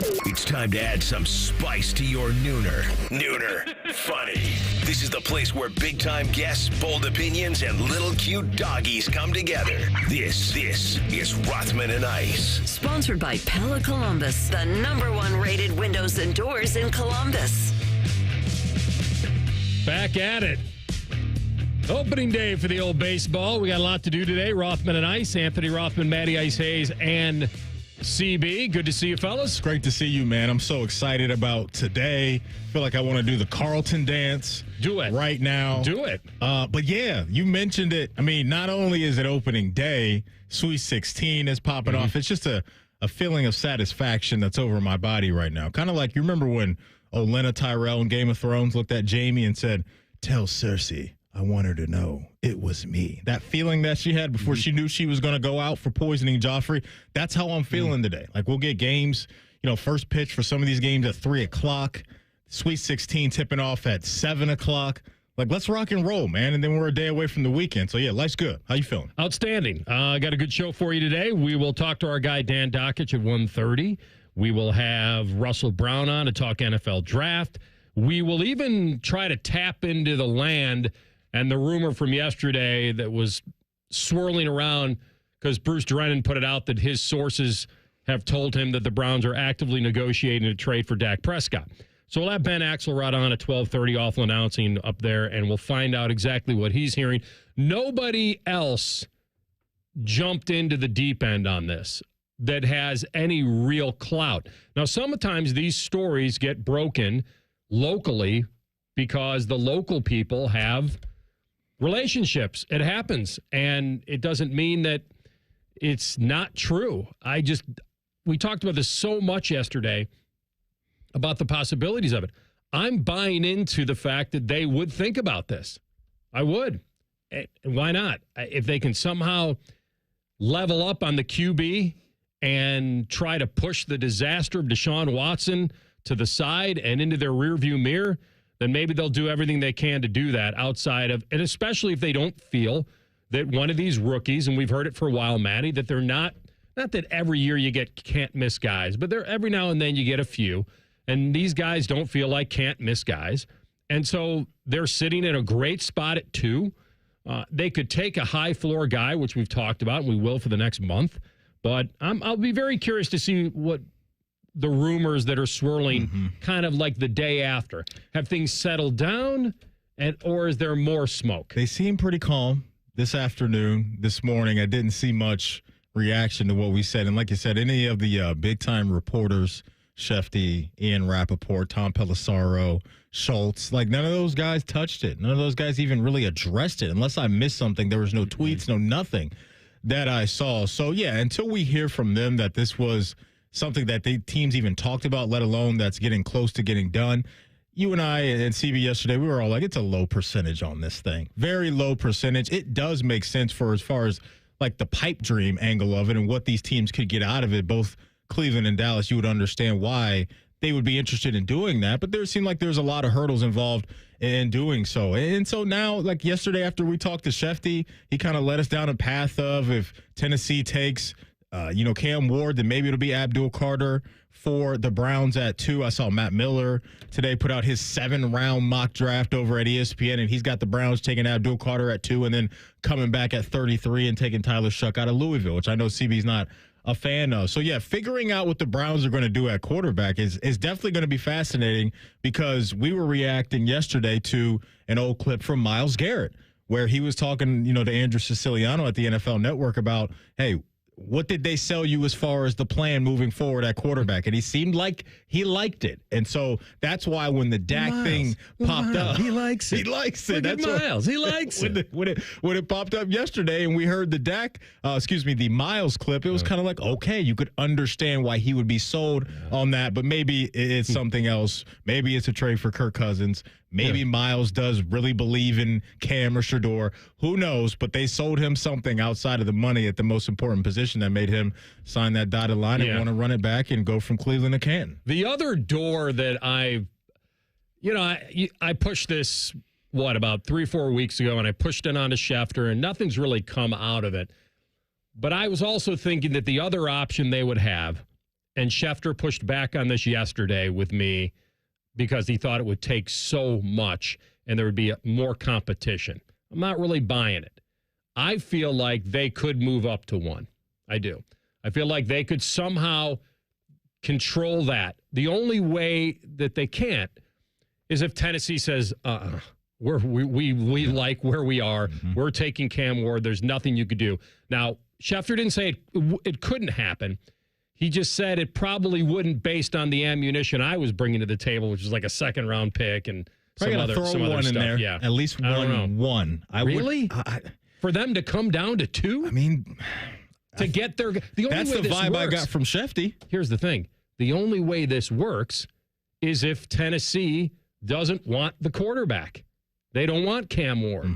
It's time to add some spice to your nooner. Nooner funny. This is the place where big-time guests, bold opinions, and little cute doggies come together. This is Rothman and Ice. Sponsored by Pella Columbus, the #1 rated windows and doors in Columbus. Back at it. Opening day for the old baseball. We got a lot to do today. Rothman and Ice, Anthony Rothman, Matty Ice Hayes, and CB. Good to see you, fellas. Great to see you, man. I'm so excited about today. Feel like I want to do the Carlton dance. Do it. Right now. Do it. But yeah, you mentioned it. I mean, not only is it opening day, Sweet 16 is popping off. It's just a feeling of satisfaction that's over my body right now. Kind of like, you remember when Olenna Tyrell in Game of Thrones looked at Jaime and said, "Tell Cersei I want her to know it was me." That feeling that she had before she knew she was going to go out for poisoning Joffrey, that's how I'm feeling today. Like, we'll get games, first pitch for some of these games at 3 o'clock, Sweet 16 tipping off at 7 o'clock. Like, let's rock and roll, man. And then we're a day away from the weekend. So, yeah, life's good. How you feeling? Outstanding. I got a good show for you today. We will talk to our guy, Dan Dakich, at 1:30. We will have Russell Brown on to talk NFL draft. We will even try to tap into the land and the rumor from yesterday that was swirling around because Bruce Drennan put it out that his sources have told him that the Browns are actively negotiating a trade for Dak Prescott. So we'll have Ben Axelrod on at 12:30, awful announcing up there, and we'll find out exactly what he's hearing. Nobody else jumped into the deep end on this that has any real clout. Now, sometimes these stories get broken locally because the local people have relationships. It happens, and it doesn't mean that it's not true. We talked about this so much yesterday about the possibilities of it. I'm buying into the fact that they would think about this. I would. And why not? If they can somehow level up on the QB and try to push the disaster of Deshaun Watson to the side and into their rearview mirror, then maybe they'll do everything they can to do that outside of, and especially if they don't feel that one of these rookies, and we've heard it for a while, Matty, that they're not that every year you get can't miss guys, but every now and then you get a few, and these guys don't feel like can't miss guys. And so they're sitting in a great spot at 2. They could take a high floor guy, which we've talked about, and we will for the next month. But I'll be very curious to see what the rumors that are swirling kind of like the day after. Have things settled down, or is there more smoke? They seem pretty calm this afternoon, this morning. I didn't see much reaction to what we said. And like you said, any of the big-time reporters, Shefty, Ian Rappaport, Tom Pelissaro, Schultz, like none of those guys touched it. None of those guys even really addressed it. Unless I missed something, there was no tweets, no nothing that I saw. So, yeah, until we hear from them that this was something that the teams even talked about, let alone that's getting close to getting done. You and I and CB yesterday, we were all like, it's a low percentage on this thing. Very low percentage. It does make sense for as far as like the pipe dream angle of it and what these teams could get out of it. Both Cleveland and Dallas, you would understand why they would be interested in doing that. But there seemed like there's a lot of hurdles involved in doing so. And so now, like yesterday after we talked to Shefty, he kind of led us down a path of if Tennessee takes Cam Ward, then maybe it'll be Abdul Carter for the Browns at 2. I saw Matt Miller today put out his 7-round mock draft over at ESPN, and he's got the Browns taking Abdul Carter at 2 and then coming back at 33 and taking Tyler Shuck out of Louisville, which I know CB's not a fan of. So, yeah, figuring out what the Browns are going to do at quarterback is definitely going to be fascinating because we were reacting yesterday to an old clip from Myles Garrett where he was talking, to Andrew Siciliano at the NFL Network about, hey, what did they sell you as far as the plan moving forward at quarterback? And he seemed like he liked it. And so that's why when the Dak thing popped up. He likes it. He likes it. Look at Myles. He likes it. When it popped up yesterday and we heard the Myles clip, it was kind of like, okay, you could understand why he would be sold on that. But maybe it's something else. Maybe it's a trade for Kirk Cousins. Maybe Myles does really believe in Cam or Shador. Who knows? But they sold him something outside of the money at the most important position that made him sign that dotted line and want to run it back and go from Cleveland to Canton. The other door that I pushed this, about 3 or 4 weeks ago, and I pushed it onto Schefter, and nothing's really come out of it. But I was also thinking that the other option they would have And Schefter pushed back on this yesterday with me because he thought it would take so much and there would be more competition. I'm not really buying it. I feel like they could move up to 1. I do. I feel like they could somehow control that. The only way that they can't is if Tennessee says, we like where we are. Mm-hmm. We're taking Cam Ward. There's nothing you could do. Now, Schefter didn't say it couldn't happen. He just said it probably wouldn't based on the ammunition I was bringing to the table, which is like a second-round pick and some other stuff. In there. Yeah. At least one. Really? For them to come down to 2? I mean, to get their the only that's way the this vibe works, I got from Shefty. Here's the thing: the only way this works is if Tennessee doesn't want the quarterback. They don't want Cam Ward,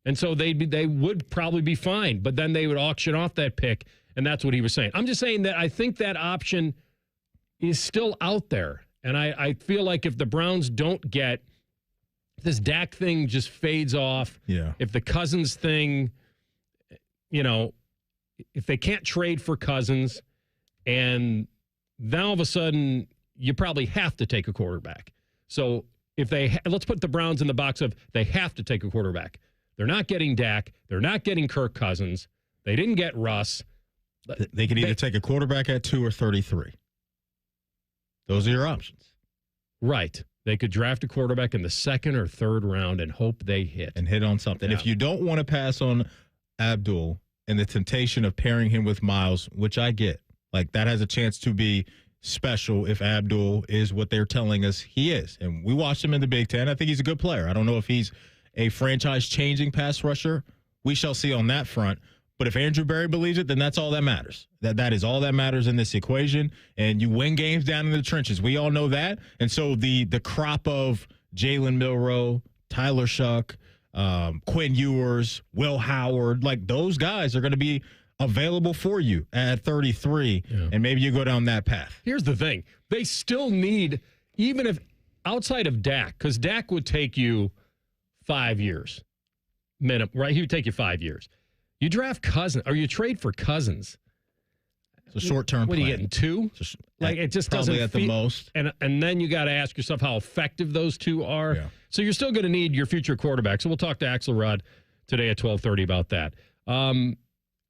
and so they would probably be fine. But then they would auction off that pick, and that's what he was saying. I'm just saying that I think that option is still out there, and I feel like if the Browns don't get this Dak thing just fades off. Yeah. If the Cousins thing, if they can't trade for Cousins, and then all of a sudden you probably have to take a quarterback. So if let's put the Browns in the box of they have to take a quarterback. They're not getting Dak. They're not getting Kirk Cousins. They didn't get Russ. They could either take a quarterback at 2 or 33. Those are your options. Right. They could draft a quarterback in the 2nd or 3rd round and hope they hit. And hit on something. Yeah. If you don't want to pass on Abdul and the temptation of pairing him with Miles, which I get, like that has a chance to be special if Abdul is what they're telling us he is. And we watched him in the Big Ten. I think he's a good player. I don't know if he's a franchise-changing pass rusher. We shall see on that front. But if Andrew Berry believes it, then that's all that matters. That is all that matters in this equation. And you win games down in the trenches. We all know that. And so the crop of Jalen Milroe, Tyler Shuck, Quinn Ewers, Will Howard, like those guys are going to be available for you at 33. Yeah. And maybe you go down that path. Here's the thing. They still need, even if outside of Dak, because Dak would take you 5 years minimum, right? He would take you 5 years. You draft Cousins, or you trade for Cousins. It's a short-term plan. What are you getting, 2? Like it just doesn't at the most. And then you got to ask yourself how effective those 2 are. Yeah. So you're still going to need your future quarterback. So we'll talk to Axelrod today at 12:30 about that.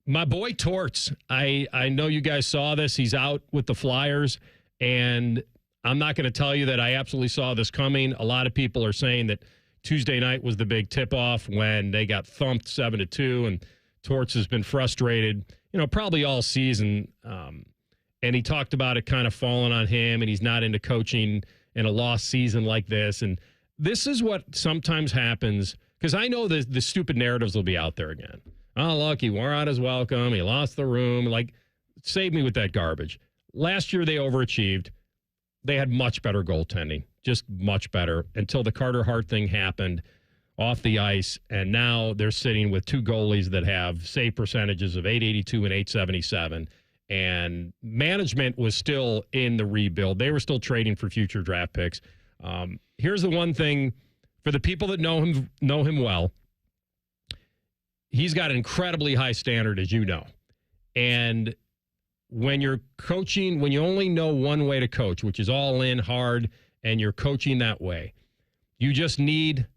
My boy Torts, I know you guys saw this. He's out with the Flyers, and I'm not going to tell you that I absolutely saw this coming. A lot of people are saying that Tuesday night was the big tip-off when they got thumped 7-2, and Torts has been frustrated, probably all season. And he talked about it kind of falling on him, and he's not into coaching in a lost season like this. And this is what sometimes happens, because I know the stupid narratives will be out there again. Oh, look, he wore out his welcome. He lost the room. Like, save me with that garbage. Last year they overachieved. They had much better goaltending, just much better, until the Carter Hart thing happened off the ice, and now they're sitting with 2 goalies that have save percentages of .882 and .877, and management was still in the rebuild. They were still trading for future draft picks. Here's the one thing for the people that know him well. He's got an incredibly high standard, as you know, and when you're coaching, when you only know one way to coach, which is all in hard, and you're coaching that way, you just need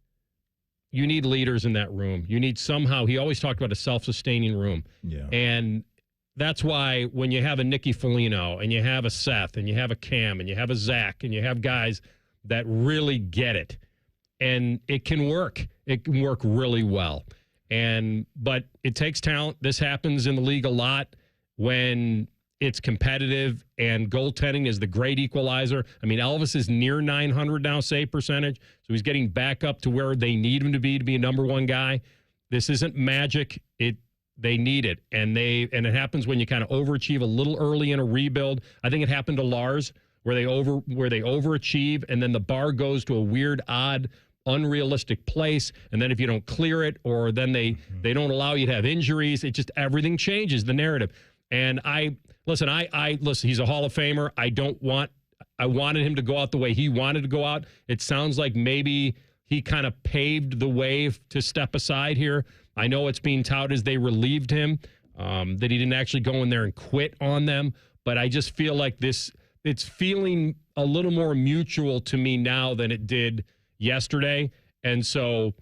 leaders in that room. You need somehow, he always talked about a self-sustaining room. Yeah. And that's why when you have a Nicky Foligno and you have a Seth and you have a Cam and you have a Zach and you have guys that really get it, and it can work. It can work really well. But it takes talent. This happens in the league a lot when it's competitive, and goaltending is the great equalizer. I mean, Elvis is near 900 now save percentage, so he's getting back up to where they need him to be a number one guy. This isn't magic. They need it, and it happens when you kind of overachieve a little early in a rebuild. I think it happened to Lars where they overachieve, and then the bar goes to a weird, odd, unrealistic place, and then if you don't clear it, or then they don't allow you to have injuries, it just everything changes the narrative. And listen, he's a Hall of Famer. I wanted him to go out the way he wanted to go out. It sounds like maybe he kind of paved the way to step aside here. I know it's being touted as they relieved him, that he didn't actually go in there and quit on them. but I just feel like it's feeling a little more mutual to me now than it did yesterday. And so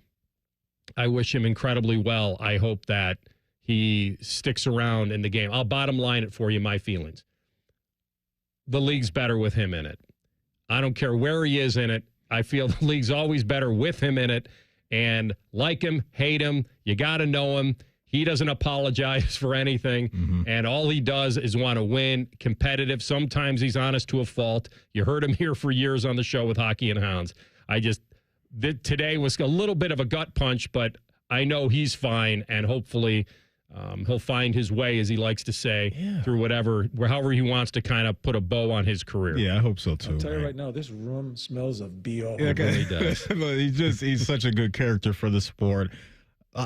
I wish him incredibly well. I hope that he sticks around in the game. I'll bottom line it for you, my feelings. The league's better with him in it. I don't care where he is in it. I feel the league's always better with him in it. And like him, hate him, you got to know him. He doesn't apologize for anything. Mm-hmm. And all he does is want to win, competitive. Sometimes he's honest to a fault. You heard him here for years on the show with Hockey and Hounds. Today was a little bit of a gut punch, but I know he's fine, and hopefully he'll find his way, as he likes to say, through however he wants to kind of put a bow on his career. Yeah, I hope so too. I'll tell you right now, this room smells of BO. Yeah, he does. But he's such a good character for the sport.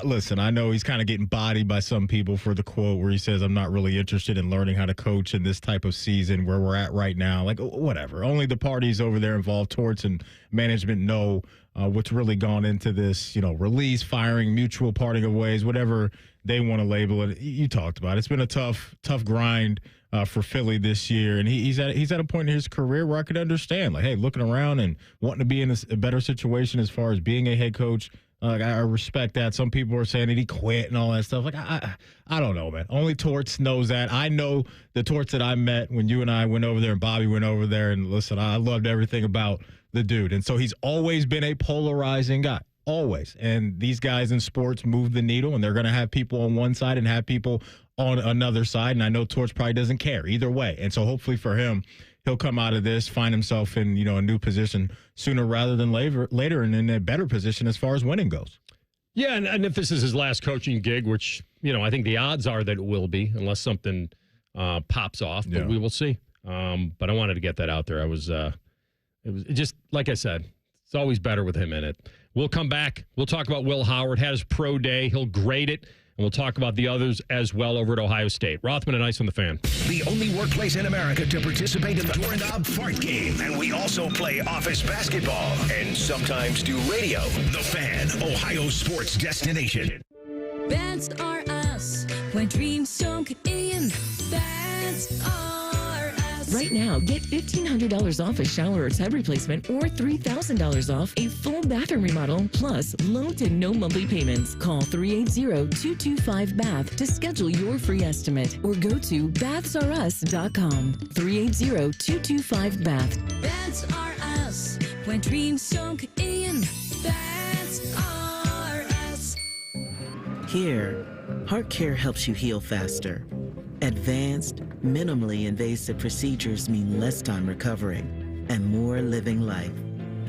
Listen, I know he's kind of getting bodied by some people for the quote where he says, I'm not really interested in learning how to coach in this type of season where we're at right now. Like, whatever. Only the parties over there involved, Torts and management, know what's really gone into this, release, firing, mutual parting of ways, whatever they want to label it. You talked about it. It's been a tough grind for Philly this year. And he's at a point in his career where I could understand, like, hey, looking around and wanting to be in a better situation as far as being a head coach. I respect that. Some people are saying that he quit and all that stuff. Like, I don't know, man. Only Torts knows that. I know the Torts that I met when you and I went over there and Bobby went over there. And listen, I loved everything about the dude. And so he's always been a polarizing guy. Always. And these guys in sports move the needle, and they're going to have people on one side and have people on another side. And I know Torts probably doesn't care either way. And so hopefully for him, he'll come out of this, find himself in, a new position sooner rather than later and in a better position as far as winning goes. Yeah, and if this is his last coaching gig, which, I think the odds are that it will be, unless something pops off, but we will see. But I wanted to get that out there. It was just, like I said, it's always better with him in it. We'll come back. We'll talk about Will Howard. Had his pro day. He'll grade it. And we'll talk about the others as well over at Ohio State. Rothman and Ice on the Fan. The only workplace in America to participate in the Doorknob Fart Game. And we also play office basketball and sometimes do radio. The Fan, Ohio sports destination. That's are us. When dreams sunk in, that's are us. Right now, get $1,500 off a shower or tub replacement or $3,000 off a full bathroom remodel, plus low to no monthly payments. Call 380-225-BATH to schedule your free estimate or go to bathsareus.com. 380-225-BATH. That's are us. When dreams sunk in, that's are us. Here, Heart Care helps you heal faster. Advanced, minimally invasive procedures mean less time recovering and more living life.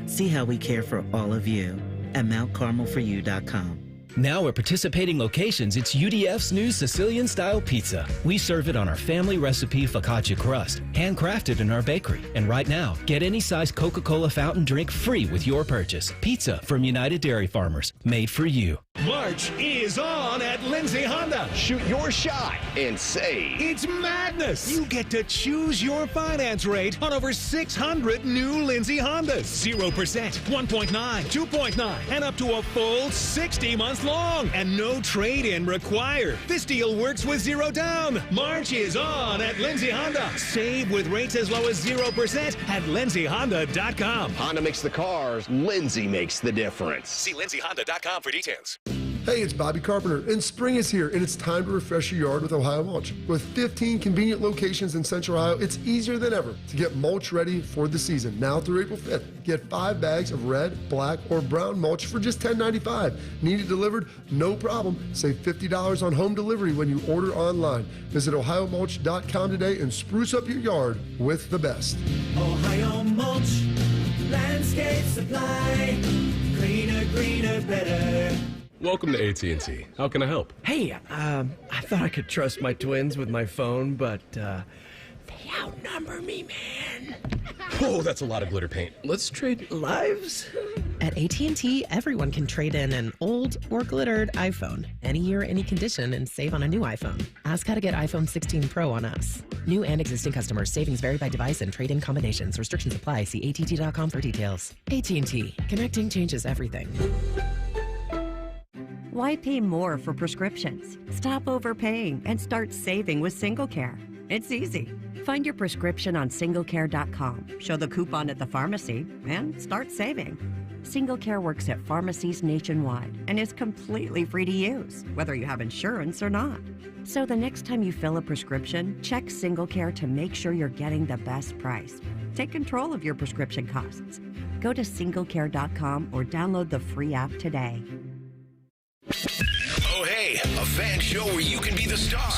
See how we care for all of you at MountCarmelForYou.com. Now at participating locations, it's UDF's new Sicilian-style pizza. We serve it on our family recipe focaccia crust, handcrafted in our bakery. And right now, get any size Coca-Cola fountain drink free with your purchase. Pizza from United Dairy Farmers, made for you. March is on at Lindsay Honda. Shoot your shot and save. It's madness. You get to choose your finance rate on over 600 new Lindsay Hondas. 0%, 1.9, 2.9, and up to a full 60 months long. And no trade-in required. This deal works with zero down. March is on at Lindsay Honda. Save with rates as low as 0% at lindsayhonda.com. Honda makes the cars. Lindsay makes the difference. See lindsayhonda.com for details. Hey, it's Bobby Carpenter, and spring is here, and it's time to refresh your yard with Ohio Mulch. With 15 convenient locations in Central Ohio, it's easier than ever to get mulch ready for the season. Now through April 5th, get 5 bags of red, black, or brown mulch for just $10.95. Need it delivered? No problem. Save $50 on home delivery when you order online. Visit OhioMulch.com today and spruce up your yard with the best. Ohio Mulch, landscape supply, cleaner, greener, better. Welcome to AT&T. How can I help? Hey, I thought I could trust my twins with my phone, but they outnumber me, man. Oh, that's a lot of glitter paint. Let's trade lives. At AT&T, everyone can trade in an old or glittered iPhone, any year, any condition, and save on a new iPhone. Ask how to get iPhone 16 Pro on us. New and existing customers. Savings vary by device and trade-in combinations. Restrictions apply. See att.com for details. AT&T. Connecting changes everything. Why pay more for prescriptions? Stop overpaying and start saving with SingleCare. It's easy. Find your prescription on singlecare.com, show the coupon at the pharmacy, and start saving. SingleCare works at pharmacies nationwide and is completely free to use, whether you have insurance or not. So the next time you fill a prescription, check SingleCare to make sure you're getting the best price. Take control of your prescription costs. Go to singlecare.com or download the free app today. Oh, hey, a fan show where you can be the star.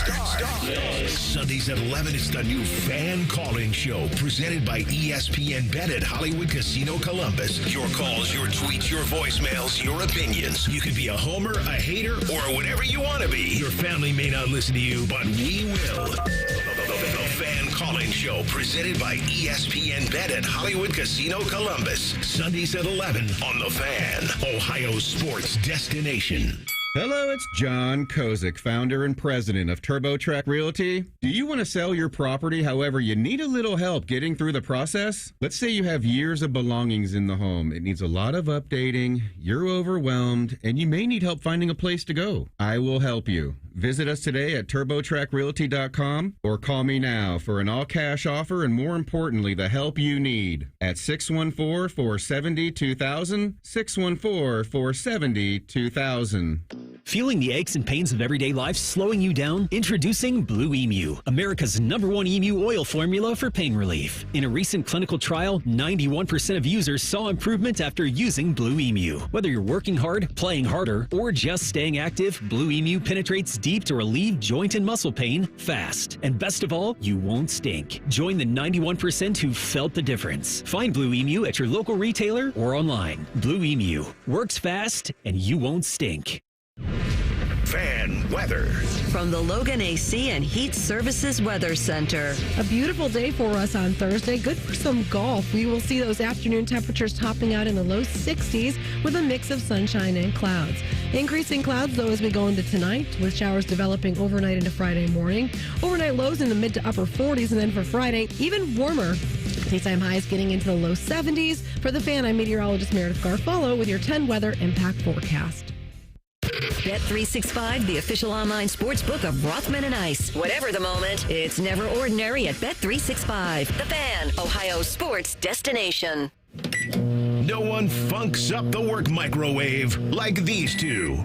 Sundays at 11, it's the new fan call-in show presented by ESPN Bet at Hollywood Casino Columbus. Your calls, your tweets, your voicemails, your opinions. You could be a homer, a hater, or whatever you want to be. Your family may not listen to you, but we will. The fan call-in show presented by ESPN Bet at Hollywood Casino Columbus. Sundays at 11 on The Fan, Ohio's sports destination. Hello, it's John Kozik, founder and president of TurboTrack Realty. Do you want to sell your property, however, you need a little help getting through the process? Let's say you have years of belongings in the home. It needs a lot of updating, you're overwhelmed, and you may need help finding a place to go. I will help you. Visit us today at TurboTrackRealty.com or call me now for an all-cash offer and, more importantly, the help you need at 614-470-2000, 614-470-2000. Feeling the aches and pains of everyday life slowing you down? Introducing Blue Emu, America's #1 emu oil formula for pain relief. In a recent clinical trial, 91% of users saw improvement after using Blue Emu. Whether you're working hard, playing harder, or just staying active, Blue Emu penetrates deep to relieve joint and muscle pain fast. And best of all, you won't stink. Join the 91% who felt the difference. Find Blue Emu at your local retailer or online. Blue Emu works fast and you won't stink. Fan weather. From the Logan AC and Heat Services Weather Center. A beautiful day for us on Thursday. Good for some golf. We will see those afternoon temperatures topping out in the low 60s with a mix of sunshine and clouds. Increasing clouds, though, as we go into tonight, with showers developing overnight into Friday morning. Overnight lows in the mid to upper 40s, and then for Friday, even warmer. Daytime highs getting into the low 70s. For the Fan, I'm meteorologist Meredith Garfolo with your 10 weather impact forecast. Bet365, the official online sports book of Rothman and Ice. Whatever the moment, it's never ordinary at Bet365. The Fan, Ohio's sports destination. No one funks up the work microwave like these two.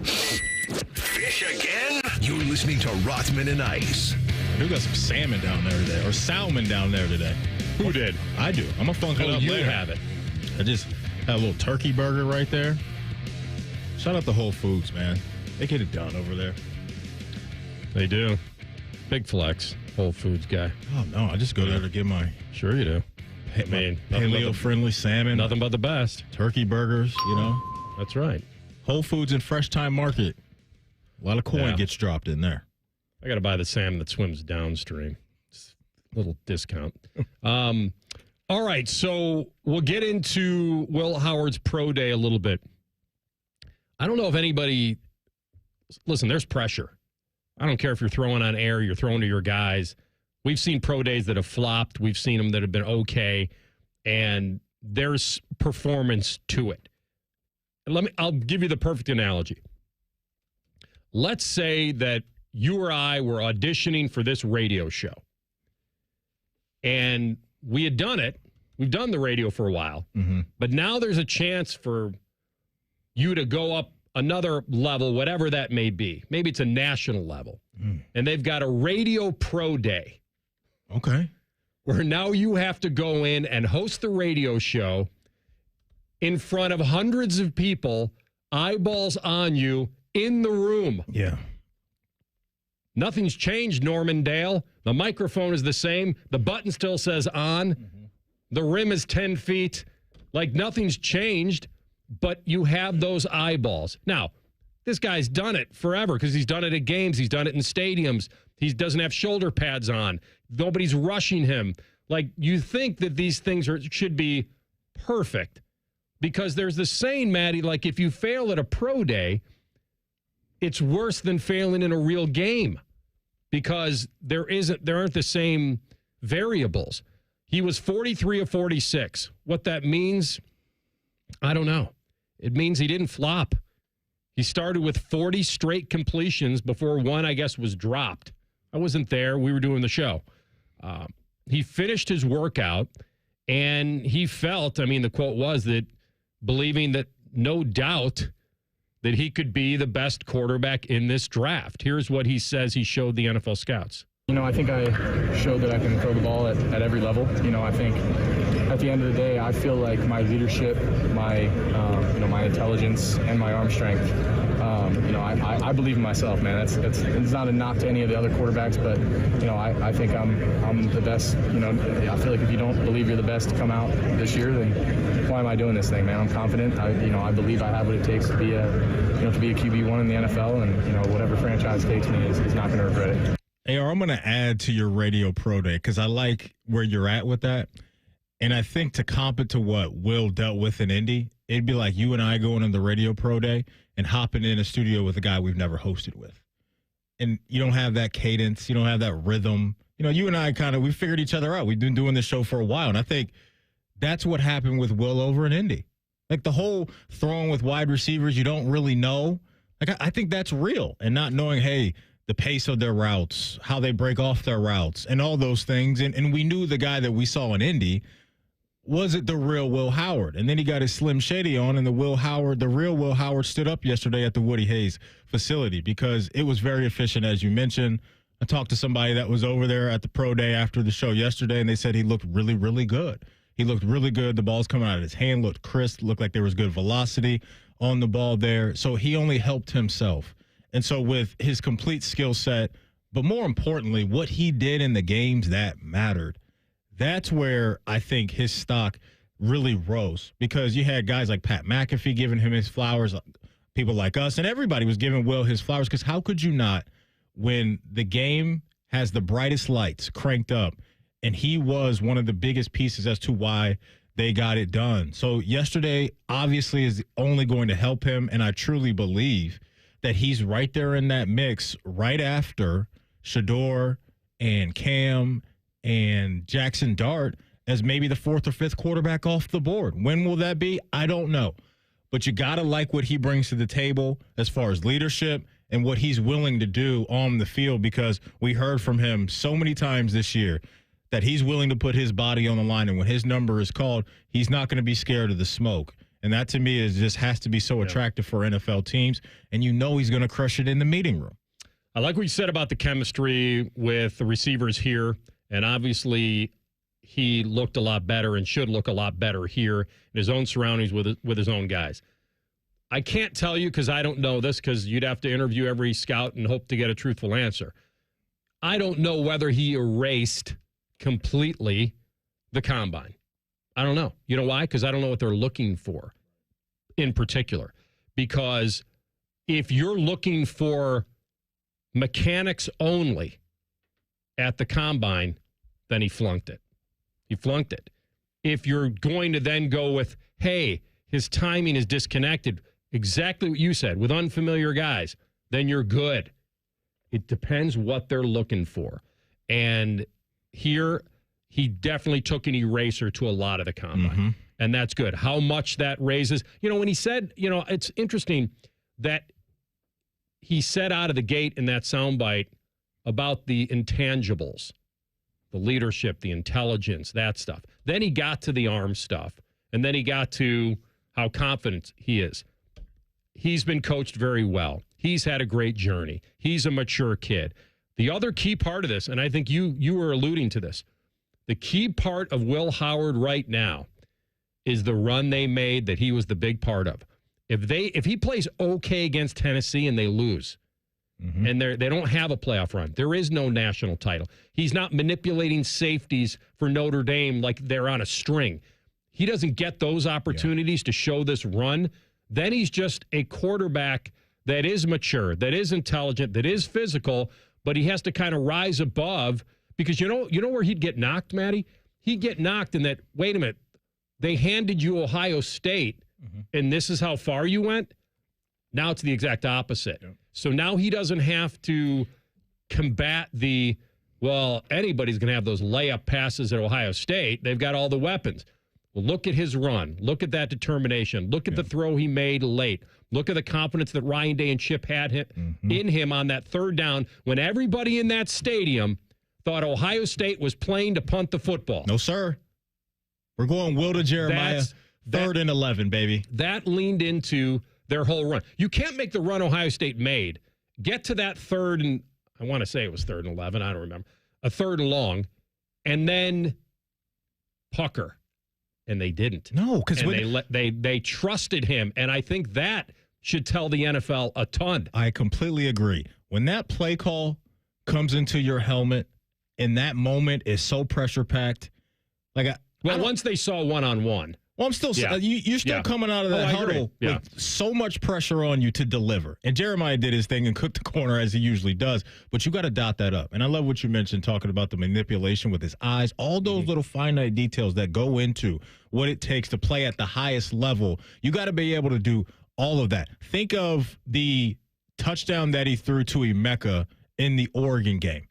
Fish again? You're listening to Rothman and Ice. We got some salmon down there today, or salmon down there today. Who did? I do. I'm going to funk it up you later. have it. I just had a little turkey burger right there. Shout out to Whole Foods, man. They get it done over there. They do. Big flex, Whole Foods guy. Oh, no. I just go there to get my... Sure you do. I mean, paleo-friendly salmon. Nothing but the best. Turkey burgers, you know. That's right. Whole Foods and Fresh Time Market. A lot of coin gets dropped in there. I got to buy the salmon that swims downstream. It's a little discount. All right, so we'll get into Will Howard's pro day a little bit. I don't know if anybody... Listen, there's pressure. I don't care if you're throwing on air, you're throwing to your guys. We've seen pro days that have flopped. We've seen them that have been okay, and there's performance to it. I'll give you the perfect analogy. Let's say that you or I were auditioning for this radio show, and we had done it. We've done the radio for a while, but now there's a chance for you to go up another level, whatever that may be. Maybe it's a national level. And they've got a radio pro day. Okay. Where now you have to go in and host the radio show in front of hundreds of people, eyeballs on you, in the room. Yeah. Nothing's changed, Norman Dale. The microphone is the same. The button still says on. The rim is 10 feet. Like nothing's changed. But you have those eyeballs. Now, this guy's done it forever because he's done it at games. He's done it in stadiums. He doesn't have shoulder pads on. Nobody's rushing him. Like, you think that these things should be perfect because there's this saying, Maddie, like if you fail at a pro day, it's worse than failing in a real game because there aren't the same variables. He was 43 of 46. What that means, I don't know. It means he didn't flop. He started with 40 straight completions before one, I guess, was dropped. I wasn't there. We were doing the show. He finished his workout, and he felt, the quote was that believing that no doubt that he could be the best quarterback in this draft. Here's what he says he showed the NFL scouts. I think I showed that I can throw the ball at every level. I think at the end of the day, I feel like my leadership, my intelligence, and my arm strength, I believe in myself, man. It's not a knock to any of the other quarterbacks, but, I think I'm the best. I feel like if you don't believe you're the best to come out this year, then why am I doing this thing, man? I'm confident. I believe I have what it takes to be a QB1 in the NFL, and, whatever franchise takes me is not going to regret it. AR, I'm going to add to your radio pro day because I like where you're at with that. And I think to comp it to what Will dealt with in Indy, it'd be like you and I going on the radio pro day and hopping in a studio with a guy we've never hosted with. And you don't have that cadence. You don't have that rhythm. You and I we figured each other out. We've been doing this show for a while. And I think that's what happened with Will over in Indy. Like the whole throwing with wide receivers you don't really know. Like I think that's real. And not knowing, hey, the pace of their routes, how they break off their routes, and all those things. And we knew the guy that we saw in Indy wasn't the real Will Howard. And then he got his Slim Shady on, and the real Will Howard stood up yesterday at the Woody Hayes facility because it was very efficient, as you mentioned. I talked to somebody that was over there at the pro day after the show yesterday, and they said he looked really, really good. He looked really good. The ball's coming out of his hand, looked crisp, looked like there was good velocity on the ball there. So he only helped himself. And so with his complete skill set, but more importantly, what he did in the games that mattered, that's where I think his stock really rose because you had guys like Pat McAfee giving him his flowers, people like us, and everybody was giving Will his flowers because how could you not when the game has the brightest lights cranked up, and he was one of the biggest pieces as to why they got it done. So yesterday obviously is only going to help him, and I truly believe that he's right there in that mix right after Shador and Cam and Jackson Dart as maybe the fourth or fifth quarterback off the board. When will that be? I don't know. But you got to like what he brings to the table as far as leadership and what he's willing to do on the field because we heard from him so many times this year that he's willing to put his body on the line. And when his number is called, he's not going to be scared of the smoke. And that, to me, just has to be so attractive for NFL teams. And he's going to crush it in the meeting room. I like what you said about the chemistry with the receivers here. And obviously, he looked a lot better and should look a lot better here in his own surroundings with his own guys. I can't tell you because I don't know this because you'd have to interview every scout and hope to get a truthful answer. I don't know whether he erased completely the combine. I don't know. You know why? Because I don't know what they're looking for in particular. Because if you're looking for mechanics only at the combine, then he flunked it. He flunked it. If you're going to then go with, hey, his timing is disconnected, exactly what you said, with unfamiliar guys, then you're good. It depends what they're looking for. And here, he definitely took an eraser to a lot of the combine. Mm-hmm. And that's good. How much that raises. When he said, it's interesting that he said out of the gate in that soundbite about the intangibles, the leadership, the intelligence, that stuff. Then he got to the arm stuff. And then he got to how confident he is. He's been coached very well. He's had a great journey. He's a mature kid. The other key part of this, and I think you were alluding to this, the key part of Will Howard right now is the run they made that he was the big part of. If he plays okay against Tennessee and they lose, and they don't have a playoff run, there is no national title. He's not manipulating safeties for Notre Dame like they're on a string. He doesn't get those opportunities to show this run. Then he's just a quarterback that is mature, that is intelligent, that is physical, but he has to kind of rise above. Because you know where he'd get knocked, Matty? He'd get knocked in that, wait a minute, they handed you Ohio State, and this is how far you went? Now it's the exact opposite. Yep. So now he doesn't have to combat anybody's going to have those layup passes at Ohio State. They've got all the weapons. Well, look at his run. Look at that determination. Look at the throw he made late. Look at the confidence that Ryan Day and Chip had in him on that third down when everybody in that stadium thought Ohio State was playing to punt the football. No, sir. We're going Will to Jeremiah, third and 11, baby. That leaned into their whole run. You can't make the run Ohio State made. Get to that third and, I want to say it was third and 11, I don't remember, a third and long, and then pucker. And they didn't. No, because they trusted him, and I think that should tell the NFL a ton. I completely agree. When that play call comes into your helmet, in that moment is so pressure packed. Once they saw one-on-one. Well, I'm still you're still coming out of that huddle with so much pressure on you to deliver. And Jeremiah did his thing and cooked the corner as he usually does, but you got to dot that up. And I love what you mentioned talking about the manipulation with his eyes, all those little finite details that go into what it takes to play at the highest level. You got to be able to do all of that. Think of the touchdown that he threw to Emeka in the Oregon game,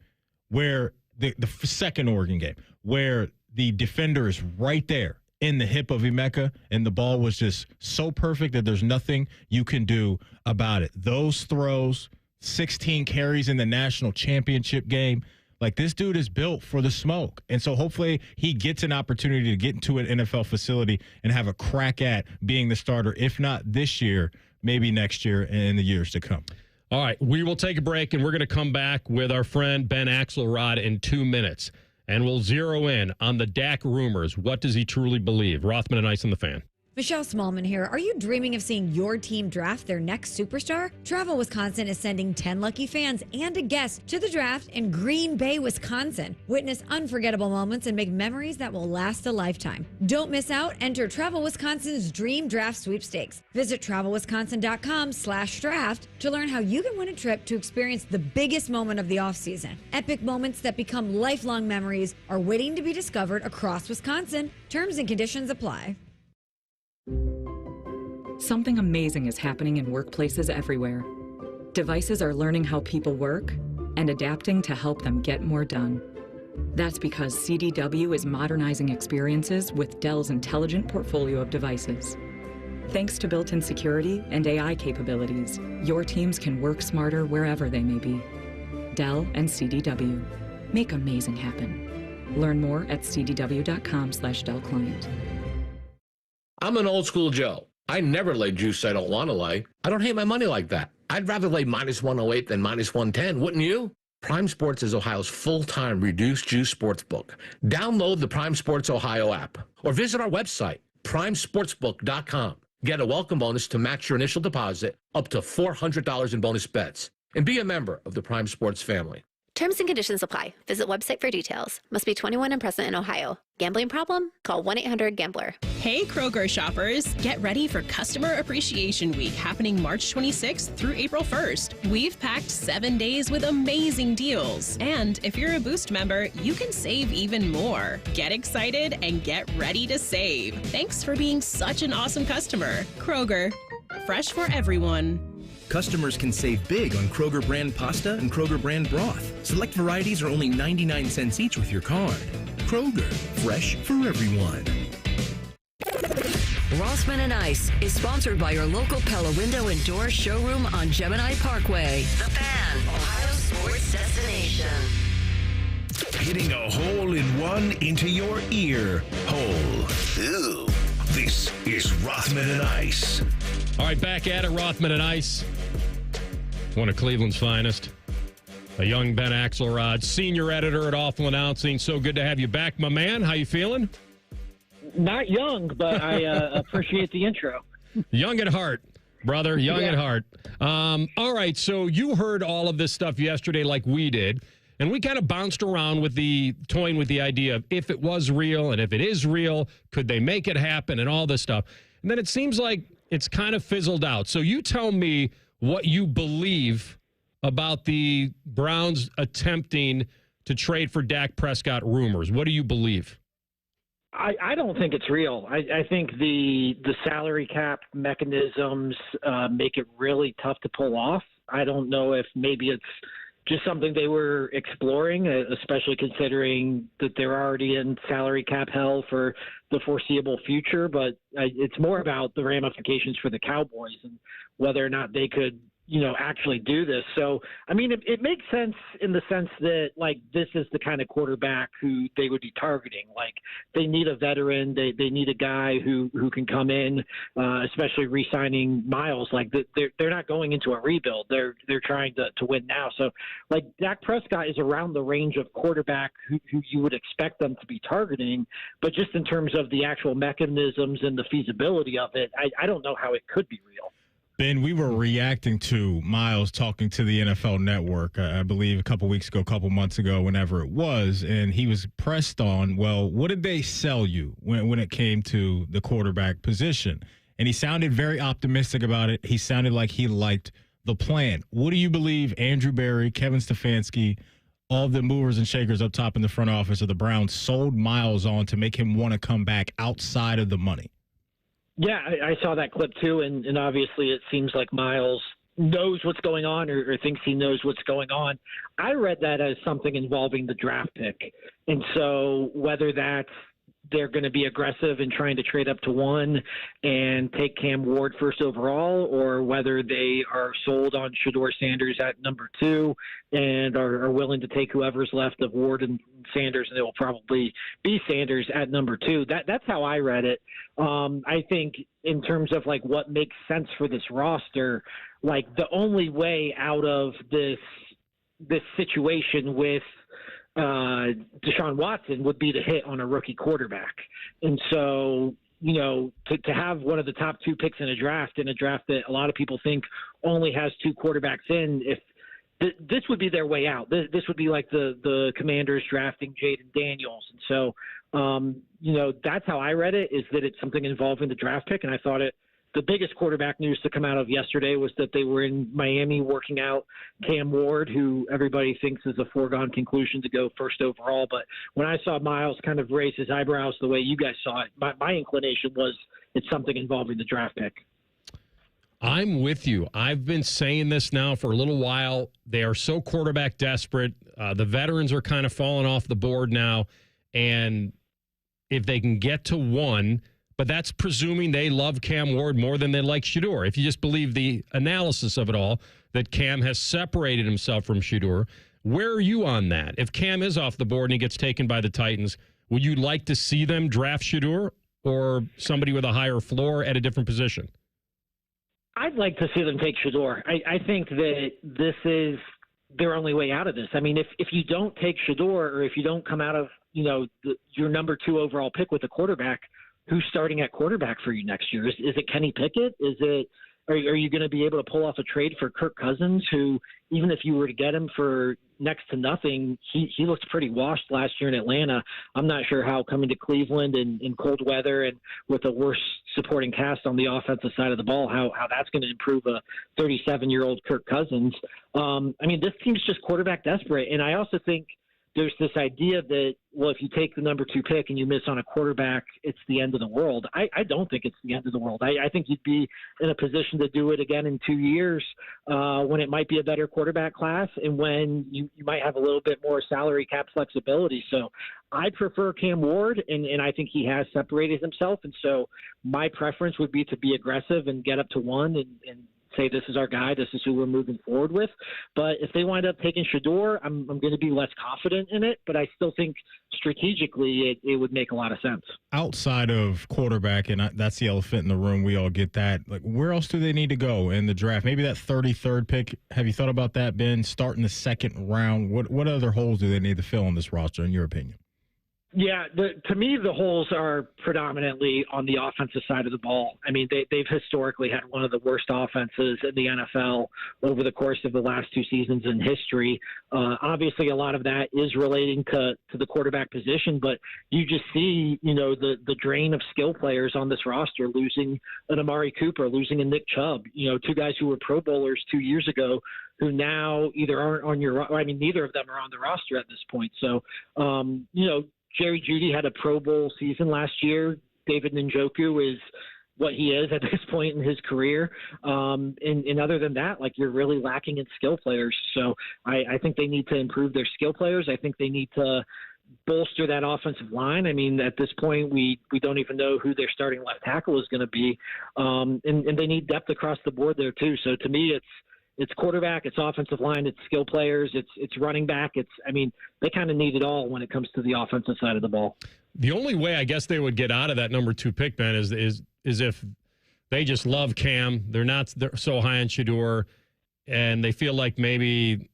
where the second Oregon game, where the defender is right there in the hip of Emeka, and the ball was just so perfect that there's nothing you can do about it. Those throws, 16 carries in the national championship game, like this dude is built for the smoke. And so hopefully he gets an opportunity to get into an NFL facility and have a crack at being the starter, if not this year, maybe next year and in the years to come. All right, we will take a break, and we're going to come back with our friend Ben Axelrod in 2 minutes. And we'll zero in on the Dak rumors. What does he truly believe? Rothman and Ice on the Fan. Michelle Smallman here. Are you dreaming of seeing your team draft their next superstar? Travel Wisconsin is sending 10 lucky fans and a guest to the draft in Green Bay, Wisconsin. Witness unforgettable moments and make memories that will last a lifetime. Don't miss out. Enter Travel Wisconsin's Dream Draft Sweepstakes. Visit travelwisconsin.com/draft to learn how you can win a trip to experience the biggest moment of the offseason. Epic moments that become lifelong memories are waiting to be discovered across Wisconsin. Terms and conditions apply. Something amazing is happening in workplaces everywhere. Devices are learning how people work and adapting to help them get more done. That's because CDW is modernizing experiences with Dell's intelligent portfolio of devices. Thanks to built-in security and AI capabilities, your teams can work smarter wherever they may be. Dell and CDW. Make amazing happen. Learn more at cdw.com/Dell Client. I'm an old school Joe. I never lay juice I don't want to lay. I don't hate my money like that. I'd rather lay -108 than -110, wouldn't you? Prime Sports is Ohio's full-time reduced juice sportsbook. Download the Prime Sports Ohio app or visit our website, primesportsbook.com. Get a welcome bonus to match your initial deposit up to $400 in bonus bets. And be a member of the Prime Sports family. Terms and conditions apply. Visit website for details. Must be 21 and present in Ohio. Gambling problem? Call 1-800-GAMBLER. Hey, Kroger shoppers. Get ready for Customer Appreciation Week happening March 26th through April 1st. We've packed 7 days with amazing deals. And if you're a Boost member, you can save even more. Get excited and get ready to save. Thanks for being such an awesome customer. Kroger. Fresh for everyone. Customers can save big on Kroger brand pasta and Kroger brand broth. Select varieties are only 99 cents each with your card. Kroger, fresh for everyone. Rothman and Ice is sponsored by your local Pella Window and Door showroom on Gemini Parkway. The Fan, Ohio sports destination. Hitting a hole in one into your ear hole. Ew. This is Rothman and Ice. All right, back at it, Rothman and Ice. One of Cleveland's finest. A young Ben Axelrod, senior editor at Awful Announcing. So good to have you back, my man. How you feeling? Not young, but I appreciate the intro. Young at heart, brother. Young at heart. All right, so you heard all of this stuff yesterday like we did, and we kind of bounced around with toying with the idea of if it was real and if it is real, could they make it happen and all this stuff. And then it seems like it's kind of fizzled out. So you tell me what you believe about the Browns attempting to trade for Dak Prescott rumors. What do you believe? I don't think it's real. I think the salary cap mechanisms make it really tough to pull off. I don't know if maybe it's just something they were exploring, especially considering that they're already in salary cap hell for the foreseeable future. But it's more about the ramifications for the Cowboys and whether or not they could, actually do this. So, I mean, it makes sense in the sense that, like, this is the kind of quarterback who they would be targeting. Like, they need a veteran. They need a guy who can come in, especially re-signing Miles. Like, they're not going into a rebuild. They're trying to win now. So, like, Dak Prescott is around the range of quarterback who you would expect them to be targeting. But just in terms of the actual mechanisms and the feasibility of it, I don't know how it could be real. Ben, we were reacting to Miles talking to the NFL Network, I believe a couple months ago, whenever it was, and he was pressed on, well, what did they sell you when it came to the quarterback position? And he sounded very optimistic about it. He sounded like he liked the plan. What do you believe Andrew Berry, Kevin Stefanski, all the movers and shakers up top in the front office of the Browns sold Miles on to make him want to come back outside of the money? Yeah, I saw that clip too, and obviously it seems like Miles knows what's going on or thinks he knows what's going on. I read that as something involving the draft pick. And so whether that's they're going to be aggressive in trying to trade up to 1 and take Cam Ward first overall, or whether they are sold on Shedeur Sanders at number 2 and are willing to take whoever's left of Ward and Sanders, and it will probably be Sanders at number 2. That's how I read it. I think in terms of like what makes sense for this roster, like the only way out of this situation with Deshaun Watson would be to hit on a rookie quarterback. And so, to have one of the top 2 picks in a draft that a lot of people think only has 2 quarterbacks in, if this would be their way out. This would be like the Commanders drafting Jaden Daniels. And so, that's how I read it, is that it's something involving the draft pick. And I thought the biggest quarterback news to come out of yesterday was that they were in Miami working out Cam Ward, who everybody thinks is a foregone conclusion to go first overall. But when I saw Miles kind of raise his eyebrows the way you guys saw it, my inclination was it's something involving the draft pick. I'm with you. I've been saying this now for a little while. They are so quarterback desperate. The veterans are kind of falling off the board now. And if they can get to 1, but that's presuming they love Cam Ward more than they like Shedeur. If you just believe the analysis of it all, that Cam has separated himself from Shedeur, where are you on that? If Cam is off the board and he gets taken by the Titans, would you like to see them draft Shedeur or somebody with a higher floor at a different position? I'd like to see them take Shedeur. I think that this is their only way out of this. I mean, if you don't take Shedeur, or if you don't come out of your number 2 overall pick with a quarterback, who's starting at quarterback for you next year? Is it Kenny Pickett? Are you going to be able to pull off a trade for Kirk Cousins, who, even if you were to get him for next to nothing, he looked pretty washed last year in Atlanta. I'm not sure how coming to Cleveland in cold weather and with a worse supporting cast on the offensive side of the ball, how that's going to improve a 37-year-old Kirk Cousins. I mean, this team's just quarterback desperate. And I also think there's this idea that, well, if you take the number 2 pick and you miss on a quarterback, it's the end of the world. I don't think it's the end of the world. I think you'd be in a position to do it again in 2 years when it might be a better quarterback class and when you might have a little bit more salary cap flexibility. So I prefer Cam Ward, and I think he has separated himself. And so my preference would be to be aggressive and get up to 1 and say this is our guy, this is who we're moving forward with. But if they wind up taking Shedeur, I'm going to be less confident in it, but I still think strategically it would make a lot of sense. Outside of quarterback, and that's the elephant in the room, we all get that. Like, where else do they need to go in the draft? Maybe that 33rd pick. Have you thought about that, Ben? Starting the 2nd round. What other holes do they need to fill in this roster, in your opinion? Yeah, to me, the holes are predominantly on the offensive side of the ball. I mean, they've historically had one of the worst offenses in the NFL over the course of the last 2 seasons in history. Obviously, a lot of that is relating to the quarterback position, but you just see, the drain of skill players on this roster, losing an Amari Cooper, losing a Nick Chubb, 2 guys who were Pro Bowlers 2 years ago, who now either aren't on neither of them are on the roster at this point. So, Jerry Jeudy had a Pro Bowl season last year. David Njoku is what he is at this point in his career. And other than that, like, you're really lacking in skill players. So I think they need to improve their skill players. I think they need to bolster that offensive line. I mean, at this point, we don't even know who their starting left tackle is going to be. And they need depth across the board there too. So to me, It's quarterback, it's offensive line, it's skill players, it's running back. They kind of need it all when it comes to the offensive side of the ball. The only way I guess they would get out of that number 2 pick, Ben, is if they just love Cam. They're so high on Shedeur, and they feel like maybe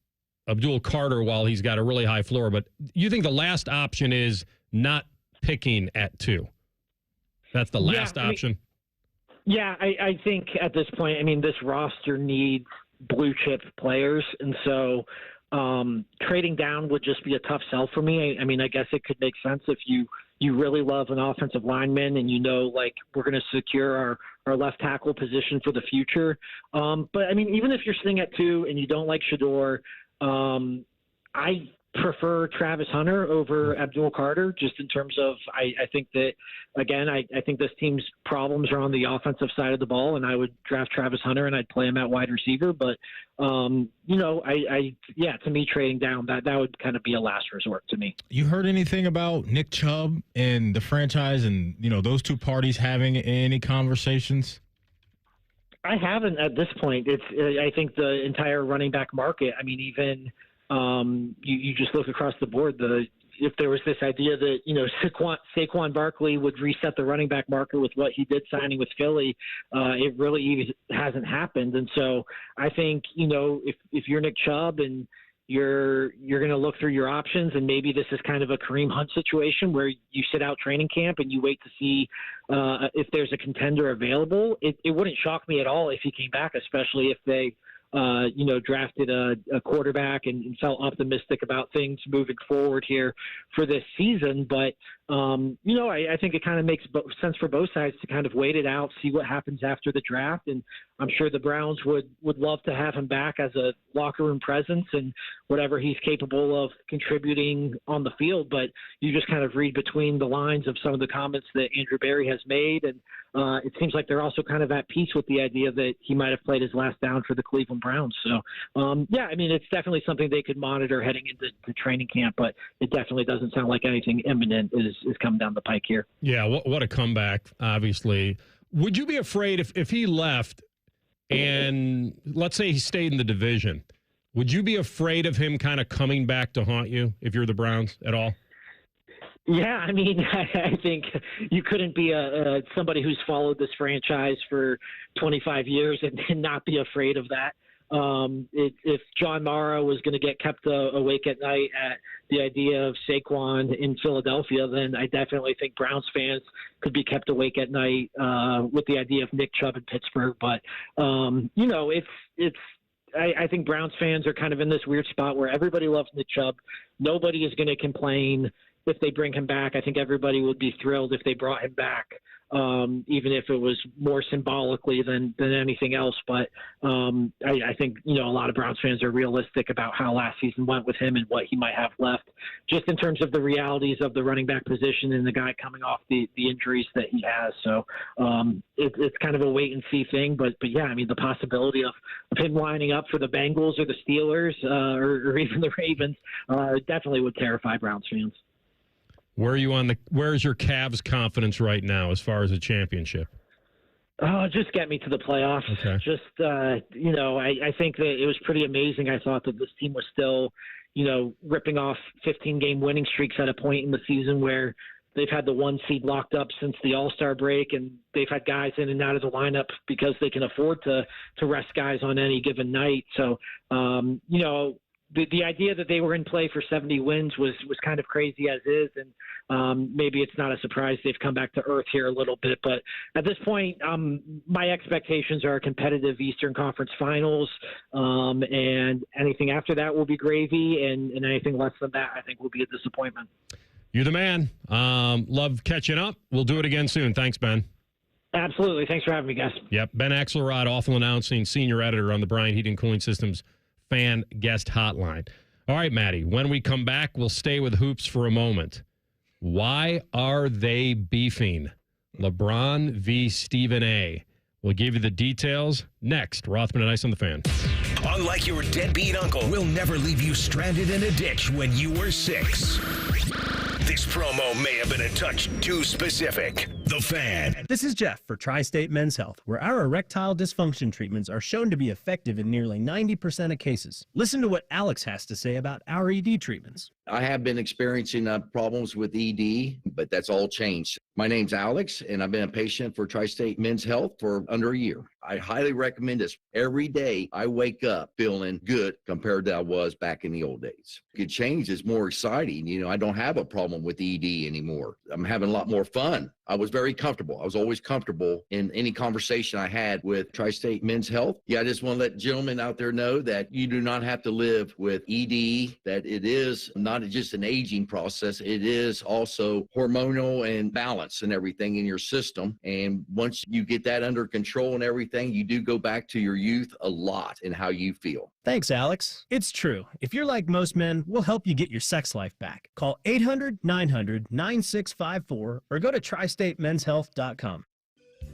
Abdul Carter, while he's got a really high floor. But you think the last option is not picking at 2? That's the last option? I think at this point, this roster needs blue chip players. And so trading down would just be a tough sell for me. I guess it could make sense if you really love an offensive lineman and we're going to secure our left tackle position for the future. But even if you're sitting at 2 and you don't like Shedeur, I prefer Travis Hunter over Abdul Carter, just in terms of I think that, again, I think this team's problems are on the offensive side of the ball, and I would draft Travis Hunter and I'd play him at wide receiver. But, to me, trading down, that would kind of be a last resort to me. You heard anything about Nick Chubb and the franchise and, those two parties having any conversations? I haven't at this point. I think the entire running back market, you just look across the board. If there was this idea that Saquon Barkley would reset the running back market with what he did signing with Philly, it really hasn't happened. And so I think if you're Nick Chubb and you're going to look through your options, and maybe this is kind of a Kareem Hunt situation where you sit out training camp and you wait to see if there's a contender available. It wouldn't shock me at all if he came back, especially if they drafted a quarterback and felt optimistic about things moving forward here for this season. But, I think it kind of makes sense for both sides to kind of wait it out, see what happens after the draft. And I'm sure the Browns would love to have him back as a locker room presence and whatever he's capable of contributing on the field. But you just kind of read between the lines of some of the comments that Andrew Berry has made. And it seems like they're also kind of at peace with the idea that he might have played his last down for the Cleveland Browns. So, it's definitely something they could monitor heading into the training camp, but it definitely doesn't sound like anything imminent is coming down the pike here. Yeah, what a comeback, obviously. Would you be afraid if he left and let's say he stayed in the division, would you be afraid of him kind of coming back to haunt you if you're the Browns at all? Yeah, I think you couldn't be somebody who's followed this franchise for 25 years and not be afraid of that. If John Mara was going to get kept awake at night at the idea of Saquon in Philadelphia, then I definitely think Browns fans could be kept awake at night with the idea of Nick Chubb in Pittsburgh. But, I think Browns fans are kind of in this weird spot where everybody loves Nick Chubb. Nobody is going to complain if they bring him back. I think everybody would be thrilled if they brought him back, even if it was more symbolically than anything else. But I think, a lot of Browns fans are realistic about how last season went with him and what he might have left, just in terms of the realities of the running back position and the guy coming off the injuries that he has. So it's kind of a wait and see thing. But yeah, the possibility of him lining up for the Bengals or the Steelers or even the Ravens definitely would terrify Browns fans. Where's your Cavs confidence right now as far as a championship? Oh, just get me to the playoffs. Okay. Just, I think that it was pretty amazing. I thought that this team was still, ripping off 15-game winning streaks at a point in the season where they've had the 1 seed locked up since the All-Star break, and they've had guys in and out of the lineup because they can afford to rest guys on any given night. So, the idea that they were in play for 70 wins was kind of crazy as is, and maybe it's not a surprise they've come back to earth here a little bit. But at this point, my expectations are a competitive Eastern Conference Finals, and anything after that will be gravy, and anything less than that I think will be a disappointment. You're the man. Love catching up. We'll do it again soon. Thanks, Ben. Absolutely. Thanks for having me, guys. Yep. Ben Axelrod, awful announcing, senior editor on the Bryant Heating Cooling Systems fan guest hotline. All right, Maddie, when we come back, we'll stay with hoops for a moment. Why are they beefing? LeBron v. Stephen A. We'll give you the details next. Rothman and Ice on the Fan. Unlike your deadbeat uncle, we'll never leave you stranded in a ditch when you were 6. This promo may have been a touch too specific. The Fan. This is Jeff for Tri-State Men's Health, where our erectile dysfunction treatments are shown to be effective in nearly 90% of cases. Listen to what Alex has to say about our ED treatments. I have been experiencing problems with ED, but that's all changed. My name's Alex, and I've been a patient for Tri-State Men's Health for under a year. I highly recommend this. Every day I wake up feeling good compared to I was back in the old days. It change is more exciting. You know, I don't have a problem with ED anymore. I'm having a lot more fun. I was very comfortable. I was always comfortable in any conversation I had with Tri-State Men's Health. Yeah, I just want to let gentlemen out there know that you do not have to live with ED, that it is not just an aging process. It is also hormonal and balance and everything in your system. And once you get that under control and everything, you do go back to your youth a lot in how you feel. Thanks, Alex. It's true. If you're like most men, we'll help you get your sex life back. Call 800-900-9654 or go to tristatemenshealth.com.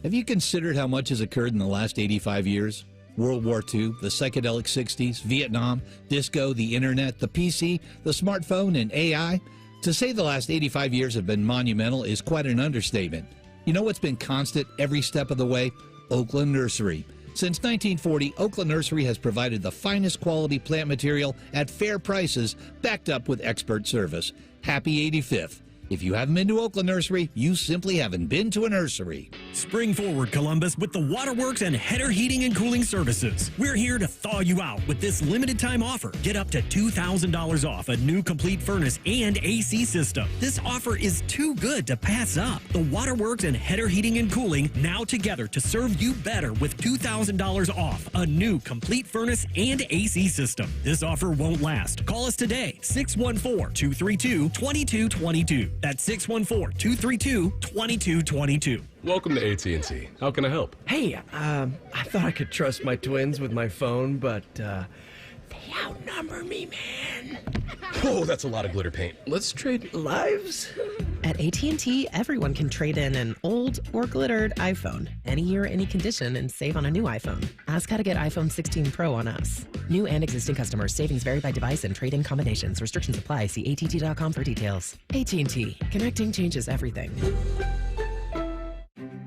Have you considered how much has occurred in the last 85 years? World War II, the psychedelic 60s, Vietnam, disco, the internet, the PC, the smartphone, and AI? To say the last 85 years have been monumental is quite an understatement. You know what's been constant every step of the way? Oakland Nursery. Since 1940, Oakland Nursery has provided the finest quality plant material at fair prices, backed up with expert service. Happy 85th. If you haven't been to Oakland Nursery, you simply haven't been to a nursery. Spring forward, Columbus, with the Waterworks and Header Heating and Cooling Services. We're here to thaw you out with this limited time offer. Get up to $2,000 off a new complete furnace and AC system. This offer is too good to pass up. The Waterworks and Header Heating and Cooling now together to serve you better with $2,000 off a new complete furnace and AC system. This offer won't last. Call us today, 614-232-2222. That's 614-232-2222. Welcome to AT&T. How can I help? Hey, I thought I could trust my twins with my phone, but they outnumber me, man. Whoa, that's a lot of glitter paint. Let's trade lives. At AT&T, everyone can trade in an old or glittered iPhone any year, any condition, and save on a new iPhone. Ask how to get iPhone 16 Pro on us. New and existing customers. Savings vary by device and trade-in combinations. Restrictions apply. See att.com for details. AT&T. Connecting changes everything.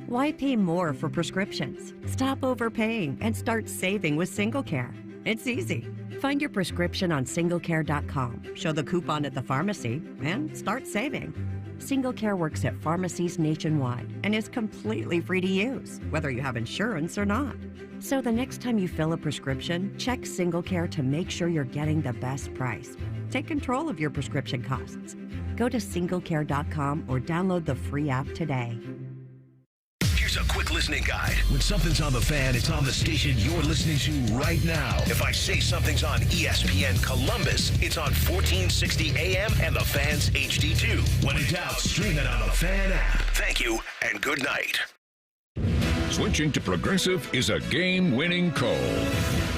Why pay more for prescriptions? Stop overpaying and start saving with SingleCare. It's easy. Find your prescription on singlecare.com, show the coupon at the pharmacy, and start saving. SingleCare works at pharmacies nationwide and is completely free to use, whether you have insurance or not. So the next time you fill a prescription, check SingleCare to make sure you're getting the best price. Take control of your prescription costs. Go to singlecare.com or download the free app today. Here's a quick listening guide. When something's on the fan, it's on the station you're listening to right now. If I say something's on ESPN Columbus, it's on 1460 AM and the Fan's HD2. When in doubt, stream it on the Fan app. Thank you and good night. Switching to Progressive is a game-winning call.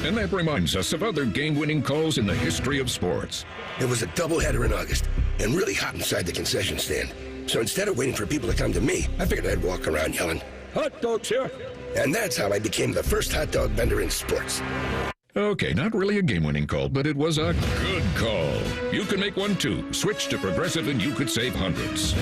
And that reminds us of other game-winning calls in the history of sports. It was a doubleheader in August and really hot inside the concession stand. So instead of waiting for people to come to me, I figured I'd walk around yelling, "Hot dogs here!" And that's how I became the first hot dog vendor in sports. Okay, not really a game-winning call, but it was a good call. You can make one too. Switch to Progressive and you could save hundreds.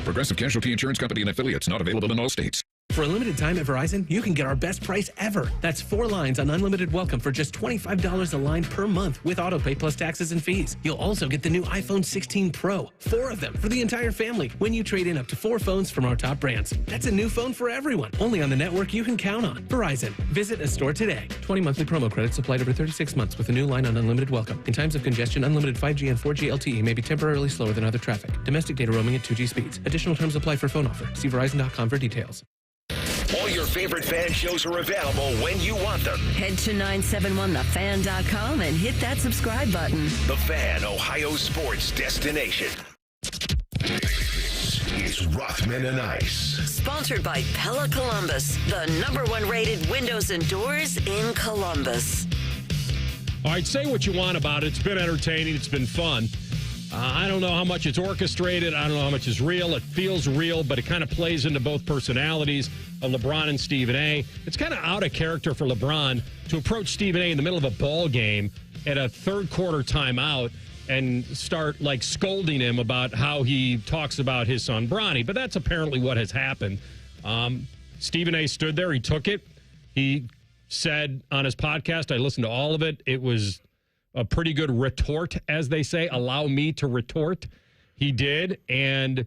Progressive Casualty Insurance Company and affiliates, not available in all states. For a limited time at Verizon, you can get our best price ever. That's 4 lines on unlimited welcome for just $25 a line per month with autopay plus taxes and fees. You'll also get the new iPhone 16 Pro, 4 of them for the entire family when you trade in up to 4 phones from our top brands. That's a new phone for everyone, only on the network you can count on. Verizon. Visit a store today. 20 monthly promo credits applied over 36 months with a new line on unlimited welcome. In times of congestion, unlimited 5G and 4G LTE may be temporarily slower than other traffic. Domestic data roaming at 2G speeds. Additional terms apply for phone offer. See Verizon.com for details. All your favorite fan shows are available when you want them. Head to 971thefan.com and hit that subscribe button. The Fan, Ohio sports destination. This is Rothman and Ice. Sponsored by Pella Columbus, the #1 rated windows and doors in Columbus. All right, say what you want about it. It's been entertaining. It's been fun. I don't know how much it's orchestrated. I don't know how much is real. It feels real, but it kind of plays into both personalities of LeBron and Stephen A. It's kind of out of character for LeBron to approach Stephen A in the middle of a ball game at a third quarter timeout and start like scolding him about how he talks about his son Bronny. But that's apparently what has happened. Stephen A. stood there. He took it. He said on his podcast, I listened to all of it. It was a pretty good retort, as they say. Allow me to retort. He did. And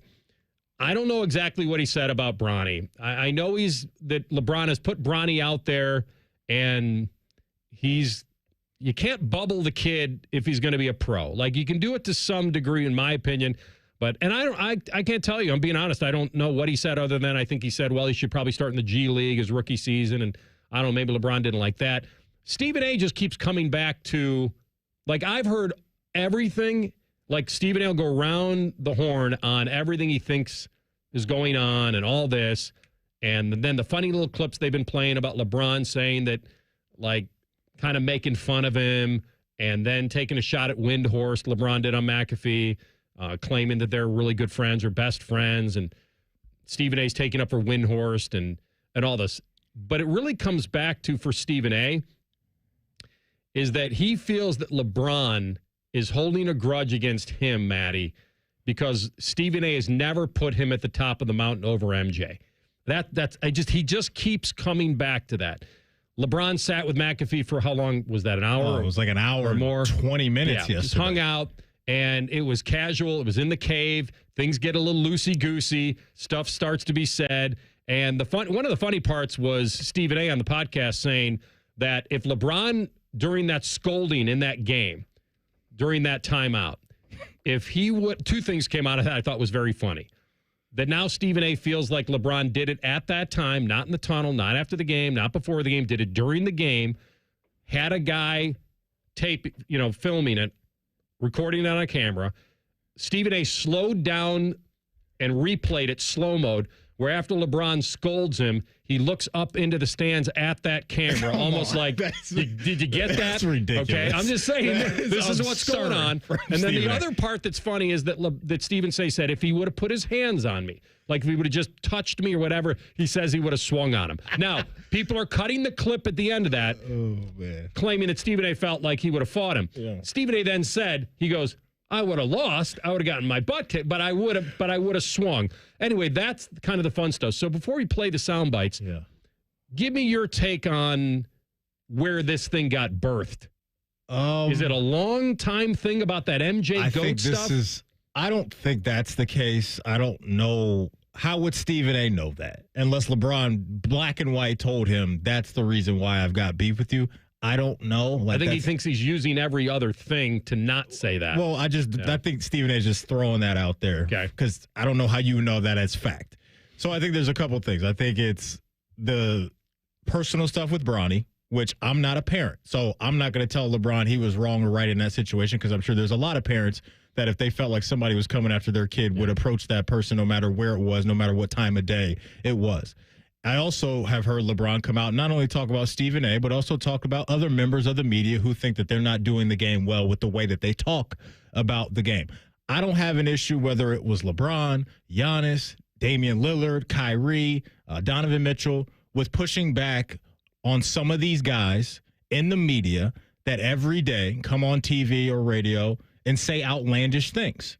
I don't know exactly what he said about Bronny. I know that LeBron has put Bronny out there, and you can't bubble the kid if he's going to be a pro. Like, you can do it to some degree, in my opinion. But I can't tell you. I'm being honest. I don't know what he said other than I think he said, well, he should probably start in the G League his rookie season. And I don't know, maybe LeBron didn't like that. Stephen A. just keeps coming back to, like, I've heard everything. Like, Stephen A. will go around the horn on everything he thinks is going on and all this. And then the funny little clips they've been playing about LeBron saying that, like, kind of making fun of him and then taking a shot at Windhorst, LeBron did on McAfee, claiming that they're really good friends or best friends. And Stephen A's taking up for Windhorst and all this. But it really comes back to, for Stephen A., is that he feels that LeBron is holding a grudge against him, Maddie, because Stephen A. has never put him at the top of the mountain over MJ. He just keeps coming back to that. LeBron sat with McAfee for how long was that? An hour? Oh, it was like an hour or more. 20 minutes yesterday. Just hung out, and it was casual. It was in the cave. Things get a little loosey-goosey. Stuff starts to be said. And one of the funny parts was Stephen A. on the podcast saying that if LeBron, during that scolding in that game, during that timeout, if he would, two things came out of that I thought was very funny. That now Stephen A. feels like LeBron did it at that time, not in the tunnel, not after the game, not before the game, did it during the game, had a guy filming it, recording it on a camera. Stephen A. slowed down and replayed it slow mode, where after LeBron scolds him, he looks up into the stands at that camera, almost like, did you get that? That's ridiculous. Okay, I'm just saying, this is what's going on. And then the other part that's funny is that Stephen A. said if he would have put his hands on me, like if he would have just touched me or whatever, he says he would have swung on him. Now, people are cutting the clip at the end of that, claiming that Stephen A. felt like he would have fought him. Yeah. Stephen A. then said, he goes, I would have lost. I would have gotten my butt kicked, but I would have swung. Anyway, that's kind of the fun stuff. So before we play the sound bites, give me your take on where this thing got birthed. Is it a long time thing about that MJ GOAT stuff? I don't think that's the case. I don't know. How would Stephen A. know that? Unless LeBron black and white told him that's the reason why I've got beef with you. I don't know. I think he thinks he's using every other thing to not say that. Well, I think Stephen A. is just throwing that out there. Okay. Because I don't know how you know that as fact. So I think there's a couple things. I think it's the personal stuff with Bronny, which I'm not a parent. So I'm not going to tell LeBron he was wrong or right in that situation, because I'm sure there's a lot of parents that if they felt like somebody was coming after their kid would approach that person no matter where it was, no matter what time of day it was. I also have heard LeBron come out and not only talk about Stephen A., but also talk about other members of the media who think that they're not doing the game well with the way that they talk about the game. I don't have an issue whether it was LeBron, Giannis, Damian Lillard, Kyrie, Donovan Mitchell, with pushing back on some of these guys in the media that every day come on TV or radio and say outlandish things.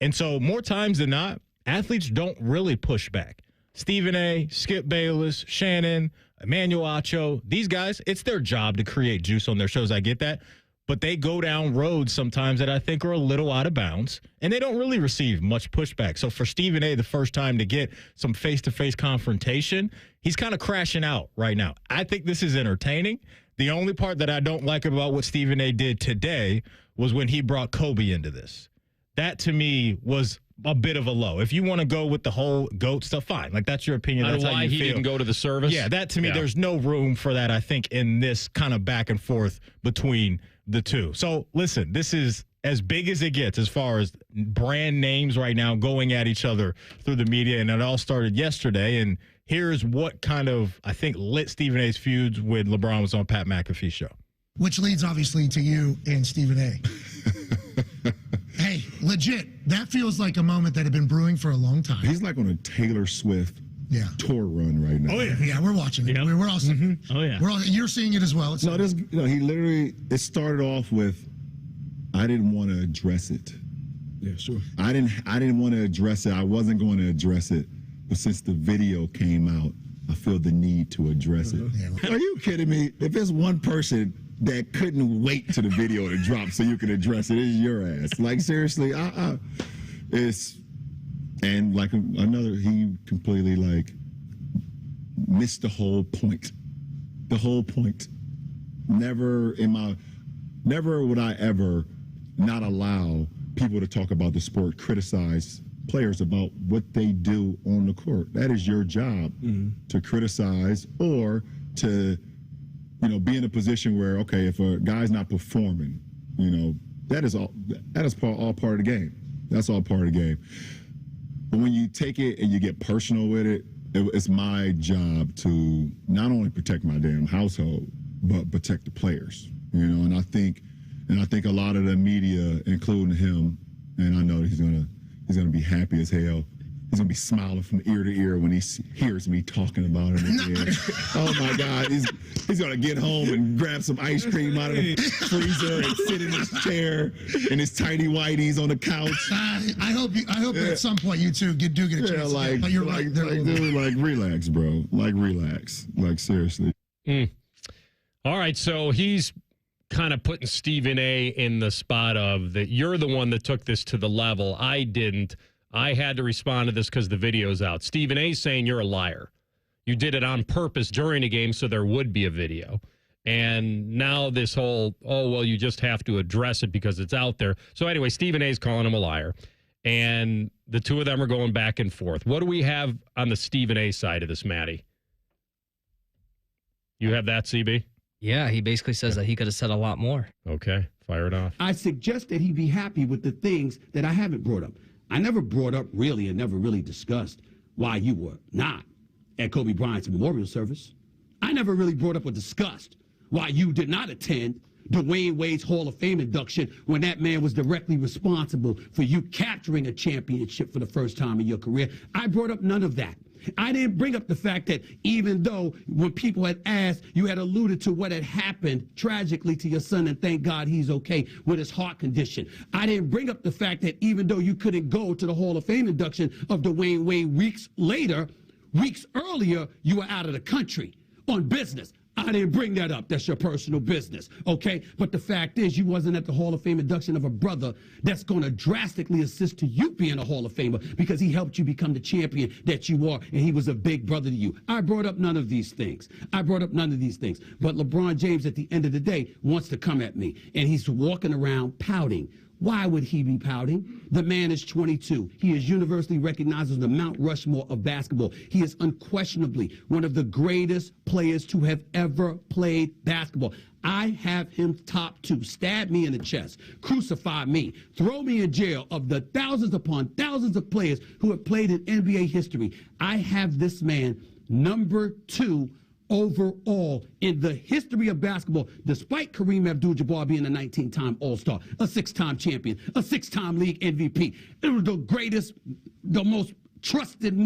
And so more times than not, athletes don't really push back. Stephen A., Skip Bayless, Shannon, Emmanuel Acho, these guys, it's their job to create juice on their shows. I get that. But they go down roads sometimes that I think are a little out of bounds, and they don't really receive much pushback. So for Stephen A., the first time to get some face-to-face confrontation, he's kind of crashing out right now. I think this is entertaining. The only part that I don't like about what Stephen A. did today was when he brought Kobe into this. That, to me, was a bit of a low. If you want to go with the whole GOAT stuff, fine. Like, that's your opinion. That's how you feel. He didn't go to the service? Yeah, that, to me, there's no room for that, I think, in this kind of back and forth between the two. So, listen, this is as big as it gets as far as brand names right now going at each other through the media, and it all started yesterday. And here's what kind of, I think, lit Stephen A.'s feuds when LeBron was on Pat McAfee's show. Which leads, obviously, to you and Stephen A. Hey, legit, that feels like a moment that had been brewing for a long time. He's like on a Taylor Swift tour run right now. Oh, yeah. Yeah, we're watching it. Yep. We're all seeing it. Oh, yeah. You're seeing it as well. He literally, it started off with, I I didn't want to address it. Yeah, sure. I didn't want to address it. I wasn't going to address it. But since the video came out, I feel the need to address it. Are you kidding me? If there's one person that couldn't wait till the video to drop so you can address it, it's your ass. Like, seriously, it's, and like another, he completely like missed the whole point. The whole point. Never would I ever not allow people to talk about the sport, criticize players about what they do on the court. That is your job, to criticize or to, be in a position where, okay, if a guy's not performing, that is all part of the game. That's all part of the game. But when you take it and you get personal with it, it's my job to not only protect my damn household, but protect the players. And I think a lot of the media, including him, and I know he's gonna be happy as hell. He's gonna be smiling from ear to ear when he hears me talking about him again. Oh my God, he's gonna get home and grab some ice cream out of the freezer and sit in his chair in his tighty whities on the couch. I hope at some point you two do get a chance. Like, but you're like, right. dude, like relax, bro. Like relax. Like seriously. All right, so he's kind of putting Stephen A. in the spot of that you're the one that took this to the level. I didn't. I had to respond to this because the video's out. Stephen A. saying you're a liar. You did it on purpose during a game so there would be a video. And now this whole, you just have to address it because it's out there. So anyway, Stephen A.'s calling him a liar. And the two of them are going back and forth. What do we have on the Stephen A. side of this, Maddie? You have that, CB? Yeah, he basically says that he could have said a lot more. Okay, fire it off. I suggest that he be happy with the things that I haven't brought up. I never brought up really and never really discussed why you were not at Kobe Bryant's memorial service. I never really brought up or discussed why you did not attend Dwayne Wade's Hall of Fame induction when that man was directly responsible for you capturing a championship for the first time in your career. I brought up none of that. I didn't bring up the fact that even though when people had asked, you had alluded to what had happened tragically to your son, and thank God he's okay with his heart condition. I didn't bring up the fact that even though you couldn't go to the Hall of Fame induction of Dwayne Wade weeks earlier, you were out of the country on business. I didn't bring that up. That's your personal business, okay? But the fact is you wasn't at the Hall of Fame induction of a brother that's going to drastically assist to you being a Hall of Famer because he helped you become the champion that you are, and he was a big brother to you. I brought up none of these things. But LeBron James, at the end of the day, wants to come at me, and he's walking around pouting. Why would he be pouting? The man is 22. He is universally recognized as the Mount Rushmore of basketball. He is unquestionably one of the greatest players to have ever played basketball. I have him top 2. Stab me in the chest. Crucify me. Throw me in jail. Of the thousands upon thousands of players who have played in NBA history, I have this man number 2 overall in the history of basketball, despite Kareem Abdul-Jabbar being a 19-time All-Star, a 6-time champion, a 6-time league MVP. It was the greatest, the most trusted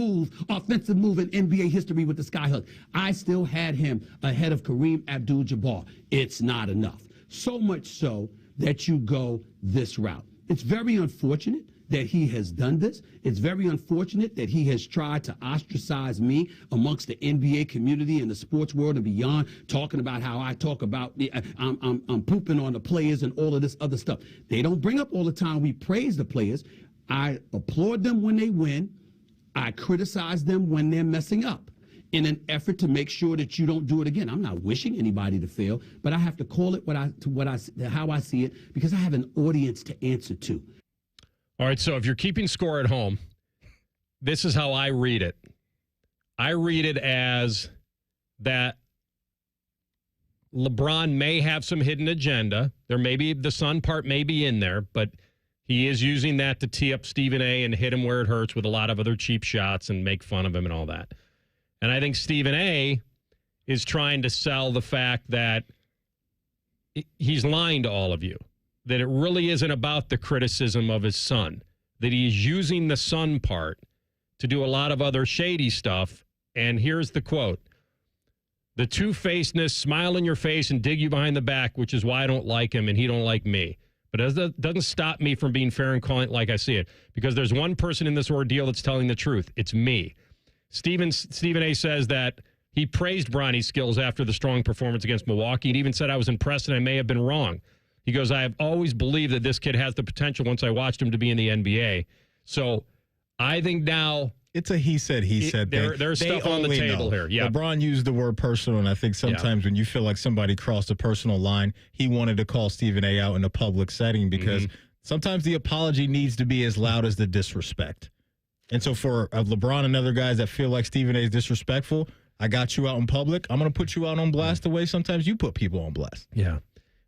offensive move in NBA history with the skyhook. I still had him ahead of Kareem Abdul-Jabbar. It's not enough. So much so that you go this route. It's very unfortunate that he has done this. It's very unfortunate that he has tried to ostracize me amongst the NBA community and the sports world and beyond, talking about how I talk about I'm pooping on the players and all of this other stuff. They don't bring up all the time we praise the players. I applaud them when they win. I criticize them when they're messing up in an effort to make sure that you don't do it again. I'm not wishing anybody to fail, but I have to call it how I see it because I have an audience to answer to. All right, so if you're keeping score at home, this is how I read it. I read it as that LeBron may have some hidden agenda. There may be, the son part may be in there, but he is using that to tee up Stephen A. and hit him where it hurts with a lot of other cheap shots and make fun of him and all that. And I think Stephen A. is trying to sell the fact that he's lying to all of you. That it really isn't about the criticism of his son, that he's using the son part to do a lot of other shady stuff. And here's the quote: the two-facedness, smile in your face and dig you behind the back, which is why I don't like him and he don't like me. But it doesn't stop me from being fair and calling it like I see it, because there's one person in this ordeal that's telling the truth. It's me. Stephen A. says that he praised Bronny's skills after the strong performance against Milwaukee and even said I was impressed and I may have been wrong. He goes, I have always believed that this kid has the potential once I watched him to be in the NBA. So I think now it's a he said thing. There's stuff on the table here. Yeah. LeBron used the word personal, and I think sometimes when you feel like somebody crossed a personal line, he wanted to call Stephen A. out in a public setting because sometimes the apology needs to be as loud as the disrespect. And so for LeBron and other guys that feel like Stephen A. is disrespectful, I got you out in public. I'm going to put you out on blast the way sometimes you put people on blast. Yeah.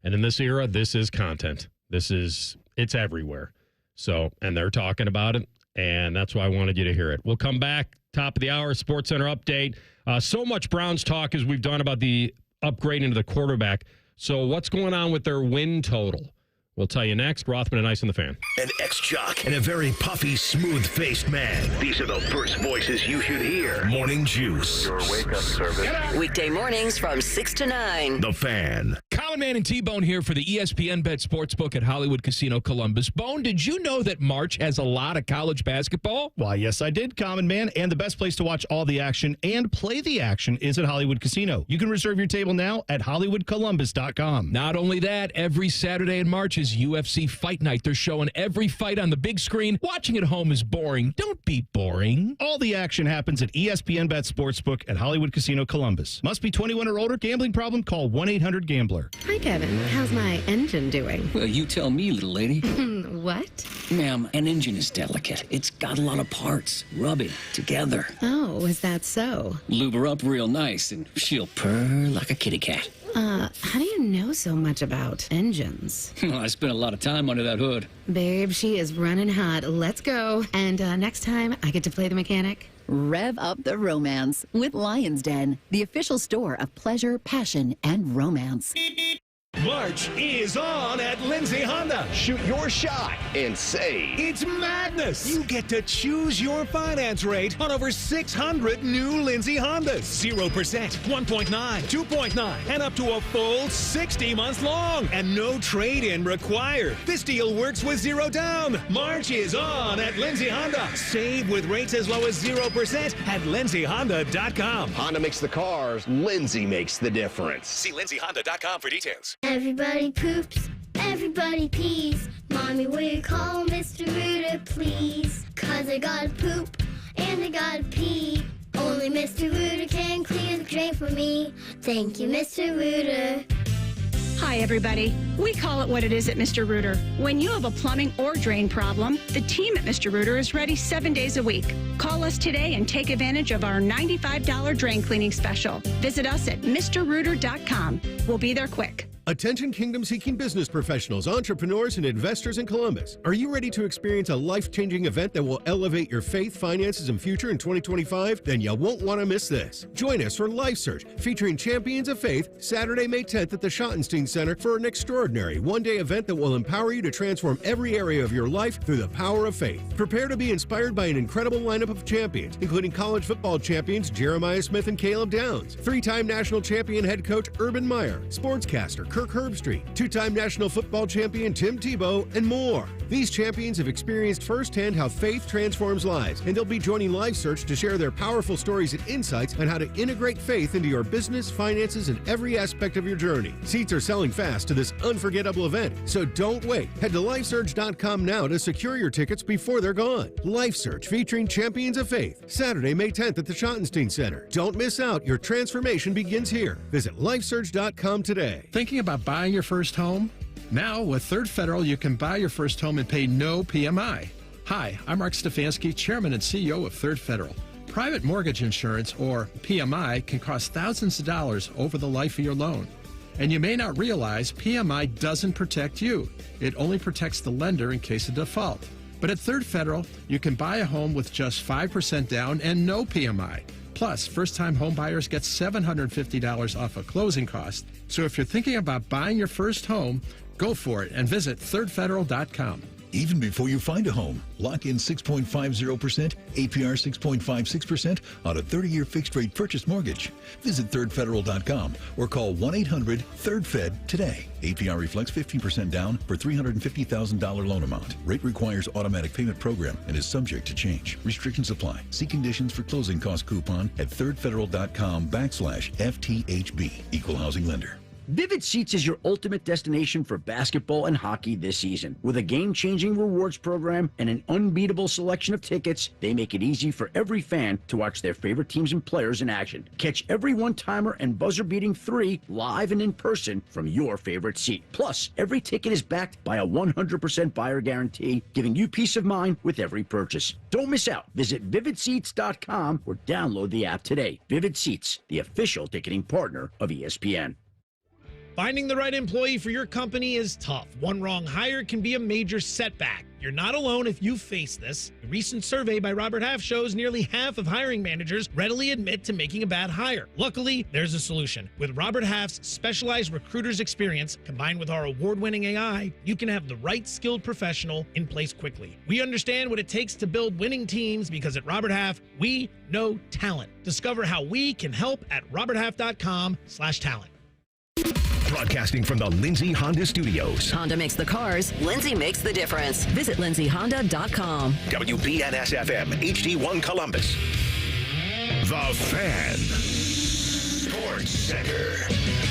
And in this era, this is content. It's everywhere. So, and they're talking about it, and that's why I wanted you to hear it. We'll come back, top of the hour, Sports Center update. So much Browns talk as we've done about the upgrade into the quarterback. So what's going on with their win total? We'll tell you next. Rothman and Ice on the Fan. An ex-jock and a very puffy, smooth-faced man. These are the first voices you should hear. Morning Juice. Your wake-up service. Weekday mornings from 6 to 9. The Fan. Common Man and T-Bone here for the ESPN Bet Sportsbook at Hollywood Casino Columbus. Bone, did you know that March has a lot of college basketball? Why, yes, I did, Common Man. And the best place to watch all the action and play the action is at Hollywood Casino. You can reserve your table now at HollywoodColumbus.com. Not only that, every Saturday in March is UFC Fight Night. They're showing every fight on the big screen. Watching at home is boring. Don't be boring. All the action happens at ESPN Bet Sportsbook at Hollywood Casino Columbus. Must be 21 or older. Gambling problem? Call 1-800-GAMBLER. Hi, Kevin. How's my engine doing? Well, you tell me, little lady. What? Ma'am, an engine is delicate. It's got a lot of parts. Rub it together. Oh, is that so? Lube her up real nice, and she'll purr like a kitty cat. How do you know so much about engines? Well, I spent a lot of time under that hood. Babe, she is running hot. Let's go. And next time, I get to play the mechanic. Rev up the romance with Lion's Den, the official store of pleasure, passion, and romance. March is on at Lindsay Honda. Shoot your shot and save. It's madness. You get to choose your finance rate on over 600 new Lindsay Hondas. 0%, 1.9, 2.9, and up to a full 60 months long. And no trade-in required. This deal works with zero down. March is on at Lindsay Honda. Save with rates as low as 0% at lindsayhonda.com. Honda makes the cars. Lindsay makes the difference. See lindsayhonda.com for details. Everybody poops, everybody pees. Mommy, will you call Mr. Rooter, please? 'Cause I gotta poop and I gotta pee. Only Mr. Rooter can clear the drain for me. Thank you, Mr. Rooter. Hi, everybody. We call it what it is at Mr. Rooter. When you have a plumbing or drain problem, the team at Mr. Rooter is ready 7 days a week. Call us today and take advantage of our $95 drain cleaning special. Visit us at MrRooter.com. We'll be there quick. Attention kingdom-seeking business professionals, entrepreneurs, and investors in Columbus. Are you ready to experience a life-changing event that will elevate your faith, finances, and future in 2025? Then you won't want to miss this. Join us for Life Search, featuring Champions of Faith, Saturday, May 10th at the Schottenstein Center for an extraordinary one-day event that will empower you to transform every area of your life through the power of faith. Prepare to be inspired by an incredible lineup of champions, including college football champions Jeremiah Smith and Caleb Downs, three-time national champion head coach Urban Meyer, sportscaster Kirk Herbstreit, two-time national football champion Tim Tebow, and more. These champions have experienced firsthand how faith transforms lives, and they'll be joining Life Search to share their powerful stories and insights on how to integrate faith into your business, finances, and every aspect of your journey. Seats are selling fast to this unforgettable event, so don't wait. Head to LifeSearch.com now to secure your tickets before they're gone. Life Search featuring Champions of Faith, Saturday, May 10th at the Schottenstein Center. Don't miss out. Your transformation begins here. Visit LifeSearch.com today. Thinking about buying your first home? Now, with Third Federal, you can buy your first home and pay no PMI. Hi, I'm Mark Stefanski, Chairman and CEO of Third Federal. Private mortgage insurance, or PMI, can cost thousands of dollars over the life of your loan. And you may not realize PMI doesn't protect you. It only protects the lender in case of default. But at Third Federal, you can buy a home with just 5% down and no PMI. Plus, first-time home buyers get $750 off a closing cost. So if you're thinking about buying your first home, go for it and visit thirdfederal.com. even before you find a home. Lock in 6.50%, APR 6.56% on a 30-year fixed-rate purchase mortgage. Visit thirdfederal.com or call 1-800-3RD-FED today. APR reflects 15% down for $350,000 loan amount. Rate requires automatic payment program and is subject to change. Restrictions apply. See conditions for closing cost coupon at thirdfederal.com/FTHB. Equal housing lender. Vivid Seats is your ultimate destination for basketball and hockey this season. With a game-changing rewards program and an unbeatable selection of tickets, they make it easy for every fan to watch their favorite teams and players in action. Catch every one-timer and buzzer-beating 3 live and in person from your favorite seat. Plus, every ticket is backed by a 100% buyer guarantee, giving you peace of mind with every purchase. Don't miss out. Visit vividseats.com or download the app today. Vivid Seats, the official ticketing partner of ESPN. Finding the right employee for your company is tough. One wrong hire can be a major setback. You're not alone if you face this. A recent survey by Robert Half shows nearly half of hiring managers readily admit to making a bad hire. Luckily, there's a solution. With Robert Half's specialized recruiter's experience, combined with our award-winning AI, you can have the right skilled professional in place quickly. We understand what it takes to build winning teams because at Robert Half, we know talent. Discover how we can help at roberthalf.com/talent. Broadcasting from the Lindsay Honda Studios. Honda makes the cars. Lindsay makes the difference. Visit lindsayhonda.com. WBNS-FM, HD1 Columbus. The Fan. Sports Center.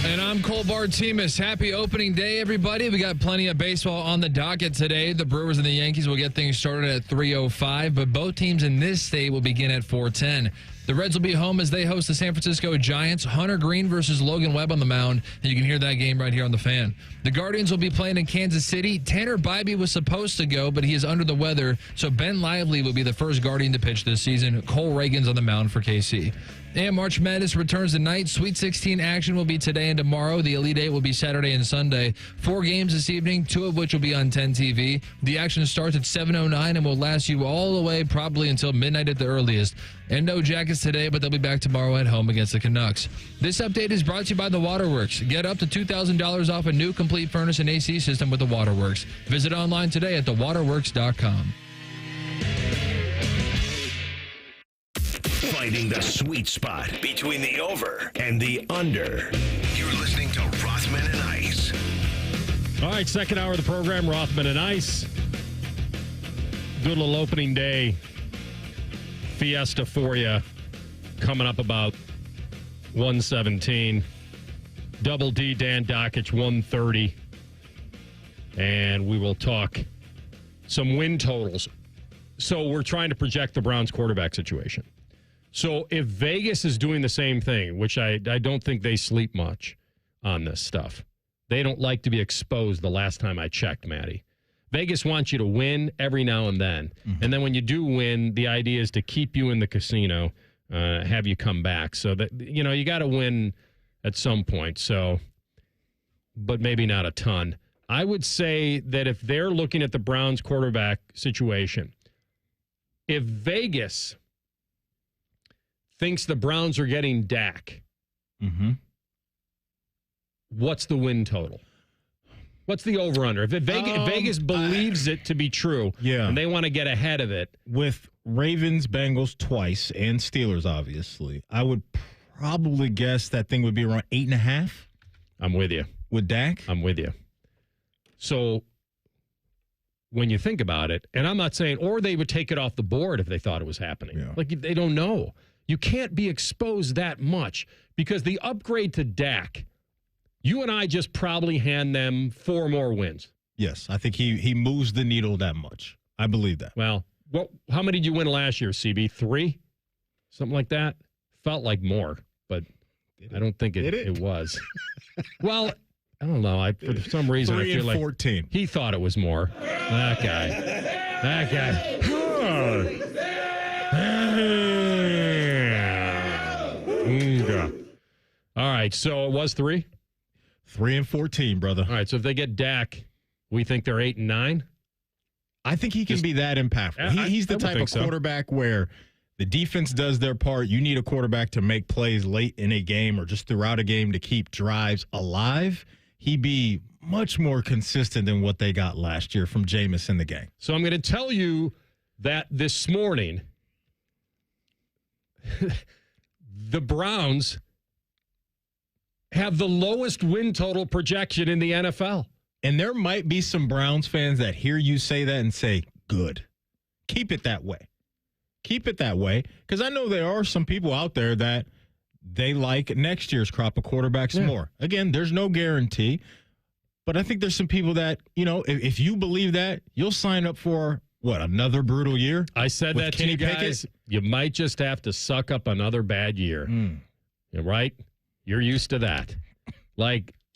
And I'm Cole Bartimus. Happy opening day, everybody. We got plenty of baseball on the docket today. The Brewers and the Yankees will get things started at 3:05, but both teams in this state will begin at 4:10. The Reds will be home as they host the San Francisco Giants. Hunter Green versus Logan Webb on the mound, and you can hear that game right here on The Fan. The Guardians will be playing in Kansas City. Tanner Bybee was supposed to go, but he is under the weather, so Ben Lively will be the first Guardian to pitch this season. Cole Reagan's on the mound for KC. And March Madness returns tonight. Sweet 16 action will be today and tomorrow. The Elite Eight will be Saturday and Sunday. 4 games this evening, 2 of which will be on 10 TV. The action starts at 7:09 and will last you all the way probably until midnight at the earliest. And no Jackets today, but they'll be back tomorrow at home against the Canucks. This update is brought to you by The Waterworks. Get up to $2,000 off a new complete furnace and AC system with The Waterworks. Visit online today at thewaterworks.com. Finding the sweet spot between the over and the under. You're listening to Rothman and Ice. All right, second hour of the program, Rothman and Ice. Good little opening day fiesta for you. Coming up about 1:17. Double D, Dan Dakich, 1:30. And we will talk some win totals. So we're trying to project the Browns quarterback situation. So if Vegas is doing the same thing, which I don't think they sleep much on this stuff. They don't like to be exposed the last time I checked, Matty. Vegas wants you to win every now and then. Mm-hmm. And then when you do win, the idea is to keep you in the casino, have you come back. So that, you know, you got to win at some point. So, but maybe not a ton. I would say that if they're looking at the Browns quarterback situation, if Vegas thinks the Browns are getting Dak, what's the win total? What's the over-under? If Vegas believes it to be true, and they want to get ahead of it. With Ravens, Bengals twice, and Steelers, obviously, I would probably guess that thing would be around 8.5. I'm with you. With Dak? I'm with you. So when you think about it, and I'm not saying, or they would take it off the board if they thought it was happening. Yeah. Like, they don't know. You can't be exposed that much because the upgrade to Dak, you and I just probably hand them 4 more wins. Yes, I think he moves the needle that much. I believe that. Well, how many did you win last year, CB? 3? Something like that? Felt like more, but I don't think it was. Well, I don't know. For some reason, I feel like 14. He thought it was more. That guy. All right, so it was 3? 3 and 14, brother. All right, so if they get Dak, we think they're 8 and 9? I think he can be that impactful. He's the type of quarterback where the defense does their part. You need a quarterback to make plays late in a game or just throughout a game to keep drives alive. he be much more consistent than what they got last year from Jameis in the game. So I'm going to tell you that this morning, the Browns have the lowest win total projection in the NFL. And there might be some Browns fans that hear you say that and say, good. Keep it that way. Keep it that way. Because I know there are some people out there that they like next year's crop of quarterbacks more. Again, there's no guarantee. But I think there's some people that, if you believe that, you'll sign up for, another brutal year? I said that to you guys. You might just have to suck up another bad year. You're right? You're used to that.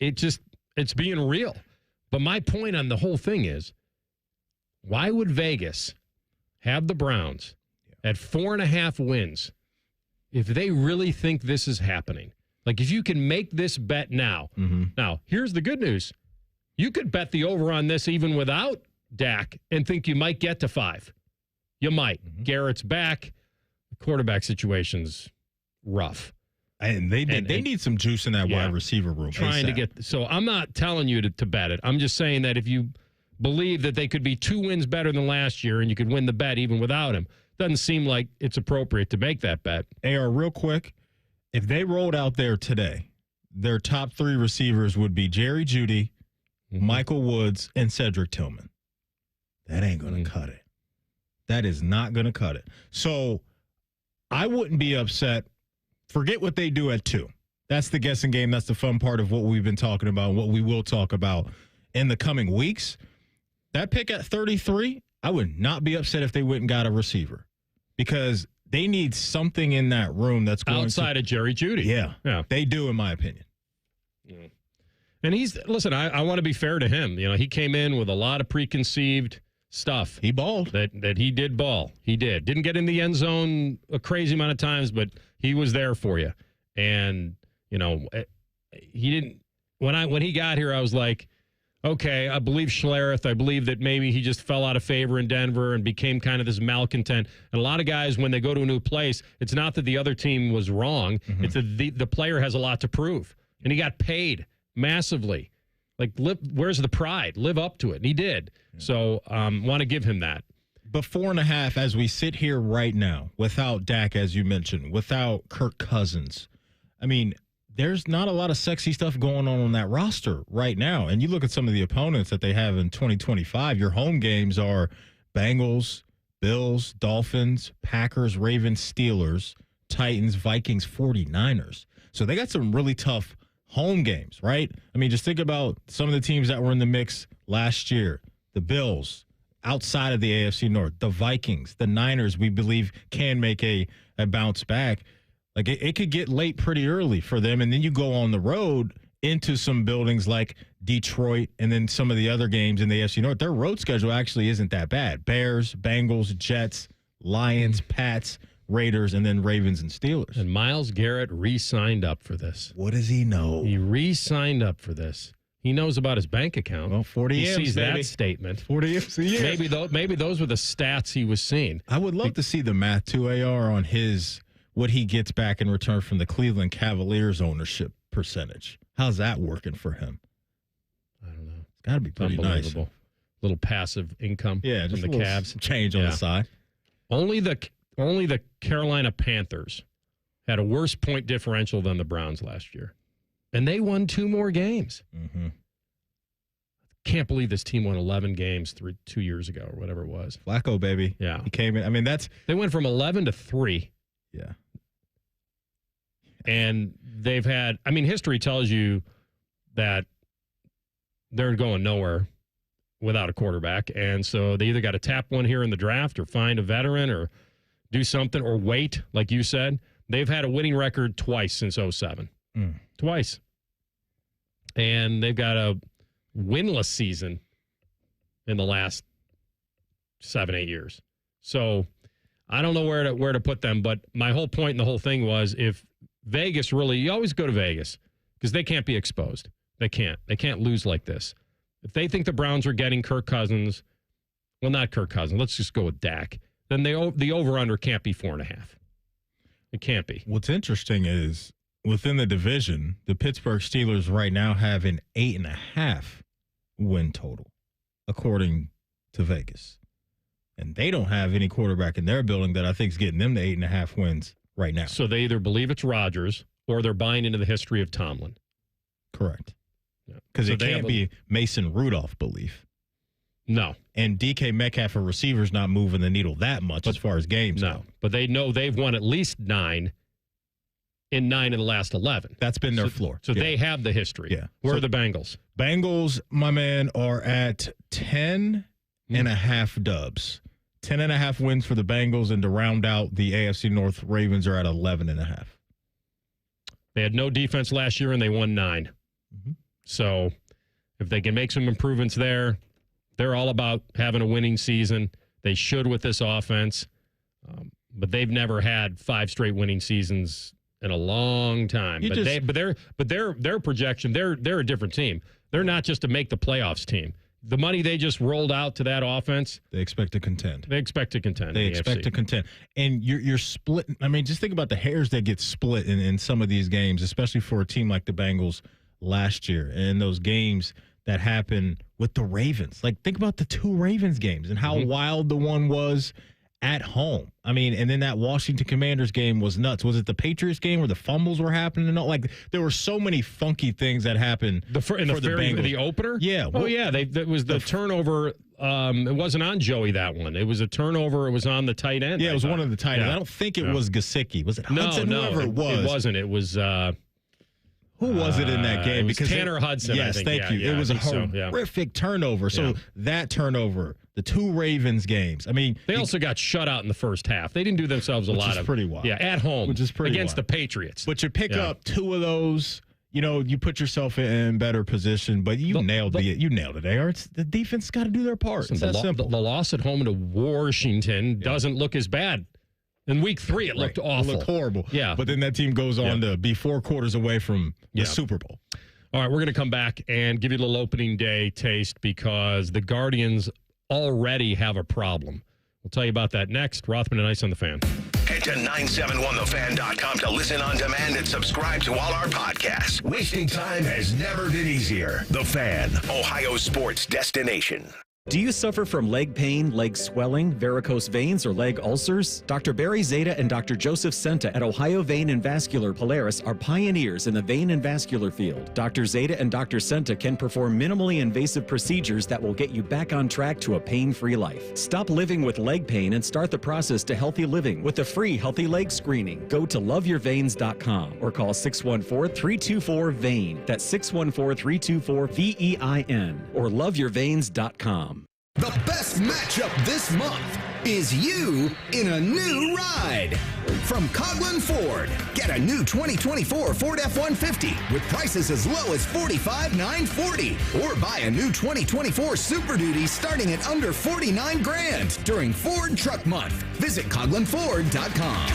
It's being real. But my point on the whole thing is, why would Vegas have the Browns at 4.5 wins if they really think this is happening? Like, if you can make this bet now. Now, here's the good news. You could bet the over on this even without Dak and think you might get to 5. You might. Garrett's back. The quarterback situation's rough. And they need some juice in that wide receiver room. So I'm not telling you to bet it. I'm just saying that if you believe that they could be 2 wins better than last year and you could win the bet even without him, doesn't seem like it's appropriate to make that bet. AR, real quick, if they rolled out there today, their top 3 receivers would be Jerry Jeudy, Michael Woods, and Cedric Tillman. That ain't going to cut it. That is not going to cut it. So I wouldn't be upset. Forget what they do at 2. That's the guessing game. That's the fun part of what we've been talking about, what we will talk about in the coming weeks. That pick at 33, I would not be upset if they went and got a receiver because they need something in that room that's going outside of Jerry Jeudy. Yeah, they do, in my opinion. Yeah. And I want to be fair to him. He came in with a lot of preconceived stuff. He balled. That he did ball. He did. Didn't get in the end zone a crazy amount of times, but he was there for you. And, he didn't when he got here, I was like, okay, I believe Schlereth. I believe that maybe he just fell out of favor in Denver and became kind of this malcontent. And a lot of guys, when they go to a new place, it's not that the other team was wrong. It's that the player has a lot to prove. And he got paid massively. Where's the pride? Live up to it. And he did. So want to give him that. But 4.5, as we sit here right now, without Dak, as you mentioned, without Kirk Cousins, I mean, there's not a lot of sexy stuff going on that roster right now. And you look at some of the opponents that they have in 2025, your home games are Bengals, Bills, Dolphins, Packers, Ravens, Steelers, Titans, Vikings, 49ers. So they got some really tough home games, right? I mean, just think about some of the teams that were in the mix last year. The Bills, outside of the AFC North, the Vikings, the Niners, we believe can make a bounce back. Like it could get late pretty early for them, and then you go on the road into some buildings like Detroit and then some of the other games in the AFC North. Their road schedule actually isn't that bad. Bears, Bengals, Jets, Lions, Pats, Raiders, and then Ravens and Steelers. And Myles Garrett re-signed up for this. What does he know? He re-signed up for this. He knows about his bank account. Well, 40 He M's, sees baby. that statement. 40 M's a year. Maybe those were the stats he was seeing. I would love to see the math to AR on what he gets back in return from the Cleveland Cavaliers ownership percentage. How's that working for him? I don't know. It's got to be pretty nice. Little passive income from the little Cavs. Change on the side. Only the Carolina Panthers had a worse point differential than the Browns last year. And they won 2 more games. Mm-hmm. Can't believe this team won 11 games 2 years ago or whatever it was. Flacco, baby. Yeah. He came in. I mean, they went from 11 to 3. Yeah. And they've had, history tells you that they're going nowhere without a quarterback. And so they either got to tap one here in the draft or find a veteran or do something or wait, like you said. They've had a winning record twice since 2007. Twice. And they've got a winless season in the last 7-8 years. So I don't know where to put them, but my whole point in the whole thing was if Vegas you always go to Vegas because they can't be exposed. They can't lose like this. If they think the Browns are getting Kirk Cousins, well, not Kirk Cousins, let's just go with Dak, then the over-under can't be 4.5. It can't be. What's interesting is within the division, the Pittsburgh Steelers right now have an 8.5 win total, according to Vegas. And they don't have any quarterback in their building that I think is getting them to 8.5 wins right now. So they either believe it's Rodgers or they're buying into the history of Tomlin. Correct. Because it can't be Mason Rudolph belief. No. And DK Metcalf, a receiver's not moving the needle that much as far as games go. But they know they've won at least 9 in 9 of the last 11. That's been their floor. So they have the history. Yeah. Where are the Bengals? Bengals, my man, are at 10.5 dubs. 10.5 wins for the Bengals, and to round out the AFC North, Ravens are at 11.5. They had no defense last year, and they won 9. Mm-hmm. So if they can make some improvements there, they're all about having a winning season. They should with this offense, but they've never had 5 straight winning seasons in a long time. Their projection, they're a different team. They're not just to make the playoffs team. The money they just rolled out to that offense, they expect to contend. They expect to contend. They expect to contend. And you're splitting. I mean, just think about the hairs that get split in some of these games, especially for a team like the Bengals last year, and those games that happened with the Ravens. Like, think about the 2 Ravens games and how wild the one was at home. I mean, and then that Washington Commanders game was nuts. Was it the Patriots game where the fumbles were happening? And all? Like, there were so many funky things that happened in the Bengals. The opener? Yeah. That was the turnover. It wasn't on Joey, that one. It was a turnover. It was on the tight end. Yeah, it was one of the tight ends. I don't think it was Gesicki. Was it Hudson? No, whoever it was. It wasn't. It was... who was it in that game? It was Tanner Hudson. Yes, I think. Thank you. It was a horrific turnover. So that turnover, the 2 Ravens games. I mean, they also got shut out in the first half. They didn't do themselves a lot of. Which is pretty wild. Yeah, at home, which is pretty against wild. the Patriots. But you pick up 2 of those. You know, you put yourself in better position. But you nailed it. You nailed it, AR. The defense got to do their part. It's that simple. The loss at home to Washington doesn't look as bad. In week 3, it looked awful. It looked horrible. Yeah. But then that team goes on to be 4 quarters away from the Super Bowl. All right, we're going to come back and give you a little opening day taste because the Guardians already have a problem. We'll tell you about that next. Rothman and Ice on the Fan. Head to 971thefan.com to listen on demand and subscribe to all our podcasts. Wasting time has never been easier. The Fan, Ohio sports destination. Do you suffer from leg pain, leg swelling, varicose veins, or leg ulcers? Dr. Barry Zeta and Dr. Joseph Senta at Ohio Vein and Vascular Polaris are pioneers in the vein and vascular field. Dr. Zeta and Dr. Senta can perform minimally invasive procedures that will get you back on track to a pain-free life. Stop living with leg pain and start the process to healthy living with a free healthy leg screening. Go to loveyourveins.com or call 614-324-VEIN. That's 614-324-VEIN or loveyourveins.com. The best matchup this month is you in a new ride. From Coughlin Ford, get a new 2024 Ford F-150 with prices as low as $45,940. Or buy a new 2024 Super Duty starting at under $49,000 during Ford Truck Month. Visit CoughlinFord.com.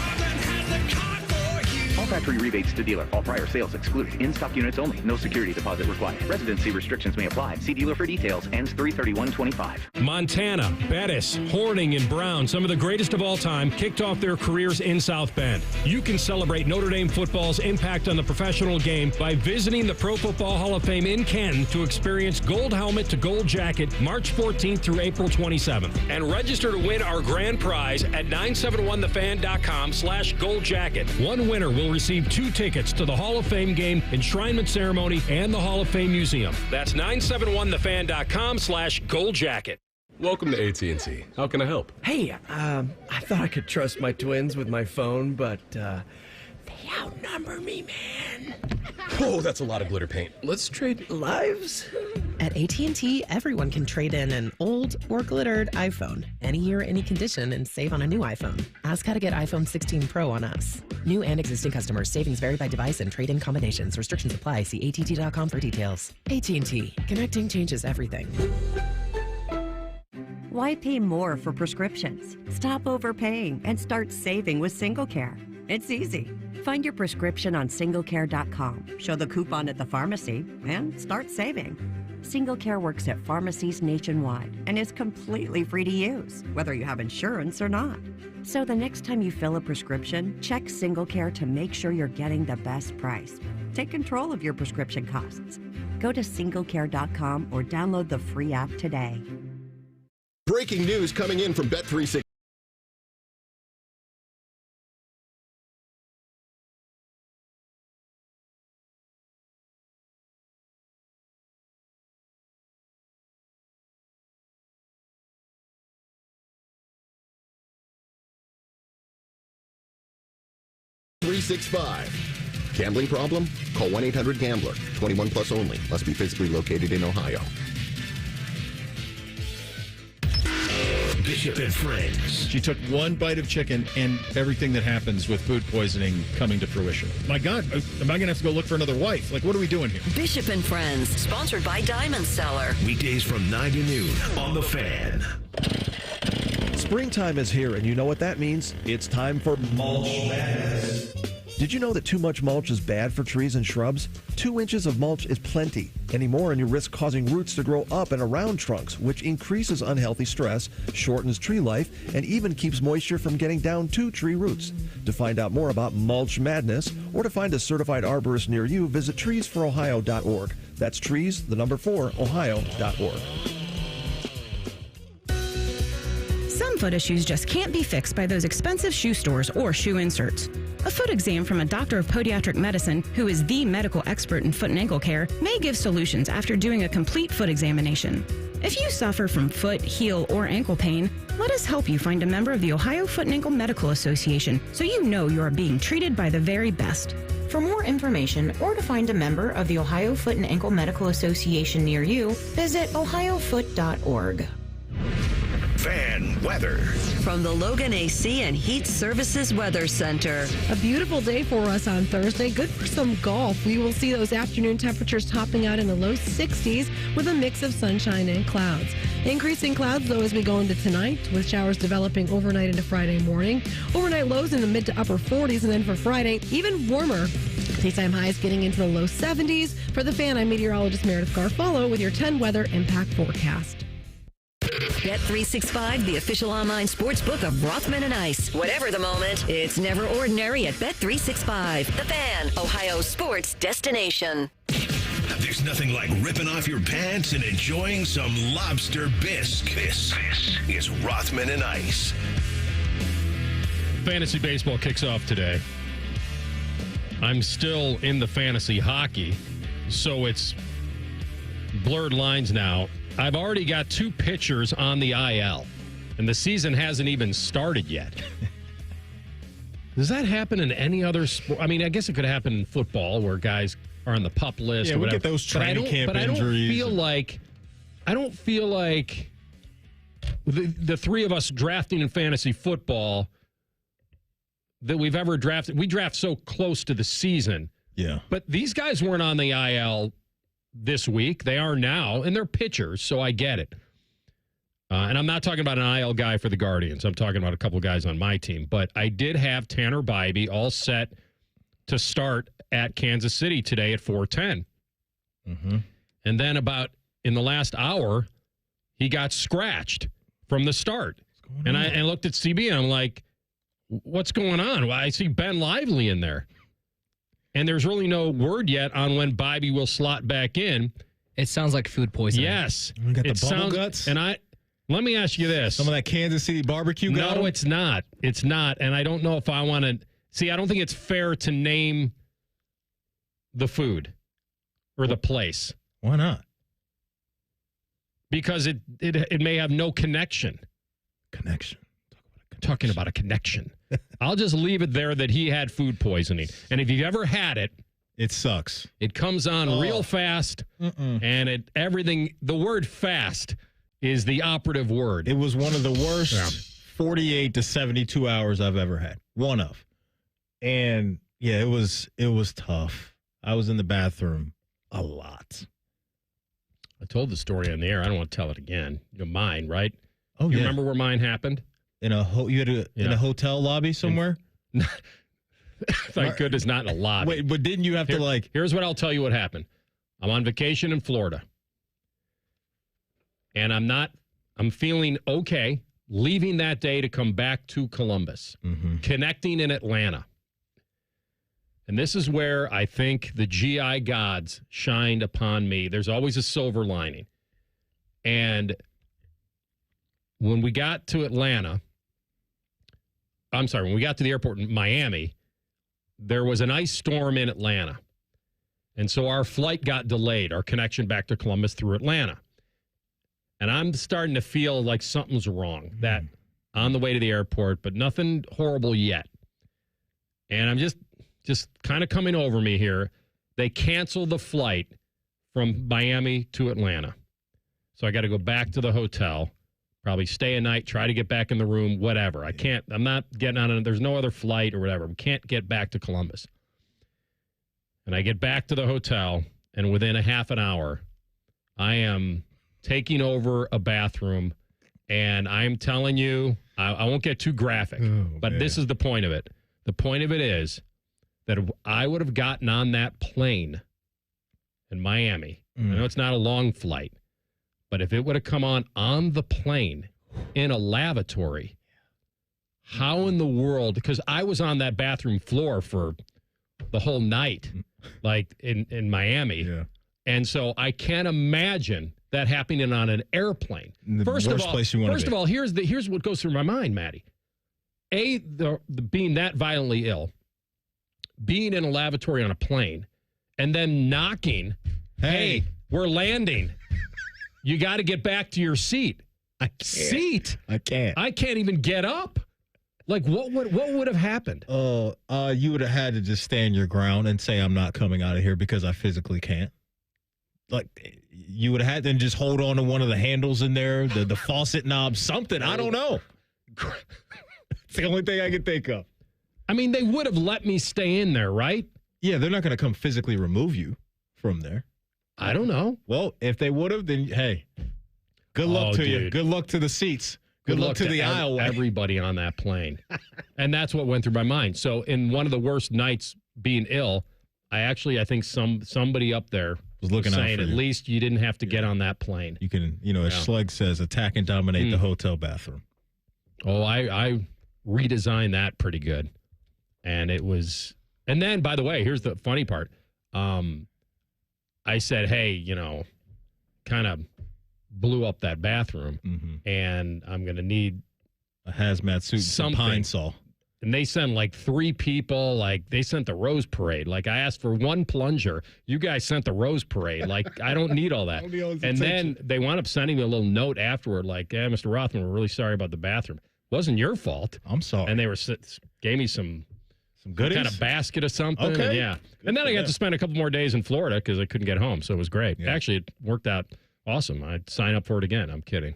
All factory rebates to dealer. All prior sales excluded. In-stock units only. No security deposit required. Residency restrictions may apply. See dealer for details. Ends 3/31/25. Montana, Bettis, Horning, and Brown, some of the greatest of all time, kicked off their careers in South Bend. You can celebrate Notre Dame football's impact on the professional game by visiting the Pro Football Hall of Fame in Canton to experience Gold Helmet to Gold Jacket March 14th through April 27th. And register to win our grand prize at 971thefan.com/goldjacket. One winner will receive 2 tickets to the Hall of Fame game, enshrinement ceremony, and the Hall of Fame Museum. That's 971thefan.com/goldjacket. Welcome to AT&T. How can I help? Hey, I thought I could trust my twins with my phone, but they outnumber me, man. Oh, that's a lot of glitter paint. Let's trade lives. At AT&T, everyone can trade in an old or glittered iPhone any year, any condition, and save on a new iPhone. Ask how to get iPhone 16 Pro on us. New and existing customers. Savings vary by device and trade-in combinations. Restrictions apply. See att.com for details. AT&T. Connecting changes everything. Why pay more for prescriptions? Stop overpaying and start saving with SingleCare. It's easy. Find your prescription on singlecare.com, show the coupon at the pharmacy, and start saving. SingleCare works at pharmacies nationwide and is completely free to use, whether you have insurance or not. So the next time you fill a prescription, check SingleCare to make sure you're getting the best price. Take control of your prescription costs. Go to singlecare.com or download the free app today. Breaking news coming in from Bet365. Gambling problem? Call 1-800-GAMBLER. 21 plus only. Must be physically located in Ohio. Bishop and Friends. She took one bite of chicken and everything that happens with food poisoning coming to fruition. My God, am I going to have to go look for another wife? Like, what are we doing here? Bishop and Friends, sponsored by Diamond Cellar. Weekdays from 9 to noon on The Fan. Springtime is here, and you know what that means. It's time for mulch madness. Did you know that too much mulch is bad for trees and shrubs? 2 inches of mulch is plenty. Any more and you risk causing roots to grow up and around trunks, which increases unhealthy stress, shortens tree life, and even keeps moisture from getting down to tree roots. To find out more about mulch madness or to find a certified arborist near you, visit treesforohio.org. That's trees, the number 4, ohio.org. Some foot issues just can't be fixed by those expensive shoe stores or shoe inserts. A foot exam from a doctor of podiatric medicine, who is the medical expert in foot and ankle care, may give solutions after doing a complete foot examination. If you suffer from foot, heel, or ankle pain, let us help you find a member of the Ohio Foot and Ankle Medical Association so you know you are being treated by the very best. For more information or to find a member of the Ohio Foot and Ankle Medical Association near you, visit ohiofoot.org. Fan weather. From the Logan AC and Heat Services Weather Center. A beautiful day for us on Thursday. Good for some golf. We will see those afternoon temperatures topping out in the low 60s with a mix of sunshine and clouds. Increasing clouds, though, as we go into tonight, with showers developing overnight into Friday morning. Overnight lows in the mid to upper 40s, and then for Friday, even warmer. Daytime highs getting into the low 70s. For the Fan, I'm meteorologist Meredith Garfolo with your 10 weather impact forecast. Bet365, the official online sports book of Rothman and Ice. Whatever the moment, it's never ordinary at Bet365. The Fan, Ohio sports destination. There's nothing like ripping off your pants and enjoying some lobster bisque. This is Rothman and Ice. Fantasy baseball kicks off today. I'm still in the fantasy hockey, so it's blurred lines now. I've already got 2 pitchers on the IL, and the season hasn't even started yet. Does that happen in any other sport? I mean, I guess it could happen in football where guys are on the PUP list. Yeah, or we whatever. get those training camp injuries. I don't feel like the 3 of us drafting in fantasy football that we've ever drafted. We draft so close to the season. Yeah. But these guys weren't on the IL this week. They are now, and they're pitchers, so I get it. And I'm not talking about an IL guy for the Guardians. I'm talking about a couple of guys on my team. But I did have Tanner Bybee all set to start at Kansas City today at 4:10. Mm-hmm. And then about in the last hour, he got scratched from the start. And I looked at CB, and I'm like, what's going on? Well, I see Ben Lively in there. And there's really no word yet on when Bybee will slot back in. It sounds like food poisoning. Yes. We got the bubble guts. And let me ask you this. Some of that Kansas City barbecue got him? It's not. It's not. And I don't know if I want to. See, I don't think it's fair to name the food or the place. Why not? Because it may have no connection. Talking about a connection. I'll just leave it there that he had food poisoning. And if you've ever had it, it sucks. It comes on real fast, and the word fast is the operative word. It was one of the worst 48 to 72 hours I've ever had. One of. And yeah, it was tough. I was in the bathroom a lot. I told the story on the air. I don't want to tell it again. Mine, right? Oh, you yeah. remember where mine happened? In a hotel lobby somewhere? Thank goodness not in a lobby. Wait, but didn't you have to like... Here's what I'll tell you what happened. I'm on vacation in Florida. And I'm feeling okay leaving that day to come back to Columbus, connecting in Atlanta. And this is where I think the GI gods shined upon me. There's always a silver lining. And when we got to when we got to the airport in Miami, there was an ice storm in Atlanta. And so our flight got delayed, our connection back to Columbus through Atlanta. And I'm starting to feel like something's wrong that on the way to the airport, but nothing horrible yet. And I'm just kind of coming over me here. They canceled the flight from Miami to Atlanta. So I got to go back to the hotel, probably stay a night, try to get back in the room, whatever. I'm not getting on there's no other flight or whatever. We can't get back to Columbus. And I get back to the hotel, and within a half an hour, I am taking over a bathroom, and I'm telling you, I won't get too graphic, but this is the point of it. The point of it is that if I would have gotten on that plane in Miami, I know it's not a long flight, but if it would have come on the plane in a lavatory, how in the world, because I was on that bathroom floor for the whole night, like in Miami. Yeah. And so I can't imagine that happening on an airplane. First of all, here's what goes through my mind, Maddie. The being that violently ill, being in a lavatory on a plane, and then knocking, hey we're landing. You got to get back to your seat. I can't even get up. Like, what would have happened? You would have had to just stand your ground and say, I'm not coming out of here because I physically can't. Like, you would have had to just hold on to one of the handles in there, the faucet knob, something. I don't know. It's the only thing I can think of. I mean, they would have let me stay in there, right? Yeah, they're not going to come physically remove you from there. I don't know. Well, if they would have, then, hey, good luck to you. Good luck to the seats. Good luck to the aisleway. Everybody on that plane. And that's what went through my mind. So in one of the worst nights being ill, I think somebody up there was looking saying out for at you. least you didn't have to get on that plane. You can, as Schleg says, attack and dominate the hotel bathroom. Oh, I redesigned that pretty good. And it was, and then, by the way, here's the funny part. I said, hey, kind of blew up that bathroom, and I'm going to need a hazmat suit, some pine saw. And they sent like 3 people, like they sent the Rose Parade. Like I asked for 1 plunger. You guys sent the Rose Parade. Like I don't need all that. And then they wound up sending me a little note afterward, like, Mr. Rothman, we're really sorry about the bathroom. Wasn't your fault. I'm sorry. And they gave me some goodies? Kind of basket or something. Okay. Yeah. And then I got to spend a couple more days in Florida because I couldn't get home. So it was great. Yeah. Actually, it worked out awesome. I'd sign up for it again. I'm kidding.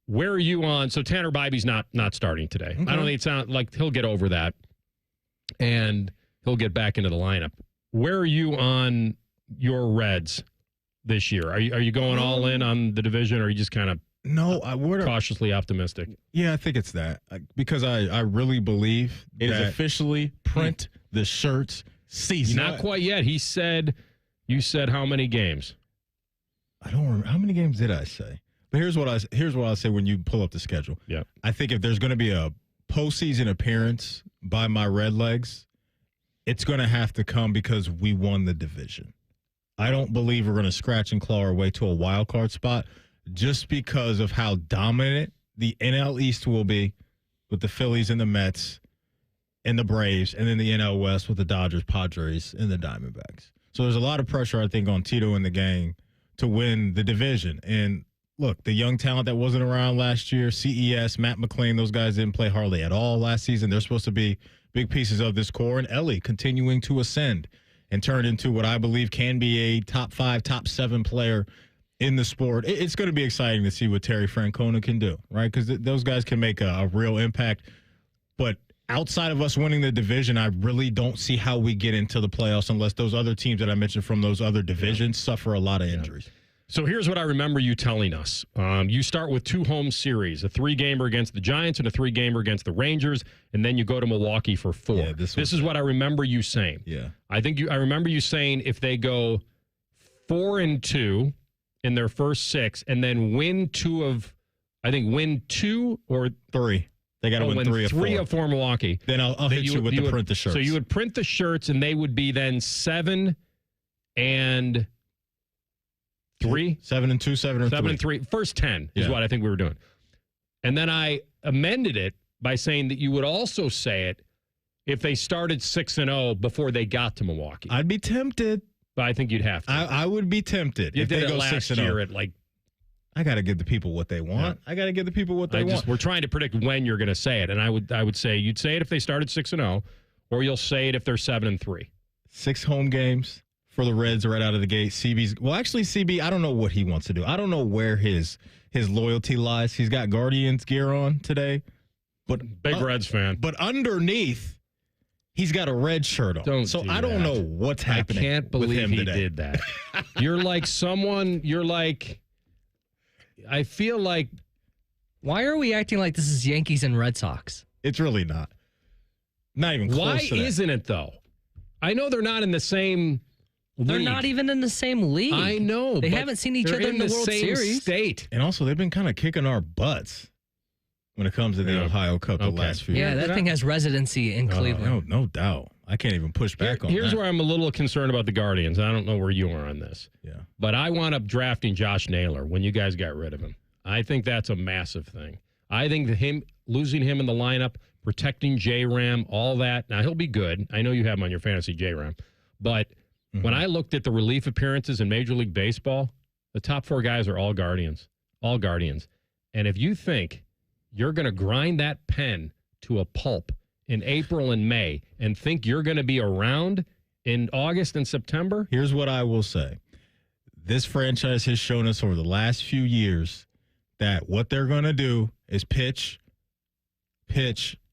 Where are you on? So Tanner Bybee's not starting today. Okay. I don't think it sounds like he'll get over that and he'll get back into the lineup. Where are you on your Reds this year? Are you going all in on the division, or are you just kind of cautiously optimistic? Yeah, I think it's that because I really believe it is officially print the shirts season. Not quite yet. You said how many games? I don't remember. How many games did I say? But here's what I say when you pull up the schedule. Yeah. I think if there's going to be a postseason appearance by my Redlegs, it's going to have to come because we won the division. I don't believe we're going to scratch and claw our way to a wild card spot just because of how dominant the NL East will be with the Phillies and the Mets and the Braves, and then the NL West with the Dodgers, Padres, and the Diamondbacks. So there's a lot of pressure, I think, on Tito and the gang to win the division. And look, the young talent that wasn't around last year, CES, Matt McClain, those guys didn't play hardly at all last season. They're supposed to be big pieces of this core. And Ellie continuing to ascend and turn into what I believe can be a top 5, top 7 player in the sport. It's going to be exciting to see what Terry Francona can do, right? Because those guys can make a real impact. But outside of us winning the division, I really don't see how we get into the playoffs unless those other teams that I mentioned from those other divisions suffer a lot of injuries. So here's what I remember you telling us. You start with 2 home series, a 3-gamer against the Giants and a 3-gamer against the Rangers, and then you go to Milwaukee for 4. Yeah, this is what I remember you saying. Yeah. I remember you saying if they go 4-2 in their first 6 and then win 2 or 3. They got to win 3 or 4. 3 or 4 Milwaukee. Then I'll hit you with the print the shirts. So you would print the shirts, and they would be then 7 and 3? 7 and 2, 7 and 3. 7 and 3. First 10 is what I think we were doing. And then I amended it by saying that you would also say it if they started 6-0 before they got to Milwaukee. I'd be tempted. But I think you'd have to. I would be tempted. You if did they it go last 6-0. year at like. I got to give the people what they want. Yeah. I got to give the people what they want. We're trying to predict when you're going to say it, and I would say you'd say it if they started 6-0, or you'll say it if they're 7-3. 6 home games for the Reds right out of the gate. CB, I don't know what he wants to do. I don't know where his loyalty lies. He's got Guardians gear on today, but big Reds fan. But underneath, he's got a red shirt on. I don't know what's happening. I can't believe with him he today. did that. I feel like. Why are we acting like this is Yankees and Red Sox? It's really not. Not even close Why to that. isn't it, though? I know they're not in the same league. They're not even in the same league. I know. They but haven't seen each they're other in the World same Series. State. And also, they've been kind of kicking our butts when it comes to the Ohio Cup the last few years. Yeah, that thing has residency in Cleveland. No doubt. I can't even push back on Here's that. where I'm a little concerned about the Guardians. I don't know where you are on this. Yeah. But I wound up drafting Josh Naylor when you guys got rid of him. I think that's a massive thing. I think that losing him in the lineup, protecting J-Ram, all that. Now, he'll be good. I know you have him on your fantasy J-Ram. But when I looked at the relief appearances in Major League Baseball, the top 4 guys are all Guardians. All Guardians. And if you think you're going to grind that pen to a pulp in April and May and think you're going to be around in August and September? Here's what I will say. This franchise has shown us over the last few years that what they're going to do is pitch,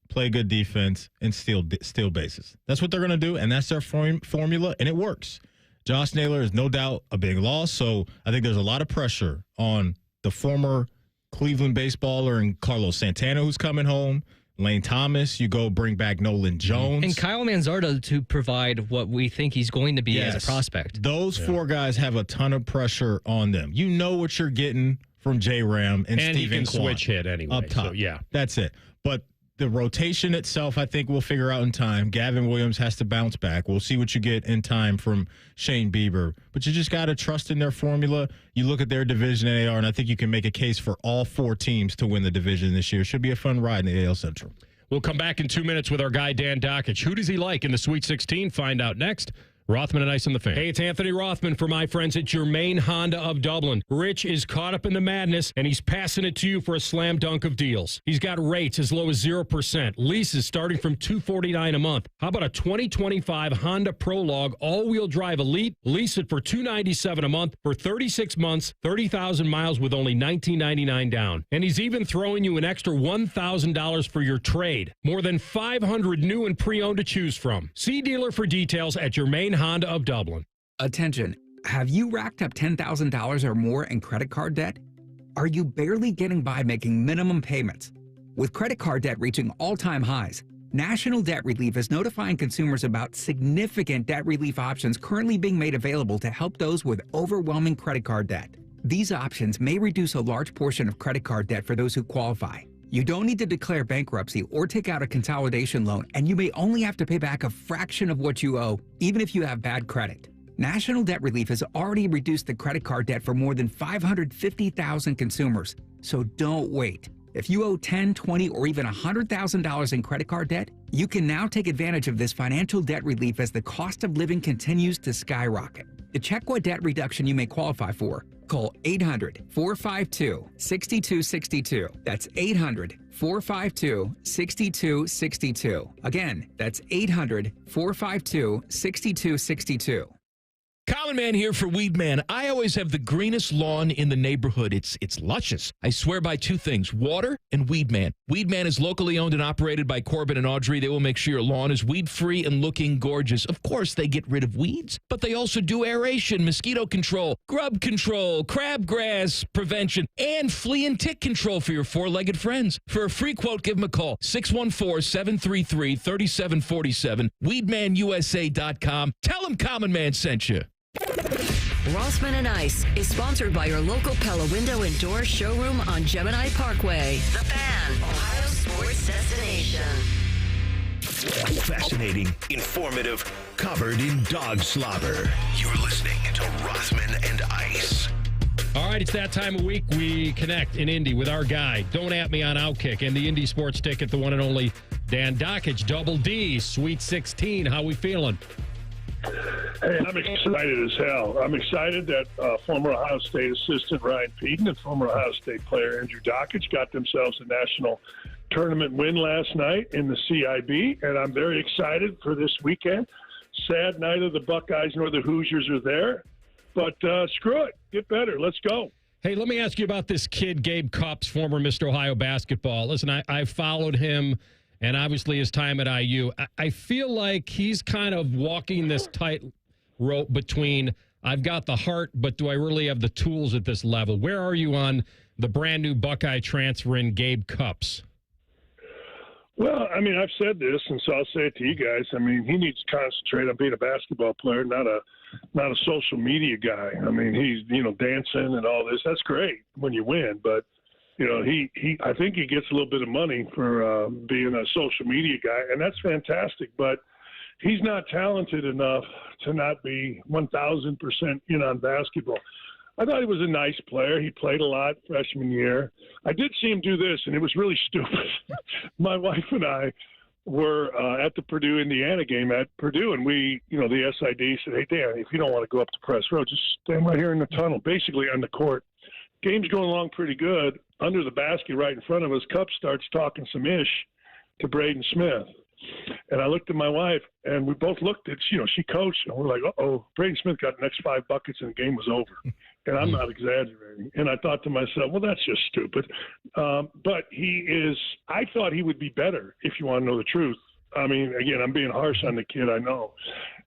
play good defense, and steal bases. That's what they're going to do, and that's their formula, and it works. Josh Naylor is no doubt a big loss, so I think there's a lot of pressure on the former Cleveland baseballer and Carlos Santana, who's coming home. Lane Thomas, you go bring back Nolan Jones. And Kyle Manzardo to provide what we think he's going to be as a prospect. Those 4 guys have a ton of pressure on them. You know what you're getting from J-Ram and Steven he can Kwan switch hit anyway. up top. So, yeah. That's it. But the rotation itself, I think we'll figure out in time. Gavin Williams has to bounce back. We'll see what you get in time from Shane Bieber. But you just got to trust in their formula. You look at their division in AR, and I think you can make a case for all 4 teams to win the division this year. Should be a fun ride in the AL Central. We'll come back in 2 minutes with our guy, Dan Dakich. Who does he like in the Sweet 16? Find out next. Rothman and Ice on the Fan. Hey, it's Anthony Rothman for my friends at Germain Honda of Dublin. Rich is caught up in the madness, and he's passing it to you for a slam dunk of deals. He's got rates as low as 0%, leases starting from $249 a month. How about a 2025 Honda Prologue all-wheel drive Elite? Lease it for $297 a month for 36 months, 30,000 miles with only $19.99 down. And he's even throwing you an extra $1,000 for your trade. More than 500 new and pre-owned to choose from. See dealer for details at Germain Honda of Dublin. Attention. Have you racked up $10,000 or more in credit card debt? Are you barely getting by making minimum payments? With credit card debt reaching all-time highs, National Debt Relief is notifying consumers about significant debt relief options currently being made available to help those with overwhelming credit card debt. These options may reduce a large portion of credit card debt for those who qualify. You don't need to declare bankruptcy or take out a consolidation loan, and you may only have to pay back a fraction of what you owe, even if you have bad credit. National Debt Relief has already reduced the credit card debt for more than 550,000 consumers, so don't wait. If you owe $10,000, $20,000, or even $100,000 in credit card debt, you can now take advantage of this financial debt relief as the cost of living continues to skyrocket. To check what debt reduction you may qualify for, call 800-452-6262. That's 800-452-6262. Again, that's 800-452-6262. Common Man here for Weed Man. I always have the greenest lawn in the neighborhood. It's luscious. I swear by two things, water and Weed Man. Weed Man is locally owned and operated by Corbin and Audrey. They will make sure your lawn is weed-free and looking gorgeous. Of course, they get rid of weeds, but they also do aeration, mosquito control, grub control, crabgrass prevention, and flea and tick control for your four-legged friends. For a free quote, give them a call, 614-733-3747, weedmanusa.com. Tell them Common Man sent you. Rothman and Ice is sponsored by your local Pella Window and Door showroom on Gemini Parkway. The Fan, Ohio sports destination. Fascinating, informative, covered in dog slobber. You're listening to Rothman and Ice. All right, it's that time of week we connect in Indy with our guy. Don't at me on Outkick and the Indy Sports Ticket, the one and only Dan Dakich, Double D, Sweet 16. How we feeling? Hey, I'm excited as hell. I'm excited that former Ohio State assistant Ryan Peden and former Ohio State player Andrew Dakich got themselves a national tournament win last night in the CIB, and I'm very excited for this weekend. Sad neither the Buckeyes nor the Hoosiers are there, but screw it. Get better. Let's go. Hey, let me ask you about this kid, Gabe Cupps, former Mr. Ohio basketball. Listen, I followed him and obviously his time at IU. I feel like he's kind of walking this tightrope between I've got the heart, but do I really have the tools at this level? Where are you on the brand new Buckeye transfer in Gabe Cupps? Well, I mean, I've said this, and so I'll say it to you guys. I mean, he needs to concentrate on being a basketball player, not a social media guy. I mean, he's, dancing and all this. That's great when you win, but I think he gets a little bit of money for being a social media guy, and that's fantastic. But he's not talented enough to not be 1,000% in on basketball. I thought he was a nice player. He played a lot freshman year. I did see him do this, and it was really stupid. My wife and I were at the Purdue-Indiana game at Purdue, and we, the SID said, hey, Dan, if you don't want to go up to Press Row, just stand right here in the tunnel, basically on the court. Game's going along pretty good. Under the basket right in front of us, Cup starts talking some ish to Braden Smith. And I looked at my wife, and we both looked at, she coached, and we're like, uh-oh, Braden Smith got the next 5 buckets, and the game was over. And I'm not exaggerating. And I thought to myself, well, that's just stupid. But I thought he would be better, if you want to know the truth. I mean, again, I'm being harsh on the kid, I know.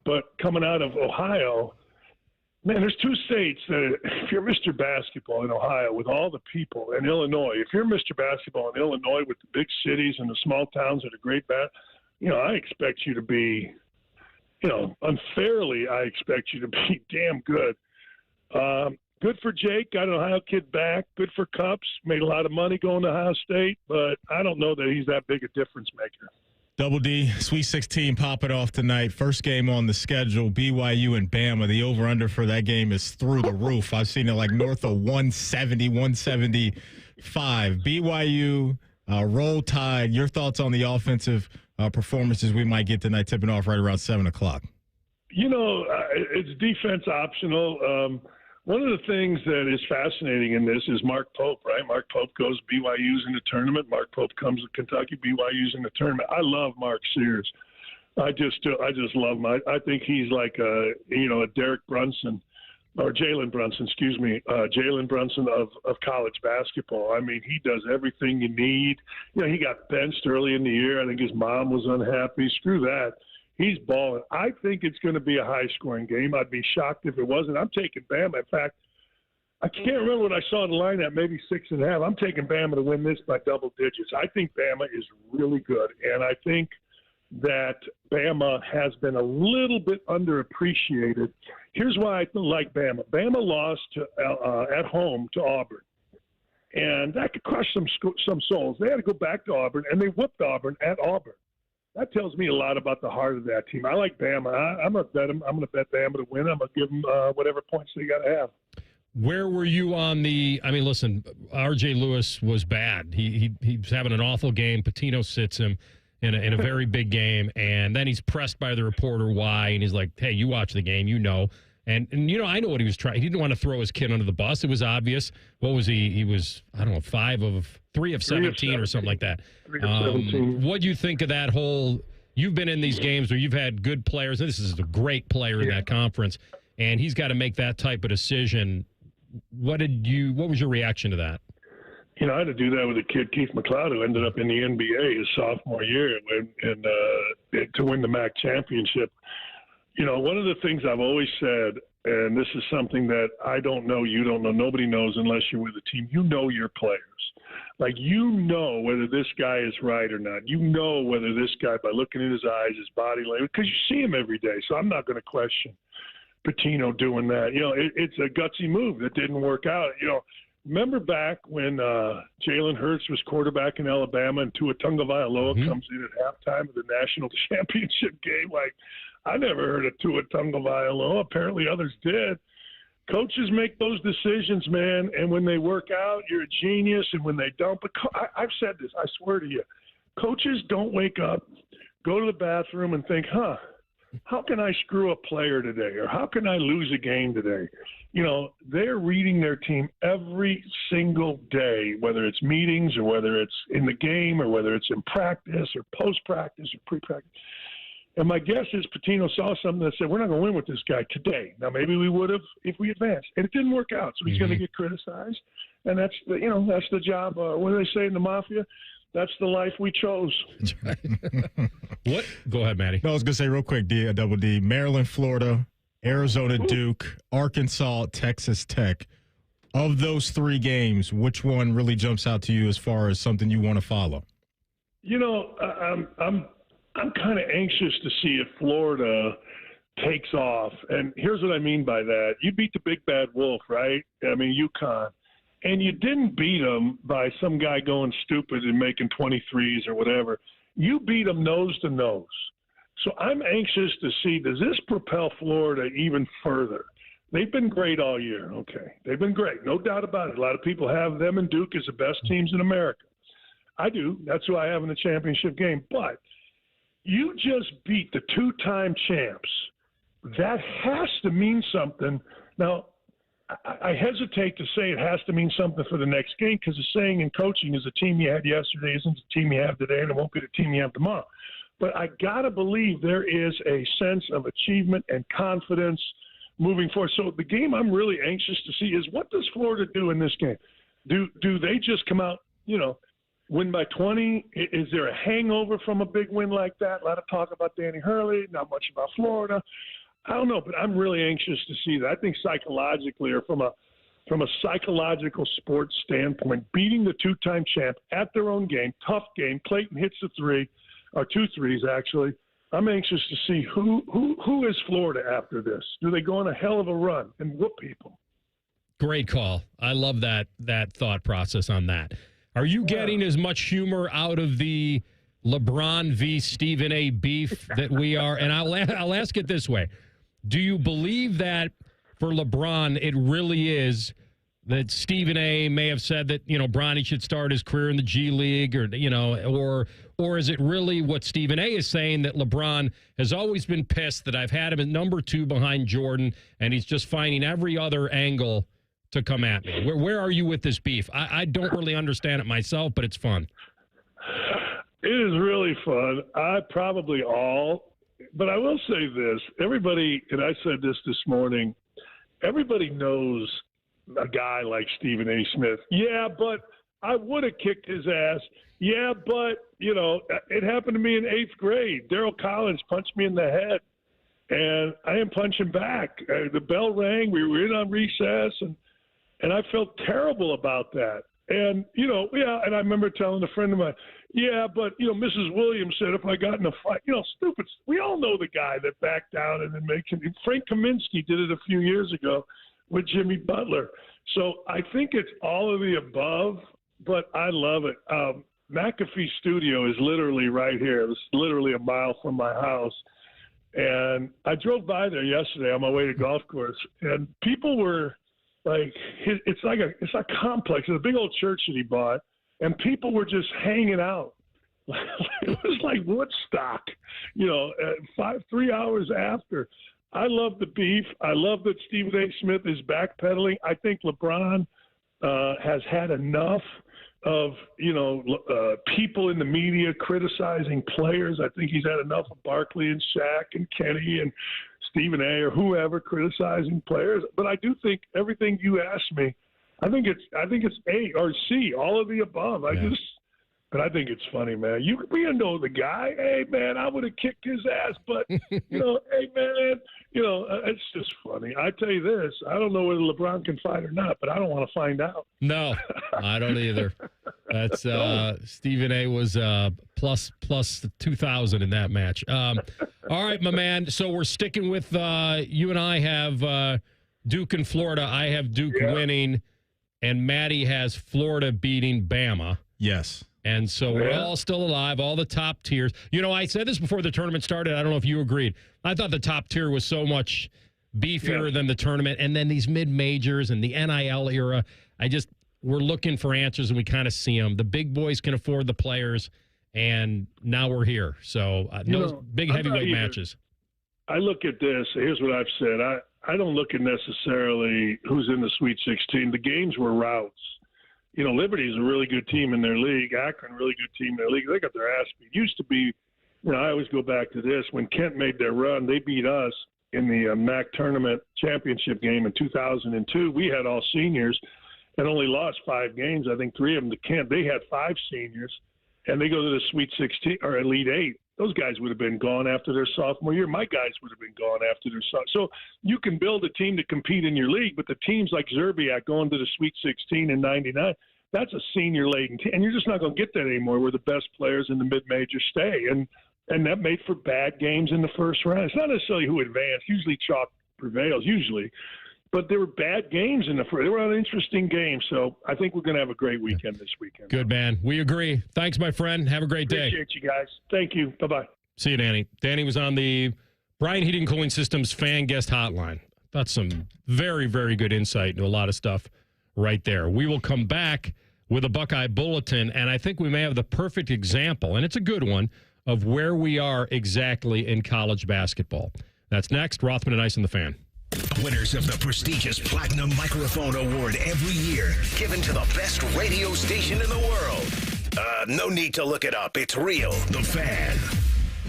But coming out of Ohio, man, there's 2 states that if you're Mr. Basketball in Ohio with all the people, and Illinois, if you're Mr. Basketball in Illinois with the big cities and the small towns that are great I expect you to be, unfairly, I expect you to be damn good. Good for Jake, got an Ohio kid back. Good for Cupps, made a lot of money going to Ohio State, but I don't know that he's that big a difference maker. Double D, Sweet 16 popping off tonight. First game on the schedule, BYU and Bama. The over-under for that game is through the roof. I've seen it like north of 170, 175. BYU, Roll Tide. Your thoughts on the offensive performances we might get tonight, tipping off right around 7 o'clock? It's defense optional. One of the things that is fascinating in this is Mark Pope, right? Mark Pope goes BYU's in the tournament. Mark Pope comes to Kentucky, BYU's in the tournament. I love Mark Sears. I just love him. I think he's like a Derek Brunson or Jalen Brunson, Jalen Brunson of college basketball. I mean, he does everything you need. He got benched early in the year. I think his mom was unhappy. Screw that. He's balling. I think it's going to be a high-scoring game. I'd be shocked if it wasn't. I'm taking Bama. In fact, I can't remember what I saw in the line at, maybe 6.5. I'm taking Bama to win this by double digits. I think Bama is really good, and I think that Bama has been a little bit underappreciated. Here's why I like Bama. Bama lost at home to Auburn, and that could crush some souls. They had to go back to Auburn, and they whooped Auburn at Auburn. That tells me a lot about the heart of that team. I like Bama. I'm going to bet them. I'm going to bet Bama to win. I'm going to give them whatever points they got to have. Where were you on listen, R.J. Lewis was bad. He's having an awful game. Patino sits him in a very big game, and then he's pressed by the reporter why, and he's like, hey, you watch the game, And I know what he was trying. He didn't want to throw his kid under the bus. It was obvious. What was he? He was, 3 of 17 or something like that. 3 of 17. What do you think of that whole? You've been in these games where you've had good players, and this is a great player in that conference. and he's got to make that type of decision. What was your reaction to that? I had to do that with a kid, Keith McLeod, who ended up in the NBA his sophomore year and to win the MAC championship. One of the things I've always said, and this is something that I don't know, you don't know, nobody knows unless you're with a team. You know your players. Like, whether this guy is right or not. Whether this guy, by looking in his eyes, his body language, because you see him every day. So I'm not going to question Pitino doing that. It's a gutsy move that didn't work out. Remember back when Jalen Hurts was quarterback in Alabama and Tua Tagovailoa comes in at halftime of the national championship game? Like, I never heard of Tua Tagovailoa. Apparently others did. Coaches make those decisions, man, and when they work out, you're a genius, and when they don't. But I've said this, I swear to you, coaches don't wake up, go to the bathroom, and think, how can I screw a player today, or how can I lose a game today? They're reading their team every single day, whether it's meetings or whether it's in the game or whether it's in practice or post-practice or pre-practice. And my guess is Pitino saw something that said, we're not going to win with this guy today. Now, maybe we would have if we advanced. And it didn't work out, so he's going to get criticized. And that's the job. What do they say in the Mafia? That's the life we chose. That's right. What? Go ahead, Matty. No, I was going to say real quick, Double D, Maryland, Florida, Arizona, Duke, Arkansas, Texas Tech. Of those three games, which one really jumps out to you as far as something you want to follow? I'm kind of anxious to see if Florida takes off. And here's what I mean by that. You beat the big bad wolf, right? I mean, UConn. And you didn't beat them by some guy going stupid and making 23s or whatever. You beat them nose to nose. So I'm anxious to see, does this propel Florida even further? They've been great all year. Okay. They've been great. No doubt about it. A lot of people have them and Duke as the best teams in America. I do. That's who I have in the championship game. But you just beat the two-time champs. That has to mean something. Now, I hesitate to say it has to mean something for the next game because the saying in coaching is the team you had yesterday isn't the team you have today and it won't be the team you have tomorrow. But I got to believe there is a sense of achievement and confidence moving forward. So the game I'm really anxious to see is what does Florida do in this game? Do they just come out, win by 20? Is there a hangover from a big win like that? A lot of talk about Danny Hurley, not much about Florida. I don't know, but I'm really anxious to see that. I think psychologically, or from a psychological sports standpoint, beating the two-time champ at their own game, tough game. Clayton hits the three, or 2 threes actually. I'm anxious to see who is Florida after this. Do they go on a hell of a run and whoop people? Great call. I love that thought process on that. Are you getting as much humor out of the LeBron v. Stephen A. beef that we are? And I'll ask it this way. Do you believe that for LeBron, it really is that Stephen A. may have said that, Bronny should start his career in the G League or is it really what Stephen A. is saying that LeBron has always been pissed that I've had him at number 2 behind Jordan and he's just finding every other angle to come at me? Where are you with this beef? I don't really understand it myself, but it's fun. It is really fun. But I will say this. Everybody, and I said this morning, everybody knows a guy like Stephen A. Smith. Yeah, but I would have kicked his ass. Yeah, but, it happened to me in 8th grade. Daryl Collins punched me in the head, and I didn't punch him back. The bell rang. We were in on recess, and I felt terrible about that. And, and I remember telling a friend of mine, yeah, but, Mrs. Williams said if I got in a fight, stupid. We all know the guy that backed down and then Frank Kaminsky did it a few years ago with Jimmy Butler. So I think it's all of the above, but I love it. McAfee Studio is literally right here. It was literally a mile from my house. And I drove by there yesterday on my way to golf course, and people were like, it's a complex. It's a big old church that he bought, and people were just hanging out. It was like Woodstock, 3 hours after. I love the beef. I love that Stephen A. Smith is backpedaling. I think LeBron has had enough of, people in the media criticizing players. I think he's had enough of Barkley and Shaq and Kenny and Stephen A. or whoever criticizing players. But I do think everything you asked me, I think it's A or C, all of the above. But I think it's funny, man. We know the guy. Hey, man, I would have kicked his ass. But, hey, man, it's just funny. I tell you this, I don't know whether LeBron can fight or not, but I don't want to find out. No, I don't either. That's Stephen A. was plus 2,000 in that match. All right, my man. So we're sticking with you and I have Duke and Florida. I have Duke winning, and Maddie has Florida beating Bama. Yes. And so we're all still alive, all the top tiers. I said this before the tournament started. I don't know if you agreed. I thought the top tier was so much beefier than the tournament. And then these mid-majors and the NIL era, we're looking for answers, and we kind of see them. The big boys can afford the players, and now we're here. So big heavyweight matches. I look at this. Here's what I've said. I don't look at necessarily who's in the Sweet 16. The games were routes. Liberty's a really good team in their league. Akron, a really good team in their league. They got their ass beat. Used to be, I always go back to this. When Kent made their run, they beat us in the MAC tournament championship game in 2002. We had all seniors and only lost 5 games. I think 3 of them to Kent. They had 5 seniors, and they go to the Sweet 16 or Elite 8. Those guys would have been gone after their sophomore year. My guys would have been gone after their sophomore. So you can build a team to compete in your league, but the teams like Zerbiak going to the Sweet 16 in 99, that's a senior-laden team. And you're just not going to get that anymore where the best players in the mid-major stay. And that made for bad games in the first round. It's not necessarily who advanced. Usually chalk prevails, But there were bad games in the first. They were uninteresting games. So I think we're going to have a great weekend this weekend. Good, man. We agree. Thanks, my friend. Have a great day. Appreciate you guys. Thank you. Bye-bye. See you, Danny. Danny was on the Brian Heating Cooling Systems fan guest hotline. That's some very, very good insight into a lot of stuff right there. We will come back with a Buckeye Bulletin, and I think we may have the perfect example, and it's a good one, of where we are exactly in college basketball. That's next. Rothman and Ice and the Fan. Winners of the prestigious Platinum Microphone Award every year, given to the best radio station in the world. No need to look it up. It's real. The Fan.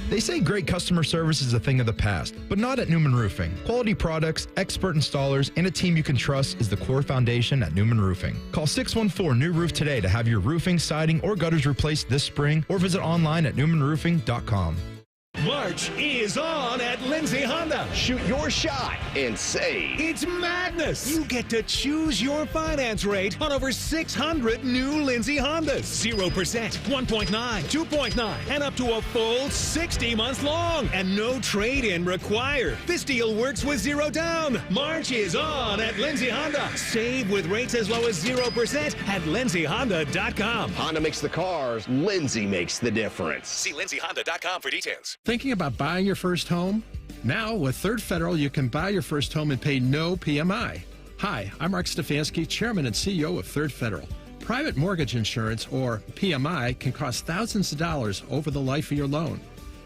They say great customer service is a thing of the past, but not at Newman Roofing. Quality products, expert installers, and a team you can trust is the core foundation at Newman Roofing. Call 614-NEW-ROOF today to have your roofing, siding, or gutters replaced this spring, or visit online at newmanroofing.com. March is on at Lindsay Honda. Shoot your shot and save. It's madness. You get to choose your finance rate on over 600 new Lindsay Hondas. 0%, 1.9, 2.9, and up to a full 60 months long. And no trade-in required. This deal works with 0 down. March is on at Lindsay Honda. Save with rates as low as 0% at lindsayhonda.com. Honda makes the cars. Lindsay makes the difference. See lindsayhonda.com for details. Thinking about buying your first home? Now, with Third Federal, you can buy your first home and pay no PMI. Hi, I'm Mark Stefanski, Chairman and CEO of Third Federal. Private mortgage insurance, or PMI, can cost thousands of dollars over the life of your loan.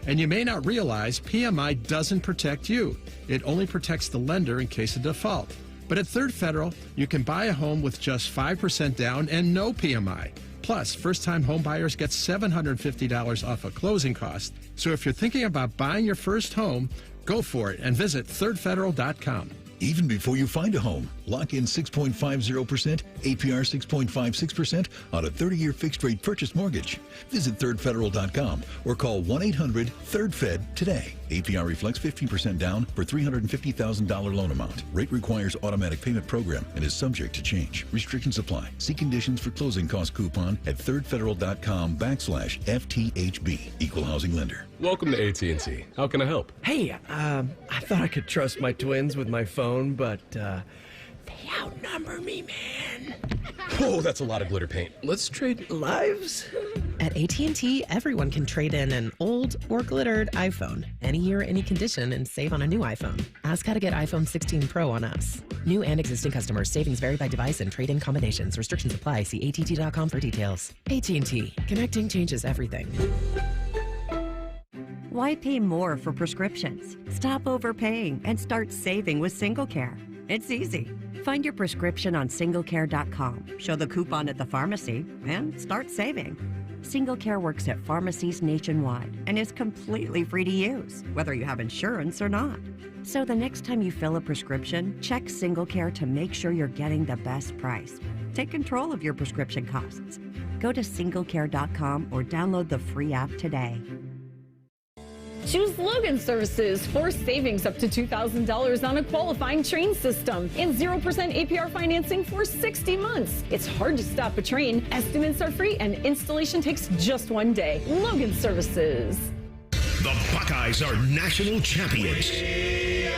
And you may not realize PMI doesn't protect you. It only protects the lender in case of default. But at Third Federal, you can buy a home with just 5% down and no PMI. Plus, first-time homebuyers get $750 off a closing cost. So if you're thinking about buying your first home, go for it and visit thirdfederal.com. Even before you find a home, lock in 6.50%, APR 6.56% on a 30-year fixed-rate purchase mortgage. Visit thirdfederal.com or call 1-800-THIRD-FED today. APR reflects 15% down for $350,000 loan amount. Rate requires automatic payment program and is subject to change. Restrictions apply. See conditions for closing cost coupon at thirdfederal.com/FTHB. Equal housing lender. Welcome to AT&T. How can I help? Hey, I thought I could trust my twins with my phone, but they outnumber me, man. Whoa, that's a lot of glitter paint. Let's trade lives. At AT&T, everyone can trade in an old or glittered iPhone any year, any condition, and save on a new iPhone. Ask how to get iPhone 16 Pro on us. New and existing customers. Savings vary by device and trade-in combinations. Restrictions apply. See att.com for details. AT&T. Connecting changes everything. Why pay more for prescriptions? Stop overpaying and start saving with SingleCare. It's easy. Find your prescription on singlecare.com, show the coupon at the pharmacy, and start saving. SingleCare works at pharmacies nationwide and is completely free to use, whether you have insurance or not. So the next time you fill a prescription, check Single Care to make sure you're getting the best price. Take control of your prescription costs. Go to singlecare.com or download the free app today. Choose Logan Services for savings up to $2,000 on a qualifying train system and 0% APR financing for 60 months. It's hard to stop a train. Estimates are free and installation takes just 1 day. Logan Services. The Buckeyes are national champions.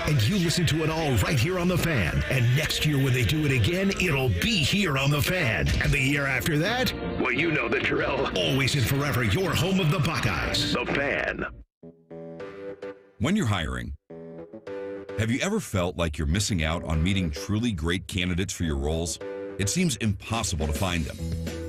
And you listen to it all right here on The Fan. And next year when they do it again, it'll be here on The Fan. And the year after that, well, you know the drill. Always and forever, your home of the Buckeyes. The Fan. When you're hiring, have you ever felt like you're missing out on meeting truly great candidates for your roles? It seems impossible to find them,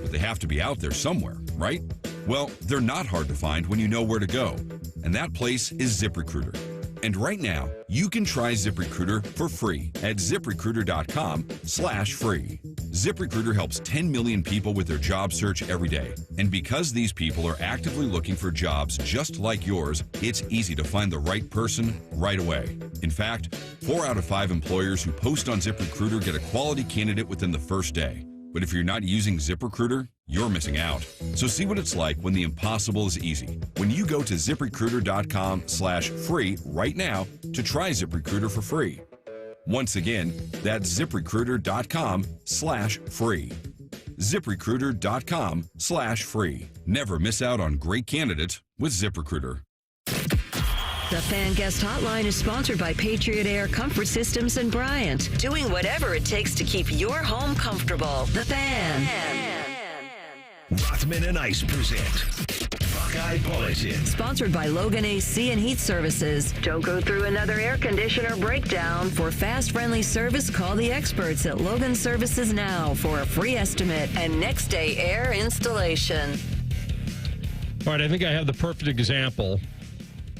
but they have to be out there somewhere, right? Well, they're not hard to find when you know where to go, and that place is ZipRecruiter. And right now, you can try ZipRecruiter for free at ZipRecruiter.com/free. ZipRecruiter helps 10 million people with their job search every day. And because these people are actively looking for jobs just like yours, it's easy to find the right person right away. In fact, 4 out of 5 employers who post on ZipRecruiter get a quality candidate within the first day. But if you're not using ZipRecruiter, you're missing out. So see what it's like when the impossible is easy. When you go to ZipRecruiter.com/free right now to try ZipRecruiter for free. Once again, that's ZipRecruiter.com/free. ZipRecruiter.com/free. Never miss out on great candidates with ZipRecruiter. The Fan Guest Hotline is sponsored by Patriot Air Comfort Systems in Bryant, doing whatever it takes to keep your home comfortable. The Fan. Rothman and Ice present Buckeye Bulletins. Sponsored by Logan AC and Heat Services. Don't go through another air conditioner breakdown. For fast, friendly service, call the experts at Logan Services now for a free estimate and next day air installation. All right, I think I have the perfect example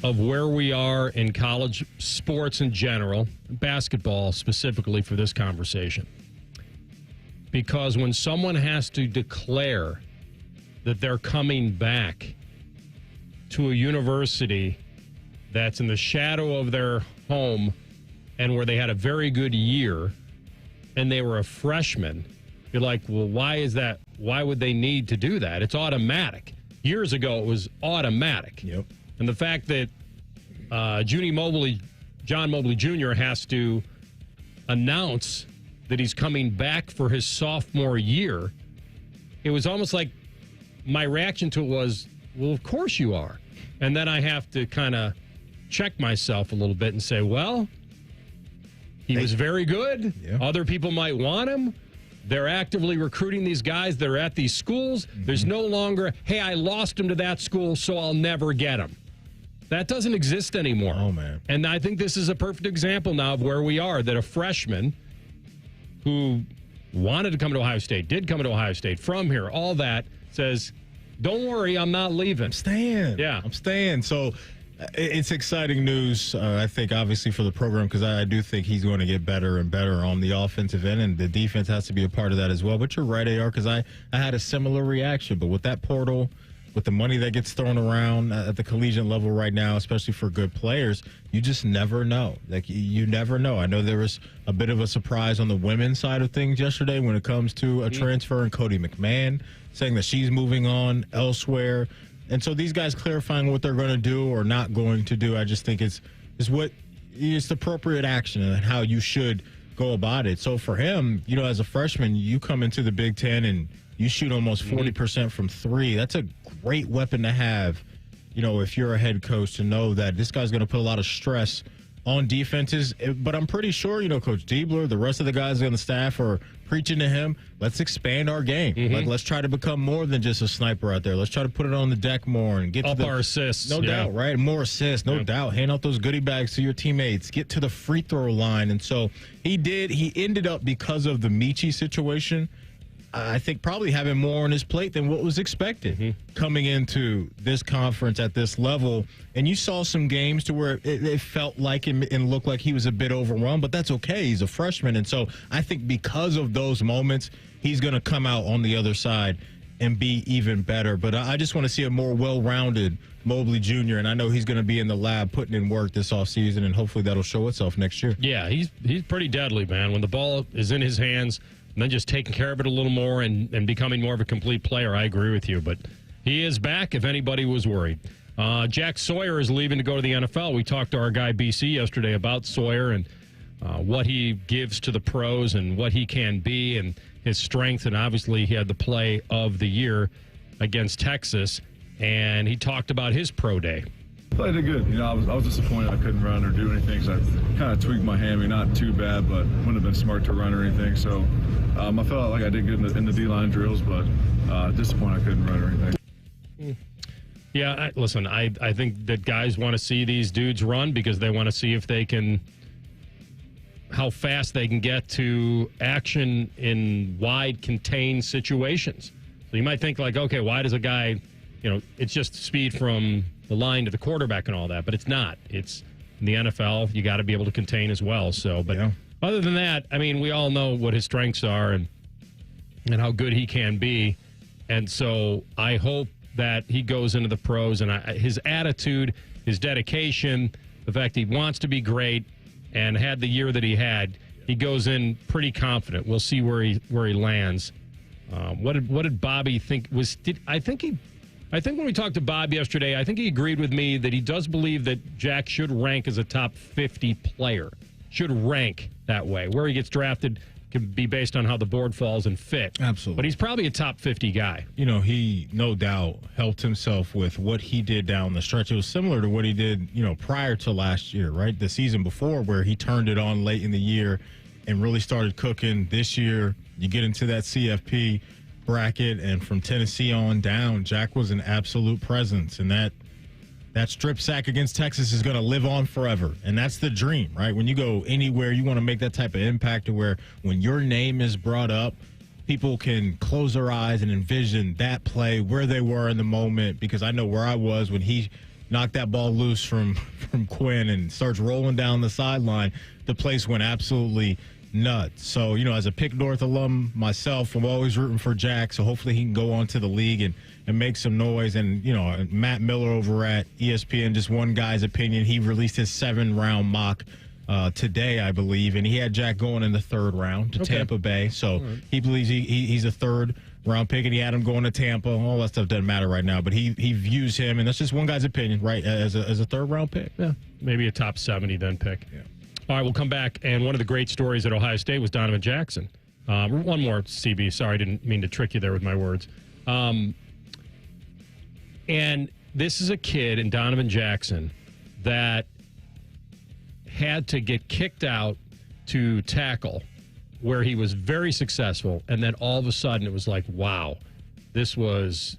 of where we are in college sports in general, basketball specifically for this conversation. Because when someone has to declare that they're coming back to a university that's in the shadow of their home and where they had a very good year and they were a freshman, you're like, well, why is that? Why would they need to do that? It's automatic. Years ago, it was automatic. Yep. And the fact that John Mobley Jr. has to announce that he's coming back for his sophomore year, it was almost like my reaction to it was, well, of course you are. And then I have to kind of check myself a little bit and say, well, he was very good. Yeah. Other people might want him. They're actively recruiting these guys that are at these schools. Mm-hmm. There's no longer, hey, I lost him to that school, so I'll never get him. That doesn't exist anymore. Oh, man. And I think this is a perfect example now of where we are, that a freshman who wanted to come to Ohio State, did come to Ohio State, from here, all that, says, don't worry, I'm not leaving. I'm staying. Yeah. I'm staying. So it's exciting news, I think, obviously, for the program, because I do think he's going to get better and better on the offensive end, and the defense has to be a part of that as well. But you're right, AR, because I had a similar reaction. But with that portal, with the money that gets thrown around at the collegiate level right now, especially for good players, you just never know. Like, you never know. I know there was a bit of a surprise on the women's side of things yesterday when it comes to a transfer, and Cody McMahon saying that she's moving on elsewhere. And so these guys clarifying what they're going to do or not going to do, I just think it's the appropriate action and how you should go about it. So for him, as a freshman, you come into the Big Ten and you shoot almost 40% from three. That's a great weapon to have, if you're a head coach, to know that this guy's going to put a lot of stress on defenses. But I'm pretty sure, Coach Diebler, the rest of the guys on the staff are preaching to him, let's expand our game. Like, let's try to become more than just a sniper out there. Let's try to put it on the deck more and get up to our assists. No doubt, right? More assists, no doubt. Hand out those goodie bags to your teammates. Get to the free throw line. And so he did. He ended up, because of the Michi situation, I think probably having more on his plate than what was expected coming into this conference at this level. And you saw some games to where it felt like him and looked like he was a bit overwhelmed, but that's okay. He's a freshman. And so I think because of those moments, he's going to come out on the other side and be even better. But I just want to see a more well-rounded Mobley Jr., and I know he's going to be in the lab putting in work this offseason, and hopefully that'll show itself next year. Yeah, he's pretty deadly, man. When the ball is in his hands, and then just taking care of it a little more and becoming more of a complete player, I agree with you. But he is back if anybody was worried. Jack Sawyer is leaving to go to the NFL. We talked to our guy BC yesterday about Sawyer and what he gives to the pros and what he can be and his strength. And obviously he had the play of the year against Texas. And he talked about his pro day. I did good. I was disappointed I couldn't run or do anything. So I kind of tweaked my hammy, not too bad, but wouldn't have been smart to run or anything. So I felt like I did good in the D-line drills, but disappointed I couldn't run or anything. Yeah, listen, I think that guys want to see these dudes run because they want to see if they can, how fast they can get to action in wide, contained situations. So you might think like, okay, why does a guy, it's just speed from the line to the quarterback and all that, but it's not. It's in the NFL, you got to be able to contain as well. So, but other than that, I mean, we all know what his strengths are and how good he can be. And so I hope that he goes into the pros and his attitude, his dedication, the fact he wants to be great and had the year that he had, he goes in pretty confident. We'll see where he lands. What did Bobby think? I think when we talked to Bob yesterday, I think he agreed with me that he does believe that Jack should rank as a top 50 player. Should rank that way. Where he gets drafted can be based on how the board falls and fit. Absolutely. But he's probably a top 50 guy. He no doubt helped himself with what he did down the stretch. It was similar to what he did, prior to last year, right? The season before where he turned it on late in the year and really started cooking. This year, you get into that CFP bracket, and from Tennessee on down, Jack was an absolute presence. And that strip sack against Texas is going to live on forever. And that's the dream, right? When you go anywhere, you want to make that type of impact to where when your name is brought up, people can close their eyes and envision that play, where they were in the moment, because I know where I was when he knocked that ball loose from Quinn and starts rolling down the sideline. The place went absolutely nuts. So, as a Pick North alum myself, I'm always rooting for Jack, so hopefully he can go on to the league and make some noise. And, Matt Miller over at ESPN, just one guy's opinion, he released his 7-round mock today, I believe, and he had Jack going in the 3rd round to Tampa Bay. So he believes he's a 3rd-round pick, and he had him going to Tampa. All that stuff doesn't matter right now, but he views him, and that's just one guy's opinion, right, as a 3rd-round pick. Yeah, maybe a top 70 then pick. Yeah. All right, we'll come back, and one of the great stories at Ohio State was Donovan Jackson. One more, CB. Sorry, I didn't mean to trick you there with my words. And this is a kid in Donovan Jackson that had to get kicked out to tackle where he was very successful, and then all of a sudden it was like, wow, this was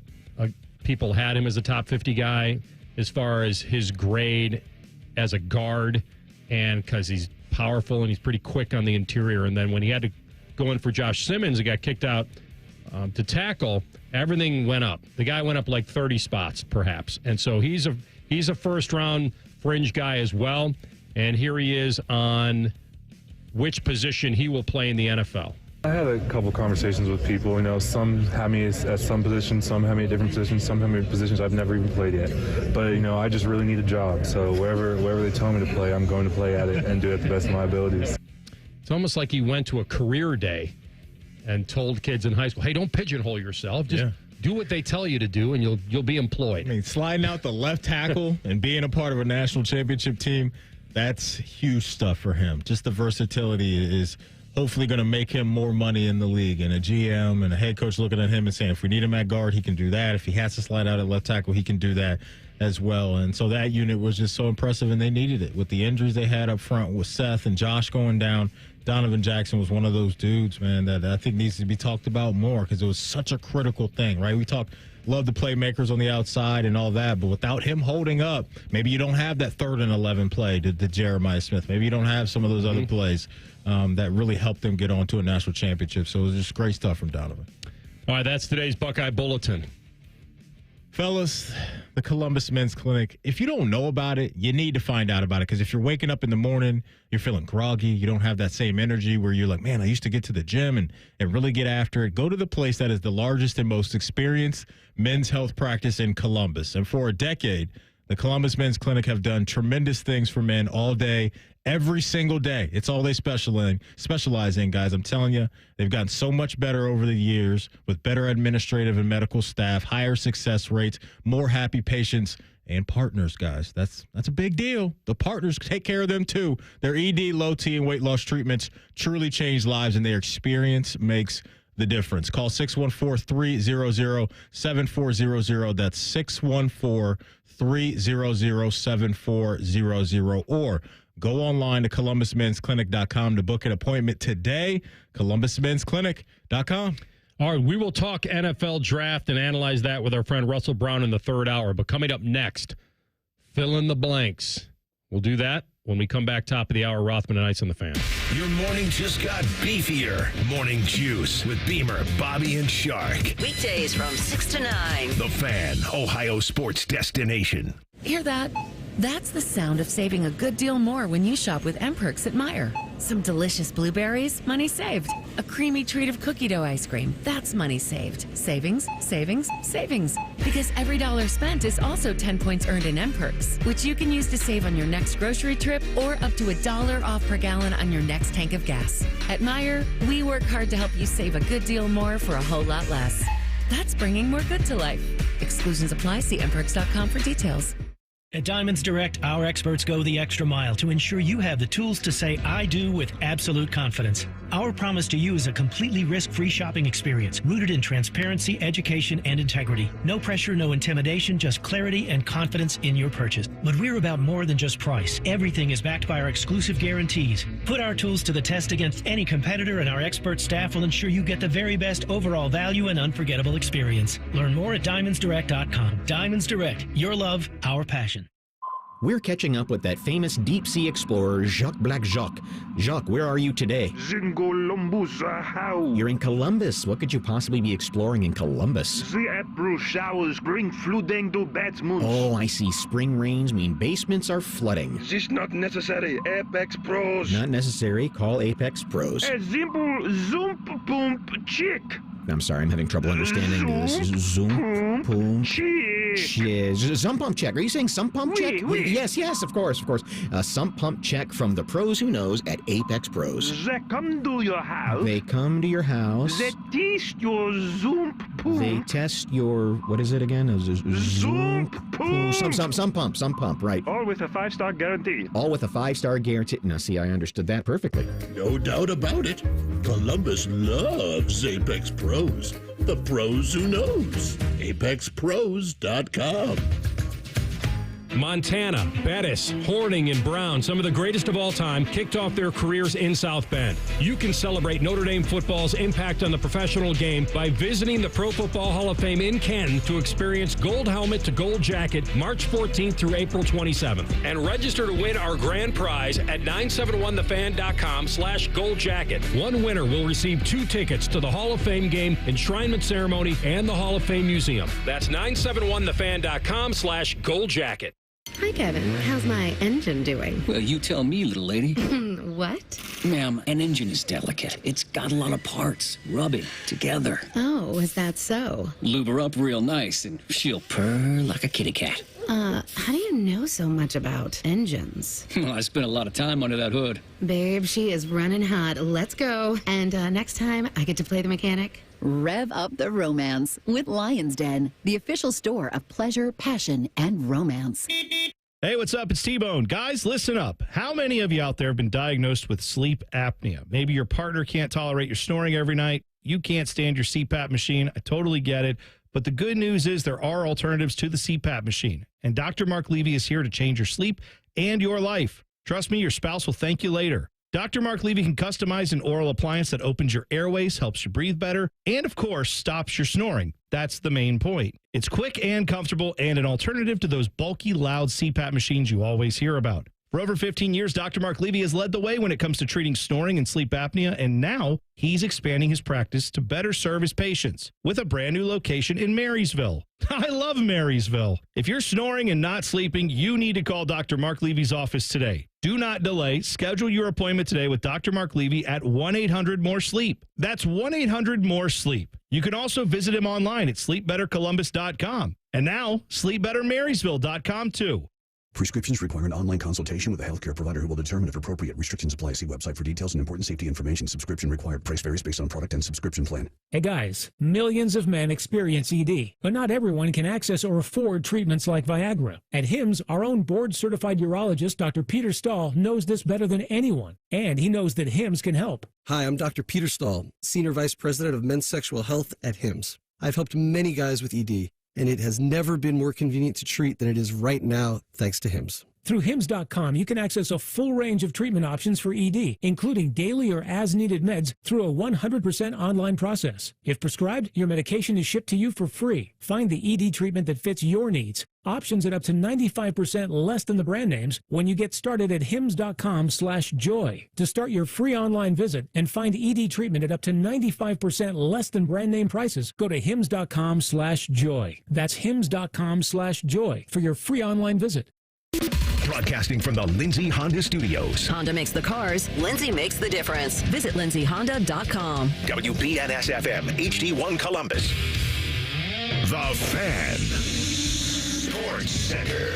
people had him as a top 50 guy as far as his grade as a guard, and because he's powerful and he's pretty quick on the interior. And then when he had to go in for Josh Simmons and got kicked out to tackle, everything went up. The guy went up like 30 spots, perhaps. And so he's a first-round fringe guy as well. And here he is on which position he will play in the NFL. I had a couple conversations with people. Some have me at some positions, some have me at different positions, some have me at positions I've never even played yet. But, I just really need a job. So wherever they tell me to play, I'm going to play at it and do it at the best of my abilities. It's almost like he went to a career day and told kids in high school, hey, don't pigeonhole yourself. Just do what they tell you to do, and you'll be employed. I mean, sliding out the left tackle and being a part of a national championship team, that's huge stuff for him. Just the versatility is hopefully going to make him more money in the league. And a GM and a head coach looking at him and saying, if we need him at guard, he can do that. If he has to slide out at left tackle, he can do that as well. And so that unit was just so impressive, and they needed it. With the injuries they had up front with Seth and Josh going down, Donovan Jackson was one of those dudes, man, that I think needs to be talked about more because it was such a critical thing, right? We love the playmakers on the outside and all that, but without him holding up, maybe you don't have that 3rd and 11 play to Jeremiah Smith. Maybe you don't have some of those other plays that really helped them get on to a national championship. So it was just great stuff from Donovan. All right, that's today's Buckeye Bulletin. Fellas, the Columbus Men's Clinic, if you don't know about it, you need to find out about it. Because if you're waking up in the morning, you're feeling groggy, you don't have that same energy where you're like, man, I used to get to the gym and really get after it. Go to the place that is the largest and most experienced men's health practice in Columbus. And for a decade, the Columbus Men's Clinic have done tremendous things for men all day, every single day. It's all they specialize in, guys. I'm telling you, they've gotten so much better over the years with better administrative and medical staff, higher success rates, more happy patients and partners, guys. That's a big deal. The partners take care of them too. Their ED, low T, and weight loss treatments truly change lives, and their experience makes the difference. Call 614-300-7400. That's 614-300-7400, or go online to columbusmensclinic.com to book an appointment today. columbusmensclinic.com. All right, we will talk NFL draft and analyze that with our friend Russell Brown in the third hour. But coming up next, fill in the blanks. We'll do that when we come back top of the hour. Rothman and Ice on the Fan. Your morning just got beefier. Morning Juice with Beamer, Bobby, and Shark. Weekdays from 6 to 9. The Fan, Ohio sports destination. Hear that? That's the sound of saving a good deal more when you shop with M-Perks at Meijer. Some delicious blueberries, money saved. A creamy treat of cookie dough ice cream, that's money saved. Savings, savings, savings. Because every dollar spent is also 10 points earned in M-Perks, which you can use to save on your next grocery trip or up to $1 off per gallon on your next tank of gas. At Meijer, we work hard to help you save a good deal more for a whole lot less. That's bringing more good to life. Exclusions apply. See mperks.com for details. At Diamonds Direct, our experts go the extra mile to ensure you have the tools to say I do with absolute confidence. Our promise to you is a completely risk-free shopping experience rooted in transparency, education, and integrity. No pressure, no intimidation, just clarity and confidence in your purchase. But we're about more than just price. Everything is backed by our exclusive guarantees. Put our tools to the test against any competitor, and our expert staff will ensure you get the very best overall value and unforgettable experience. Learn more at diamondsdirect.com. Diamonds Direct, your love, our passion. We're catching up with that famous deep-sea explorer, Jacques Black Jacques. Jacques, where are you today? You're in Columbus. What could you possibly be exploring in Columbus? The April showers bring flooding to Batmans. Oh, I see. Spring rains mean basements are flooding. This not necessary. Apex Pros. Not necessary. Call Apex Pros. A simple zoom pump check. I'm sorry, I'm having trouble understanding this. Zoom pump check. Sump pump check. Are you saying sump pump check? Oui. Yes, of course. A sump pump check from the pros who knows at Apex Pros. They come to your house. They come to your house. They test your zoom pump. They test your, what is it again? Zoom pump. Some pump, right. All with a 5-star guarantee. All with a 5-star guarantee. Now, see, I understood that perfectly. No doubt about it. Columbus loves Apex Pros. The pros who knows. ApexPros.com. Montana, Bettis, Horning, and Brown, some of the greatest of all time, kicked off their careers in South Bend. You can celebrate Notre Dame football's impact on the professional game by visiting the Pro Football Hall of Fame in Canton to experience Gold Helmet to Gold Jacket March 14th through April 27th. And register to win our grand prize at 971thefan.com/gold jacket. One winner will receive 2 tickets to the Hall of Fame game, enshrinement ceremony, and the Hall of Fame Museum. That's 971thefan.com/gold jacket. Hi, Kevin. How's my engine doing? Well, you tell me, little lady. What? Ma'am, an engine is delicate. It's got a lot of parts. Rub it together. Oh, is that so? Lube her up real nice, and she'll purr like a kitty cat. How do you know so much about engines? Well, I spent a lot of time under that hood. Babe, she is running hot. Let's go. And next time, I get to play the mechanic. Rev up the romance with Lion's Den, the official store of pleasure, passion, and romance. Hey, what's up? It's T-Bone. Guys, listen up. How many of you out there have been diagnosed with sleep apnea? Maybe your partner can't tolerate your snoring every night. You can't stand your CPAP machine. I totally get it. But the good news is there are alternatives to the CPAP machine. And Dr. Mark Levy is here to change your sleep and your life. Trust me, your spouse will thank you later. Dr. Mark Levy can customize an oral appliance that opens your airways, helps you breathe better, and of course, stops your snoring. That's the main point. It's quick and comfortable and an alternative to those bulky, loud CPAP machines you always hear about. For over 15 years, Dr. Mark Levy has led the way when it comes to treating snoring and sleep apnea, and now he's expanding his practice to better serve his patients with a brand new location in Marysville. I love Marysville. If you're snoring and not sleeping, you need to call Dr. Mark Levy's office today. Do not delay. Schedule your appointment today with Dr. Mark Levy at 1-800-MORE-SLEEP. That's 1-800-MORE-SLEEP. You can also visit him online at sleepbettercolumbus.com. And now, sleepbettermarysville.com too. Prescriptions require an online consultation with a healthcare provider who will determine if appropriate. Restrictions apply. See website for details and important safety information. Subscription required. Price varies based on product and subscription plan. Hey guys, millions of men experience ED, but not everyone can access or afford treatments like Viagra. At HIMSS, our own board-certified urologist, Dr. Peter Stahl, knows this better than anyone, and he knows that HIMSS can help. Hi, I'm Dr. Peter Stahl, Senior Vice President of Men's Sexual Health at HIMSS. I've helped many guys with ED, and it has never been more convenient to treat than it is right now, thanks to HIMSS. Through HIMSS.com, you can access a full range of treatment options for ED, including daily or as-needed meds through a 100% online process. If prescribed, your medication is shipped to you for free. Find the ED treatment that fits your needs. Options at up to 95% less than the brand names when you get started at hims.com/joy. To start your free online visit and find ED treatment at up to 95% less than brand name prices, go to hims.com/joy. That's hims.com/joy for your free online visit. Broadcasting from the Lindsay Honda Studios. Honda makes the cars. Lindsay makes the difference. Visit lindsayhonda.com. WBNS-FM, HD1 Columbus. The Fan. Sports Center.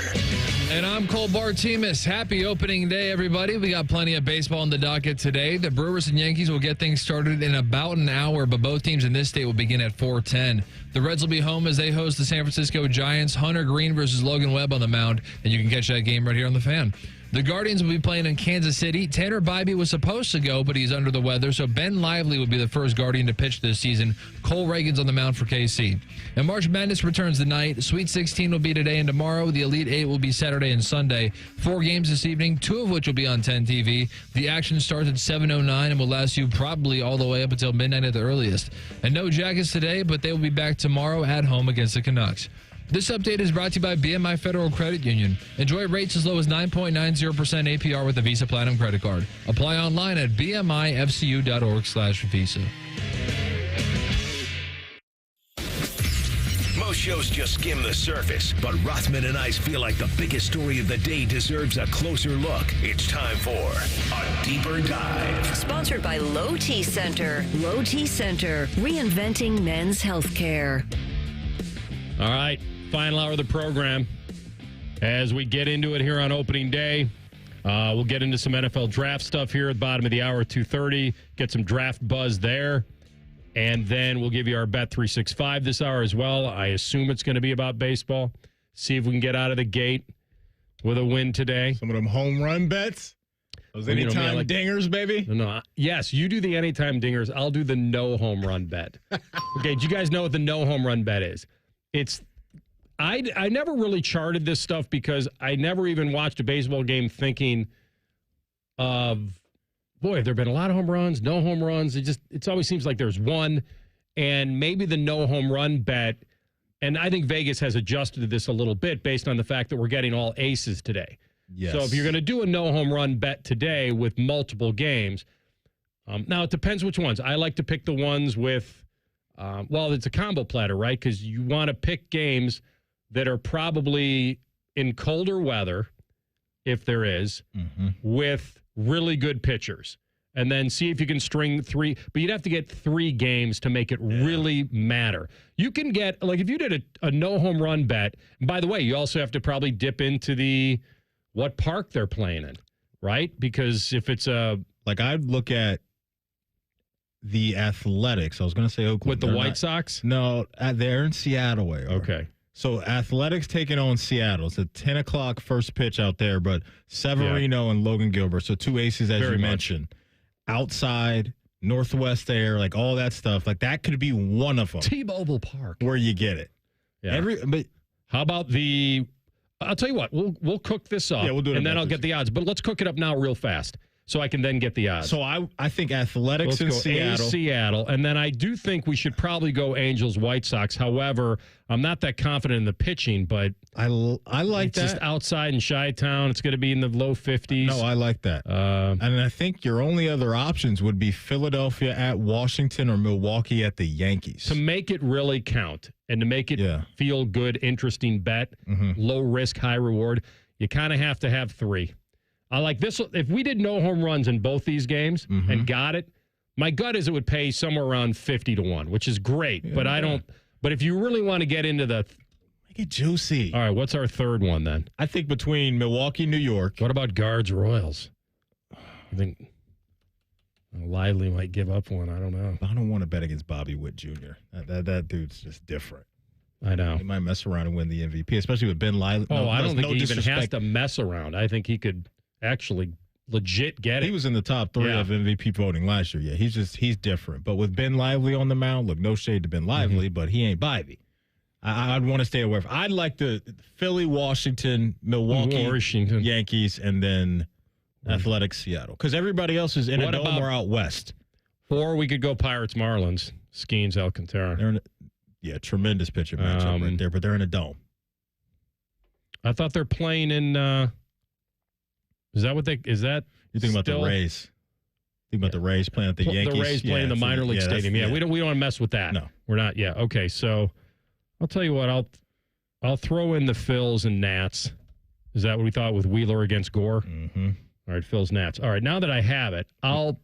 And I'm Cole Bartimus. Happy opening day, everybody. We got plenty of baseball on the docket today. The Brewers and Yankees will get things started in about an hour, but both teams in this state will begin at 4:10. The Reds will be home as they host the San Francisco Giants. Hunter Green versus Logan Webb on the mound, and you can catch that game right here on the Fan. The Guardians will be playing in Kansas City. Tanner Bybee was supposed to go, but he's under the weather, so Ben Lively will be the first Guardian to pitch this season. Cole Reagan's on the mound for KC. And March Madness returns tonight. Sweet 16 will be today and tomorrow. The Elite 8 will be Saturday and Sunday. 4 games this evening, 2 of which will be on 10 TV. The action starts at 7:09 and will last you probably all the way up until midnight at the earliest. And no Jackets today, but they will be back tomorrow at home against the Canucks. This update is brought to you by BMI Federal Credit Union. Enjoy rates as low as 9.90% APR with a Visa Platinum credit card. Apply online at bmifcu.org/visa. Most shows just skim the surface, but Rothman and I feel like the biggest story of the day deserves a closer look. It's time for a deeper dive. Sponsored by Low T Center. Low T Center, reinventing men's healthcare. All right, final hour of the program. As we get into it here on opening day, we'll get into some NFL draft stuff here at the bottom of the hour, 2:30. Get some draft buzz there. And then we'll give you our Bet 365 this hour as well. I assume it's going to be about baseball. See if we can get out of the gate with a win today. Some of them home run bets. Those anytime dingers, baby. No. Yes, you do the anytime dingers. I'll do the no home run bet. Okay, do you guys know what the no home run bet is? I never really charted this stuff because I never even watched a baseball game thinking of, boy, there have been a lot of home runs, no home runs. It always seems like there's one, and maybe the no home run bet, and I think Vegas has adjusted to this a little bit based on the fact that we're getting all aces today. Yes. So if you're going to do a no home run bet today with multiple games, now it depends which ones. I like to pick the ones with, it's a combo platter, right? Because you want to pick games that are probably in colder weather, if there is, with really good pitchers. And then see if you can string 3. But you'd have to get 3 games to make it really matter. You can get, like if you did a no home run bet, and by the way, you also have to probably dip into what park they're playing in, right? Because if it's like I'd look at the Athletics. I was going to say Oakland. With the White Sox? No, they're in Seattle. Okay. So Athletics taking on Seattle. It's a 10 o'clock first pitch out there, but Severino and Logan Gilbert. So 2 aces, as you mentioned. Outside, Northwest air, like all that stuff. Like that could be one of them. T-Mobile Park. Where you get it. Yeah. But how about I'll tell you what, we'll cook this up. Yeah, we'll do it. And then I'll get the odds. But let's cook it up now real fast. so I can then get the odds. So I think Athletics in Seattle. Seattle. And then I do think we should probably go Angels, White Sox. However, I'm not that confident in the pitching, but I like it's that. Just outside in Chi-Town. It's going to be in the low 50s. No, I like that. And I think your only other options would be Philadelphia at Washington or Milwaukee at the Yankees. To make it really count and to make it feel good, interesting bet, low risk, high reward, you kind of have to have 3. I like this. If we did no home runs in both these games and got it, my gut is it would pay somewhere around 50 to 1, which is great. But I don't. But if you really want to get into the, make it juicy. All right, what's our third one then? I think between Milwaukee, New York. What about Guards, Royals? I think Lively might give up one. I don't know. I don't want to bet against Bobby Witt Jr. That dude's just different. I know. He might mess around and win the MVP, especially with Ben Lively. Oh, I don't think he even has to mess around. I think he could actually legit get it. He was in the top 3 of MVP voting last year. Yeah, he's different. But with Ben Lively on the mound, look, no shade to Ben Lively, but he ain't Bobby. I'd want to stay away from. I'd like the Philly, Washington, Milwaukee, Washington, Yankees, and then Athletics, Seattle. Because everybody else is in a dome or out west. Or we could go Pirates, Marlins, Skeens, Alcantara. Tremendous pitcher matchup right there, but they're in a dome. I thought they're playing in. Is that what is that? You think about the Rays? Think about the Rays playing at the Yankees. The Rays playing the minor league stadium. We don't want to mess with that. No, we're not. Yeah. Okay. So I'll tell you what. I'll throw in the Phils and Nats. Is that what we thought with Wheeler against Gore? Mm-hmm. All right, Phils, Nats. All right. Now that I have it, I'll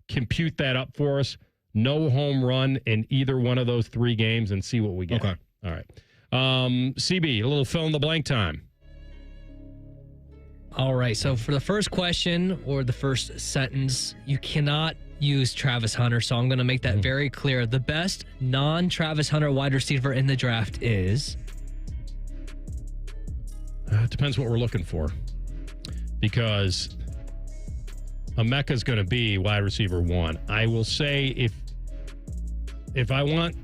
compute that up for us. No home run in either one of those 3 games and see what we get. Okay. All right. CB, a little fill in the blank time. All right. So for the first question or the first sentence, you cannot use Travis Hunter. So I'm going to make that very clear. The best non-Travis Hunter wide receiver in the draft is? It depends what we're looking for. Because Emeka's going to be wide receiver 1. I will say if I want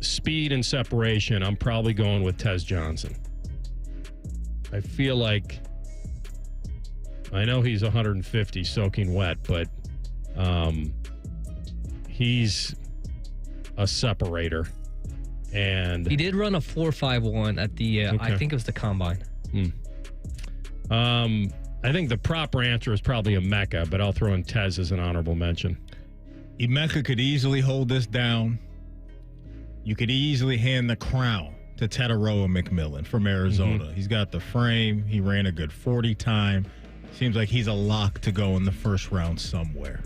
speed and separation, I'm probably going with Tez Johnson. I feel like I know he's 150 soaking wet, but he's a separator. And he did run a 4.51 at the I think it was the combine. I think the proper answer is probably Emeka, but I'll throw in Tez as an honorable mention. Emeka could easily hold this down. You could easily hand the crown to Tortorella McMillan from Arizona. He's got the frame. He ran a good 40 time. Seems like he's a lock to go in the first round somewhere.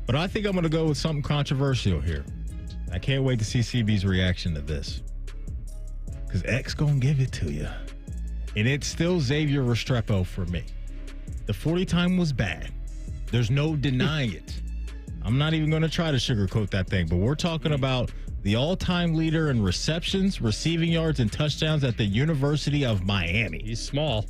But I think I'm going to go with something controversial here. I can't wait to see CB's reaction to this. Because X going to give it to you. And it's still Xavier Restrepo for me. The 40 time was bad. There's no denying it. I'm not even going to try to sugarcoat that thing, but we're talking about the all-time leader in receptions, receiving yards, and touchdowns at the University of Miami. He's small,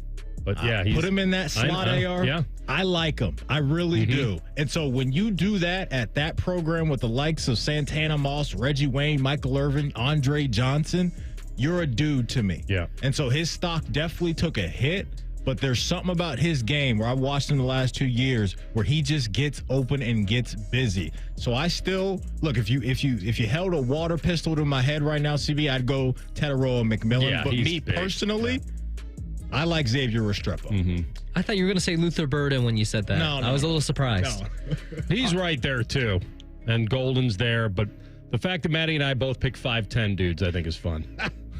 but yeah. Put him in that slot, AR. Yeah. I like him. I really do. And so when you do that at that program with the likes of Santana Moss, Reggie Wayne, Michael Irvin, Andre Johnson, you're a dude to me. Yeah. And so his stock definitely took a hit, but there's something about his game where I watched him the last 2 years where he just gets open and gets busy. So I still look, if you held a water pistol to my head right now, CB, I'd go Tortorella McMillan. Yeah, but me big. Personally, I like Xavier Restrepo. I thought you were going to say Luther Burden when you said that. No, I was a little surprised. No. He's right there too, and Golden's there. But the fact that Maddie and I both pick 5'10" dudes, I think is fun.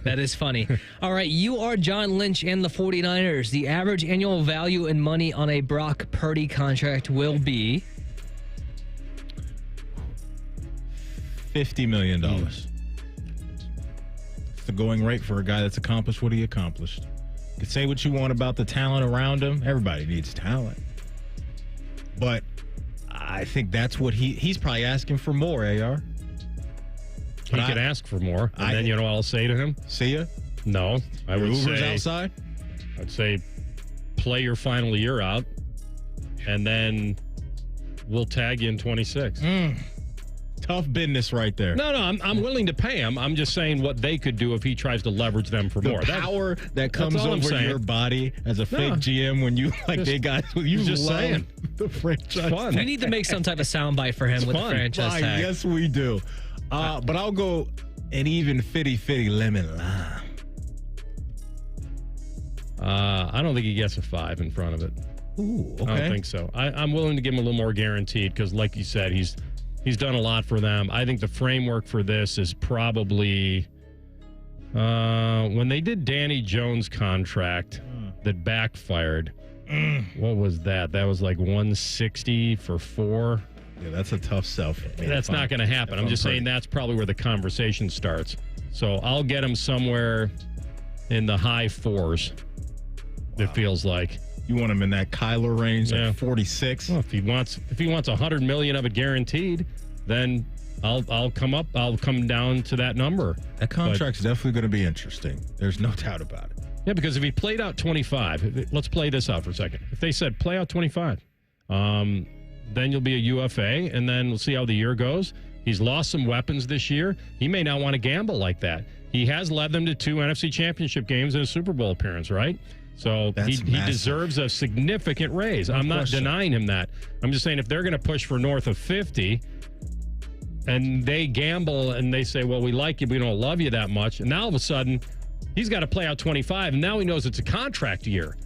That is funny. All right, you are John Lynch and the 49ers. The average annual value in money on a Brock Purdy contract will be $50 million. It's the going rate for a guy that's accomplished what he accomplished. You can say what you want about the talent around him. Everybody needs talent. But I think that's what he's probably asking for more, AR. He could ask for more, and then you know what I'll say to him? See ya? No, I would Uber's say outside. I'd say play your final year out, and then we'll tag you in 26. tough business right there. No, I'm willing to pay him. I'm just saying what they could do if he tries to leverage them for more. The power that comes over your body as a fake GM when you they got you just love saying the franchise. Fun. We need to make some type of soundbite for him It's with fun. the franchise tag. Yes, we do. But I'll go an even 50-50 lemon lime. I don't think he gets a 5 in front of it. Ooh, okay. I don't think so. I'm willing to give him a little more guaranteed because, like you said, he's done a lot for them. I think the framework for this is probably when they did Danny Jones' contract that backfired. What was that? That was like 160 for 4. Yeah, that's a tough sell for me. That's not going to happen. I'm just saying that's probably where the conversation starts. So I'll get him somewhere in the high 4s. It feels like. You want him in that Kyler range, like 46. Well, if he wants $100 million of it guaranteed, then I'll come down to that number. That contract's definitely going to be interesting. There's no doubt about it. Yeah, because if he played out 25, let's play this out for a second. If they said play out 25, then you'll be a UFA, and then we'll see how the year goes. He's lost some weapons this year. He may not want to gamble like that. He has led them to 2 NFC Championship games and a Super Bowl appearance, right? So he deserves a significant raise. I'm not denying him that. I'm just saying if they're going to push for north of 50 and they gamble and they say, well, we like you, but we don't love you that much. And now all of a sudden he's got to play out 25. And now he knows it's a contract year.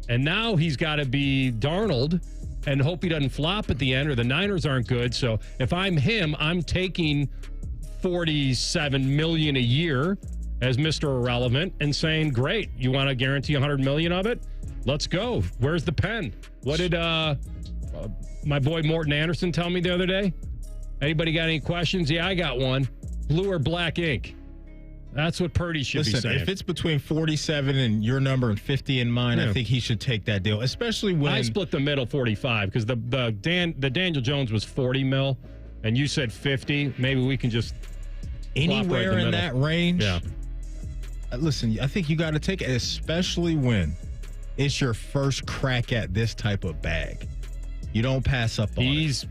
And now he's got to be Darnold and hope he doesn't flop at the end or the Niners aren't good. So if I'm him, I'm taking $47 million a year as Mr. Irrelevant and saying, great, you want to guarantee $100 million of it? Let's go. Where's the pen? What did my boy Morton Anderson tell me the other day? Anybody got any questions? Yeah, I got one. Blue or black ink? That's what Purdy should be saying. If it's between 47 and your number and 50 in mine, I think he should take that deal, especially when... I split the middle 45 because the Daniel Jones was 40 mil and you said 50. Maybe we can just... Anywhere right in that range... Yeah. Listen, I think you got to take it, especially when it's your first crack at this type of bag. You don't pass up on it.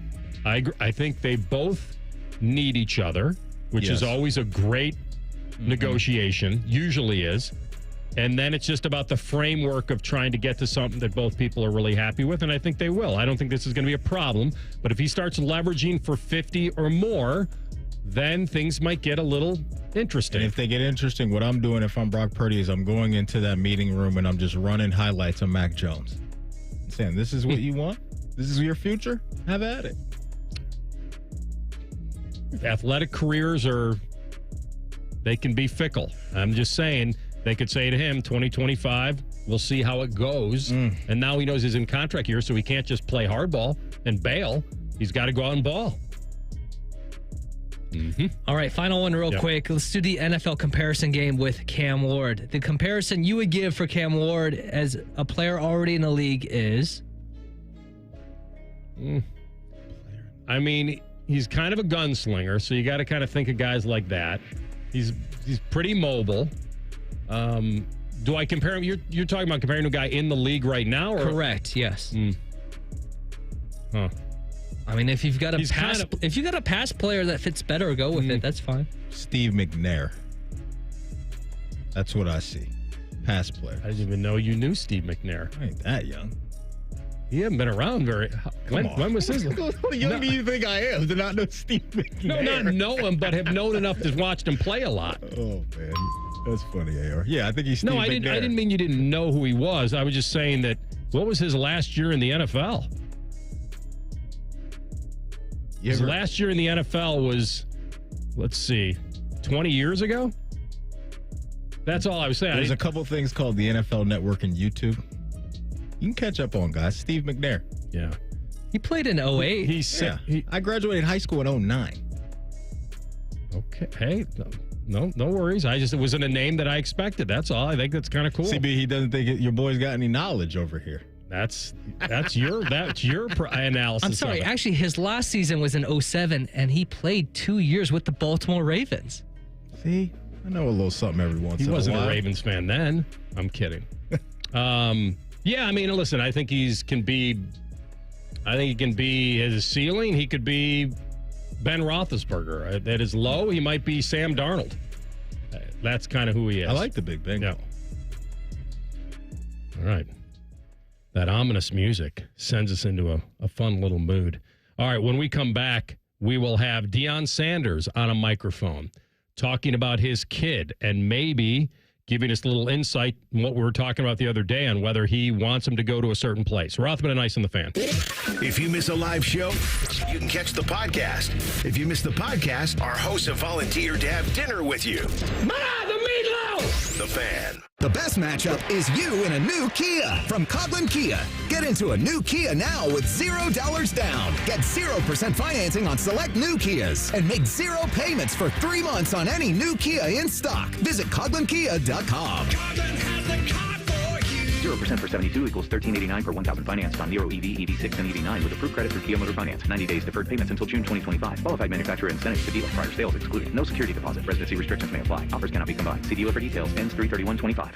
I think they both need each other, which is always a great negotiation, usually is. And then it's just about the framework of trying to get to something that both people are really happy with, and I think they will. I don't think this is going to be a problem, but if he starts leveraging for 50 or more, then things might get a little interesting. And if they get interesting, what I'm doing if I'm Brock Purdy is I'm going into that meeting room and I'm just running highlights of Mac Jones. I'm saying, this is what you want? This is your future? Have at it. Athletic careers they can be fickle. I'm just saying, they could say to him, 2025, we'll see how it goes. And now he knows he's in contract year, so he can't just play hardball and bail. He's got to go out and ball. All right, final one real quick. Let's do the NFL comparison game with Cam Ward. The comparison you would give for Cam Ward as a player already in the league is? I mean, he's kind of a gunslinger, so you got to kind of think of guys like that. He's pretty mobile. Do I compare him? You're talking about comparing to a guy in the league right now? Or? Correct, yes. Huh. I mean, if you've got a pass player that fits better, go with it. That's fine. Steve McNair. That's what I see. Pass player. I didn't even know you knew Steve McNair. I ain't that young. He hasn't been around very... When was his... What young do you think I am to not know Steve McNair? No, not know him, but have known enough to watch him play a lot. Oh, man. That's funny, AR. Yeah, I think he's Steve No, McNair. I didn't mean you didn't know who he was. I was just saying that, what was his last year in the NFL? His last year in the NFL was, let's see, 20 years ago? That's all I was saying. There's a couple things called the NFL Network and YouTube. You can catch up on, guys. Steve McNair. Yeah. He played in 08. I graduated high school in 09. Okay. Hey, no worries. It wasn't a name that I expected. That's all. I think that's kind of cool. CB, he doesn't think your boy's got any knowledge over here. That's your analysis. I'm sorry. Of it. Actually, his last season was in 07, and he played 2 years with the Baltimore Ravens. See, I know a little something every once in a while. He wasn't a Ravens fan then. I'm kidding. Yeah, I mean, listen, I think he can be his ceiling. He could be Ben Roethlisberger. At his low, he might be Sam Darnold. That's kind of who he is. I like the Big Ben. Yeah. All right. That ominous music sends us into a fun little mood. All right, when we come back, we will have Dion Sanders on a microphone talking about his kid and maybe giving us a little insight in what we were talking about the other day on whether he wants him to go to a certain place. Rothman and Ice on the Fan. If you miss a live show, you can catch the podcast. If you miss the podcast, our hosts have volunteered to have dinner with you. The meatloaf! The Fan. The best matchup is you in a new Kia from Coughlin Kia. Get into a new Kia now with $0 down. Get 0% financing on select new Kias and make 0 payments for 3 months on any new Kia in stock. Visit CoughlinKia.com. 0% for 72 equals $13.89 per 1,000 financed on Nero EV, EV6, and EV9 with approved credit through Kia Motor Finance. 90 days deferred payments until June 2025. Qualified manufacturer incentives to dealer. Prior sales excluded. No security deposit. Residency restrictions may apply. Offers cannot be combined. See dealer for details. Ends 3/31/25.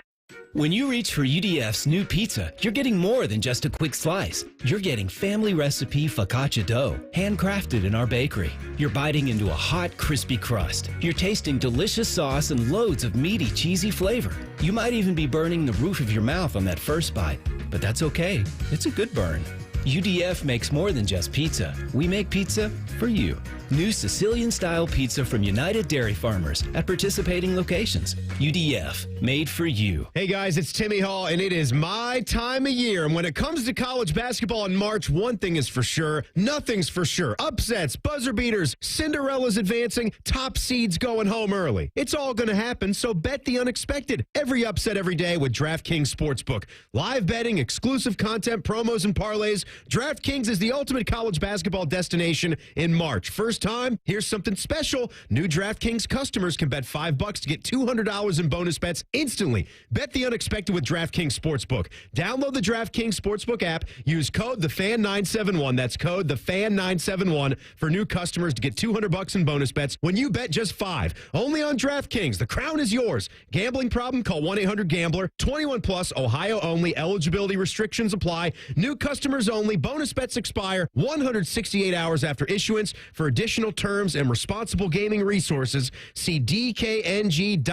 When you reach for UDF's new pizza, you're getting more than just a quick slice. You're getting family recipe focaccia dough, handcrafted in our bakery. You're biting into a hot, crispy crust. You're tasting delicious sauce and loads of meaty, cheesy flavor. You might even be burning the roof of your mouth on that first bite, but that's okay. It's a good burn. UDF makes more than just pizza. We make pizza for you. New Sicilian-style pizza from United Dairy Farmers at participating locations. UDF, made for you. Hey guys, it's Timmy Hall, and it is my time of year. And when it comes to college basketball in March, one thing is for sure, nothing's for sure. Upsets, buzzer beaters, Cinderella's advancing, top seeds going home early. It's all going to happen, so bet the unexpected. Every upset every day with DraftKings Sportsbook. Live betting, exclusive content, promos, and parlays. DraftKings is the ultimate college basketball destination in March. First time, here's something special. New DraftKings customers can bet $5 to get $200 in bonus bets instantly. Bet the unexpected with DraftKings Sportsbook. Download the DraftKings Sportsbook app. Use code TheFan971. That's code TheFan971 for new customers to get $200 in bonus bets when you bet just $5. Only on DraftKings. The crown is yours. Gambling problem? Call 1-800-GAMBLER. 21 plus, Ohio only. Eligibility restrictions apply. New customers only. Bonus bets expire 168 hours after issuance. For additional terms and responsible gaming resources, see dkng.co/audio.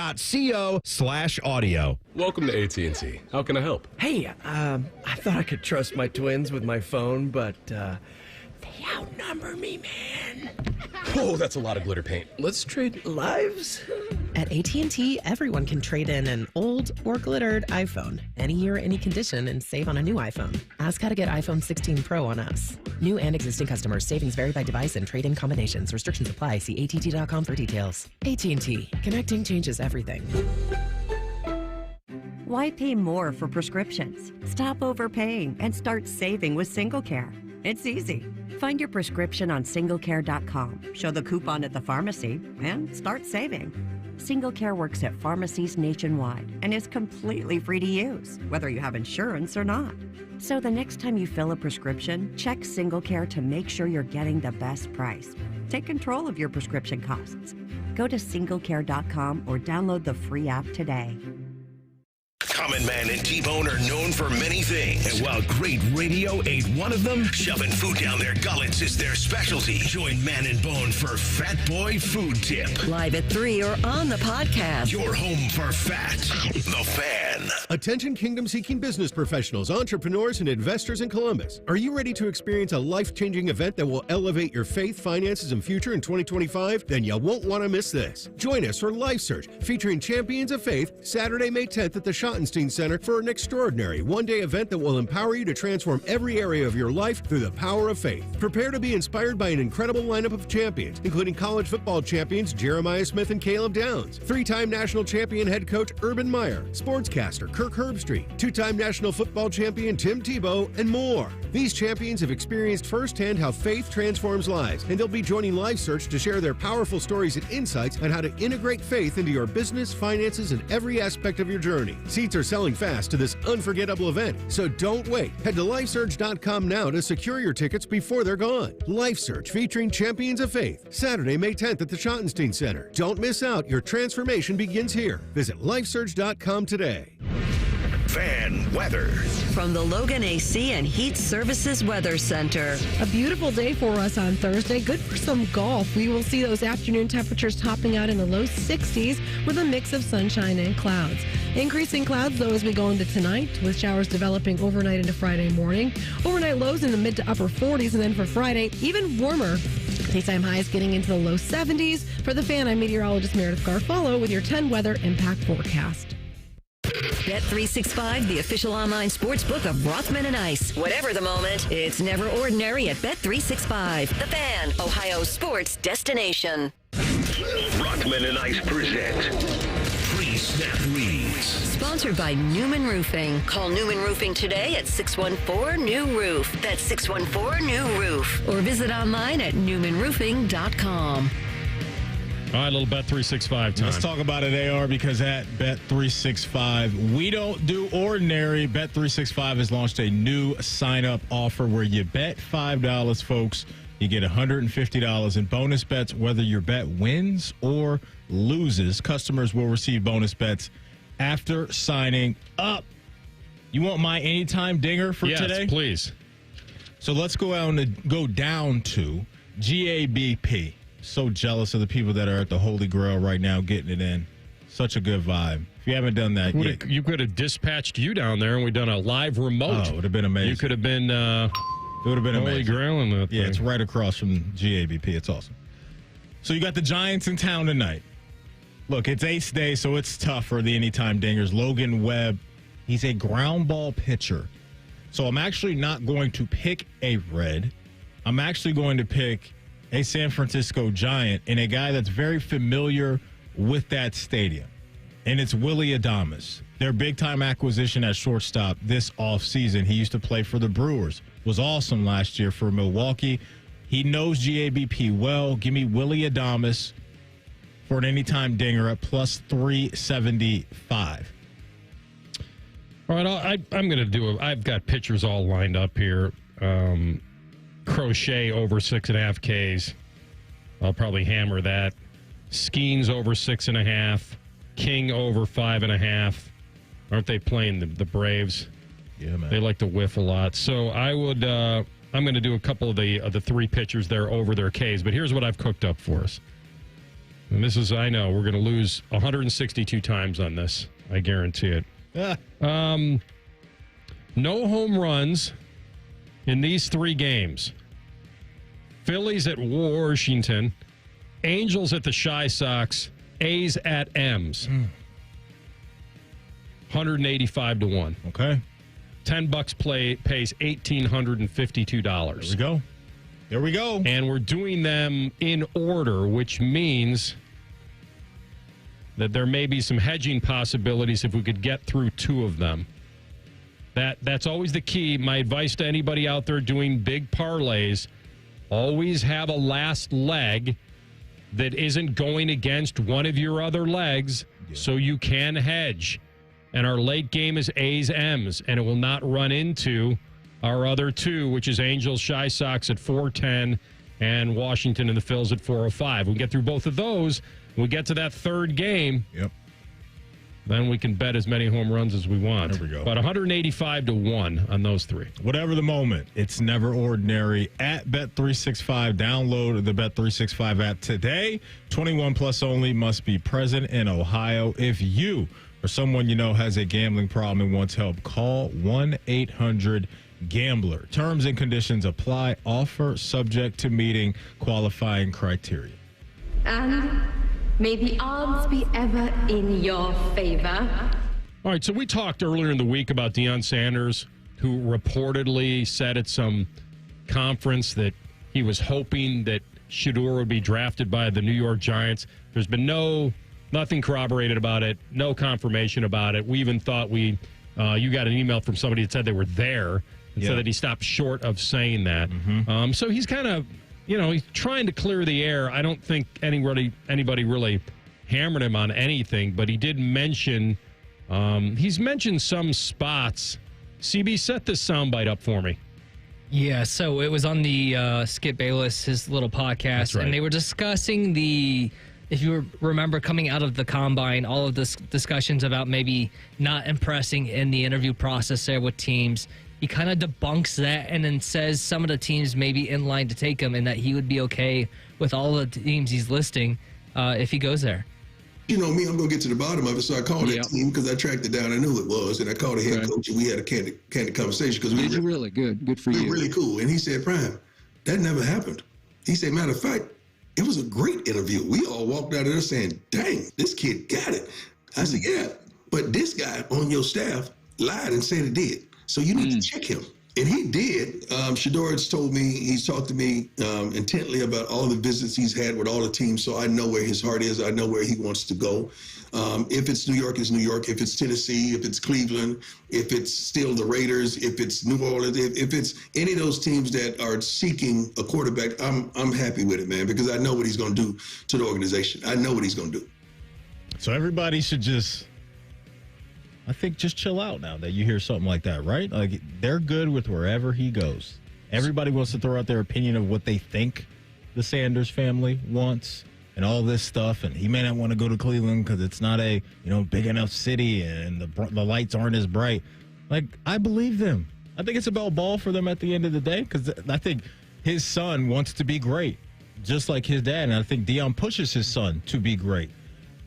Welcome to AT&T. How can I help? Hey, I thought I could trust my twins with my phone, but they outnumber me, man. Oh, that's a lot of glitter paint. Let's trade lives. At AT&T, everyone can trade in an old or glittered iPhone any year, any condition, and save on a new iPhone. Ask how to get iPhone 16 Pro on us. New and existing customers. Savings vary by device and trade-in combinations. Restrictions apply. See att.com for details. AT&T. Connecting changes everything. Why pay more for prescriptions? Stop overpaying and start saving with SingleCare. It's easy. Find your prescription on singlecare.com, show the coupon at the pharmacy, and start saving. SingleCare works at pharmacies nationwide and is completely free to use, whether you have insurance or not. So the next time you fill a prescription, check SingleCare to make sure you're getting the best price. Take control of your prescription costs. Go to singlecare.com or download the free app today. Common Man and T-Bone are known for many things. And while great radio ain't one of them, shoving food down their gullets is their specialty. Join Man and Bone for Fat Boy Food Tip. Live at 3 or on the podcast. Your home for fat. The Fan. Attention kingdom-seeking business professionals, entrepreneurs, and investors in Columbus. Are you ready to experience a life-changing event that will elevate your faith, finances, and future in 2025? Then you won't want to miss this. Join us for Life Search, featuring Champions of Faith, Saturday, May 10th at the Schottenstein Center for an extraordinary one-day event that will empower you to transform every area of your life through the power of faith. Prepare to be inspired by an incredible lineup of champions, including college football champions Jeremiah Smith and Caleb Downs, three-time national champion head coach Urban Meyer, sportscaster Kirk Herbstreit, two-time national football champion Tim Tebow, and more. These champions have experienced firsthand how faith transforms lives, and they'll be joining Life Search to share their powerful stories and insights on how to integrate faith into your business, finances, and every aspect of your journey. Seats are selling fast to this unforgettable event, so don't wait. Head to lifesearch.com now to secure your tickets before they're gone. Life Search featuring Champions of Faith, Saturday, May 10th at the Schottenstein Center. Don't miss out. Your transformation begins here. Visit lifesearch.com today. Fan weather. From the Logan AC and Heat Services Weather Center. A beautiful day for us on Thursday. Good for some golf. We will see those afternoon temperatures topping out in the low 60s with a mix of sunshine and clouds. Increasing clouds, though, as we go into tonight, with showers developing overnight into Friday morning. Overnight lows in the mid to upper 40s, and then for Friday, even warmer. Daytime highs getting into the low 70s. For the Fan, I'm meteorologist Meredith Garfolo with your 10 weather impact forecast. Bet365, the official online sports book of Rothman and Ice. Whatever the moment, it's never ordinary at Bet365. The Fan, Ohio's sports destination. Rothman and Ice present Pre-Snap Reads. Sponsored by Newman Roofing. Call Newman Roofing today at 614-NEW-ROOF. That's 614-NEW-ROOF. Or visit online at newmanroofing.com. All right, a little Bet365 time. Let's talk about it, AR, because at Bet365, we don't do ordinary. Bet365 has launched a new sign-up offer where you bet $5, folks. You get $150 in bonus bets, whether your bet wins or loses. Customers will receive bonus bets after signing up. You want my anytime dinger for today? Yes, please. So let's go out and go down to GABP. So jealous of the people that are at the Holy Grail right now getting it in. Such a good vibe. If you haven't done that yet. You could have dispatched you down there and we've done a live remote. Oh, it would have been amazing. You could have been it would have been Holy amazing. Grail in that Yeah, thing. it's right across from GABP. It's awesome. So you got the Giants in town tonight. Look, it's Ace Day, so it's tough for the anytime dingers. Logan Webb, he's a ground ball pitcher. So I'm actually not going to pick a red. I'm actually going to pick a San Francisco Giant and a guy that's very familiar with that stadium. And it's Willie Adames, their big-time acquisition at shortstop this offseason. He used to play for the Brewers. Was awesome last year for Milwaukee. He knows GABP well. Give me Willie Adames for an anytime dinger at plus 375. All right, I'm going to do I've got pitchers all lined up here. Crochet over 6.5 Ks. I'll probably hammer that. Skeens over 6.5. King over 5.5. Aren't they playing the Braves? Yeah, man. They like to whiff a lot. So I would. I'm going to do a couple of the three pitchers there over their Ks. But here's what I've cooked up for us. And this is, I know, we're going to lose 162 times on this. I guarantee it. No home runs in these three games. Phillies at Washington, Angels at the Chi Sox, A's at M's. 185 to 1. Okay. $10 pays $1,852. There we go. And we're doing them in order, which means that there may be some hedging possibilities if we could get through two of them. That's always the key. My advice to anybody out there doing big parlays, always have a last leg that isn't going against one of your other legs so you can hedge. And our late game is A's, M's, and it will not run into our other two, which is Angels, Chi Sox at 410 and Washington and the Phils at 405. We can get through both of those. We get to that third game. Yep. Then we can bet as many home runs as we want. There we go. But 185 to 1 on those three. Whatever the moment, it's never ordinary. At Bet365, download the Bet365 app today. 21 plus only, must be present in Ohio. If you or someone you know has a gambling problem and wants help, call 1-800-GAMBLER. Terms and conditions apply. Offer subject to meeting qualifying criteria. And may the odds be ever in your favor. All right, so we talked earlier in the week about Dion Sanders, who reportedly said at some conference that he was hoping that Shedeur would be drafted by the New York Giants. There's been nothing corroborated about it, no confirmation about it. We even thought you got an email from somebody that said they were there and said that he stopped short of saying that. Mm-hmm. So he's kind of, he's trying to clear the air. I don't think anybody really hammered him on anything, but he did mention, he's mentioned some spots. CB, set this soundbite up for me. Yeah, so it was on the Skip Bayless, his little podcast, That's right. and they were discussing the if you remember coming out of the combine, all of this discussions about maybe not impressing in the interview process there with teams, he kind of debunks that and then says some of the teams may be in line to take him and that he would be okay with all the teams he's listing if he goes there. You know me, I'm going to get to the bottom of it. So I called that team because I tracked it down. I knew who it was. And I called the head coach and we had a candid conversation. Because we were really good. Good for you. Really cool. And he said, Prime, that never happened. He said, matter of fact, it was a great interview. We all walked out of there saying, dang, this kid got it. I said, yeah, but this guy on your staff lied and said it did. So you need to check him. And he did. Shedor's told me, he's talked to me intently about all the visits he's had with all the teams, so I know where his heart is. I know where he wants to go. If it's New York, it's New York. If it's Tennessee, if it's Cleveland, if it's still the Raiders, if it's New Orleans, if it's any of those teams that are seeking a quarterback, I'm happy with it, man, because I know what he's going to do to the organization. I know what he's going to do. So everybody should just chill out now that you hear something like that, right? Like, they're good with wherever he goes. Everybody wants to throw out their opinion of what they think the Sanders family wants and all this stuff. And he may not want to go to Cleveland because it's not a, big enough city and the lights aren't as bright. Like, I believe them. I think it's about ball for them at the end of the day because I think his son wants to be great, just like his dad. And I think Dion pushes his son to be great.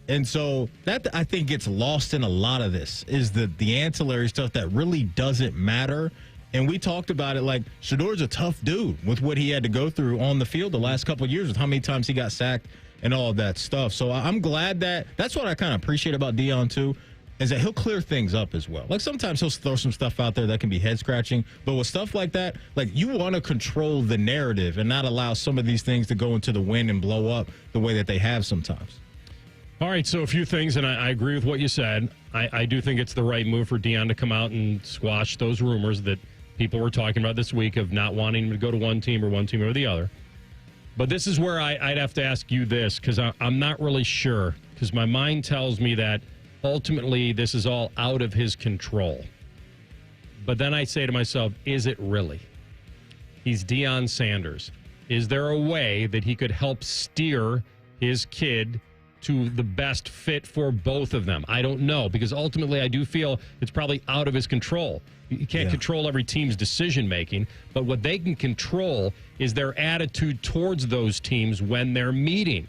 And so that, I think, gets lost in a lot of this is the ancillary stuff that really doesn't matter. And we talked about it like Shedor's a tough dude with what he had to go through on the field the last couple of years with how many times he got sacked and all of that stuff. So I'm glad that's what I kind of appreciate about Dion, too, is that he'll clear things up as well. Like sometimes he'll throw some stuff out there that can be head scratching. But with stuff like that, like you want to control the narrative and not allow some of these things to go into the wind and blow up the way that they have sometimes. All right, so a few things, and I agree with what you said. I do think it's the right move for Dion to come out and squash those rumors that people were talking about this week of not wanting him to go to one team or the other. But this is where I'd have to ask you this, because I'm not really sure, because my mind tells me that ultimately this is all out of his control. But then I say to myself, is it really? He's Dion Sanders. Is there a way that he could help steer his kid to the best fit for both of them? I don't know, because ultimately I do feel it's probably out of his control. You can't control every team's decision-making, but what they can control is their attitude towards those teams when they're meeting.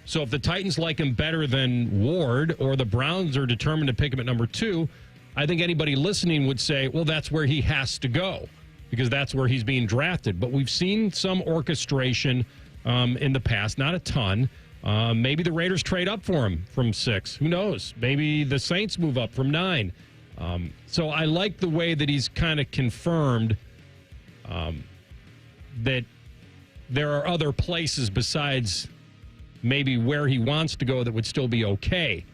So if the Titans like him better than Ward or the Browns are determined to pick him at number 2, I think anybody listening would say, well, that's where he has to go because that's where he's being drafted. But we've seen some orchestration in the past, not a ton. Maybe the Raiders trade up for him from 6. Who knows? Maybe the Saints move up from 9. So I like the way that he's kind of confirmed that there are other places besides maybe where he wants to go that would still be okay.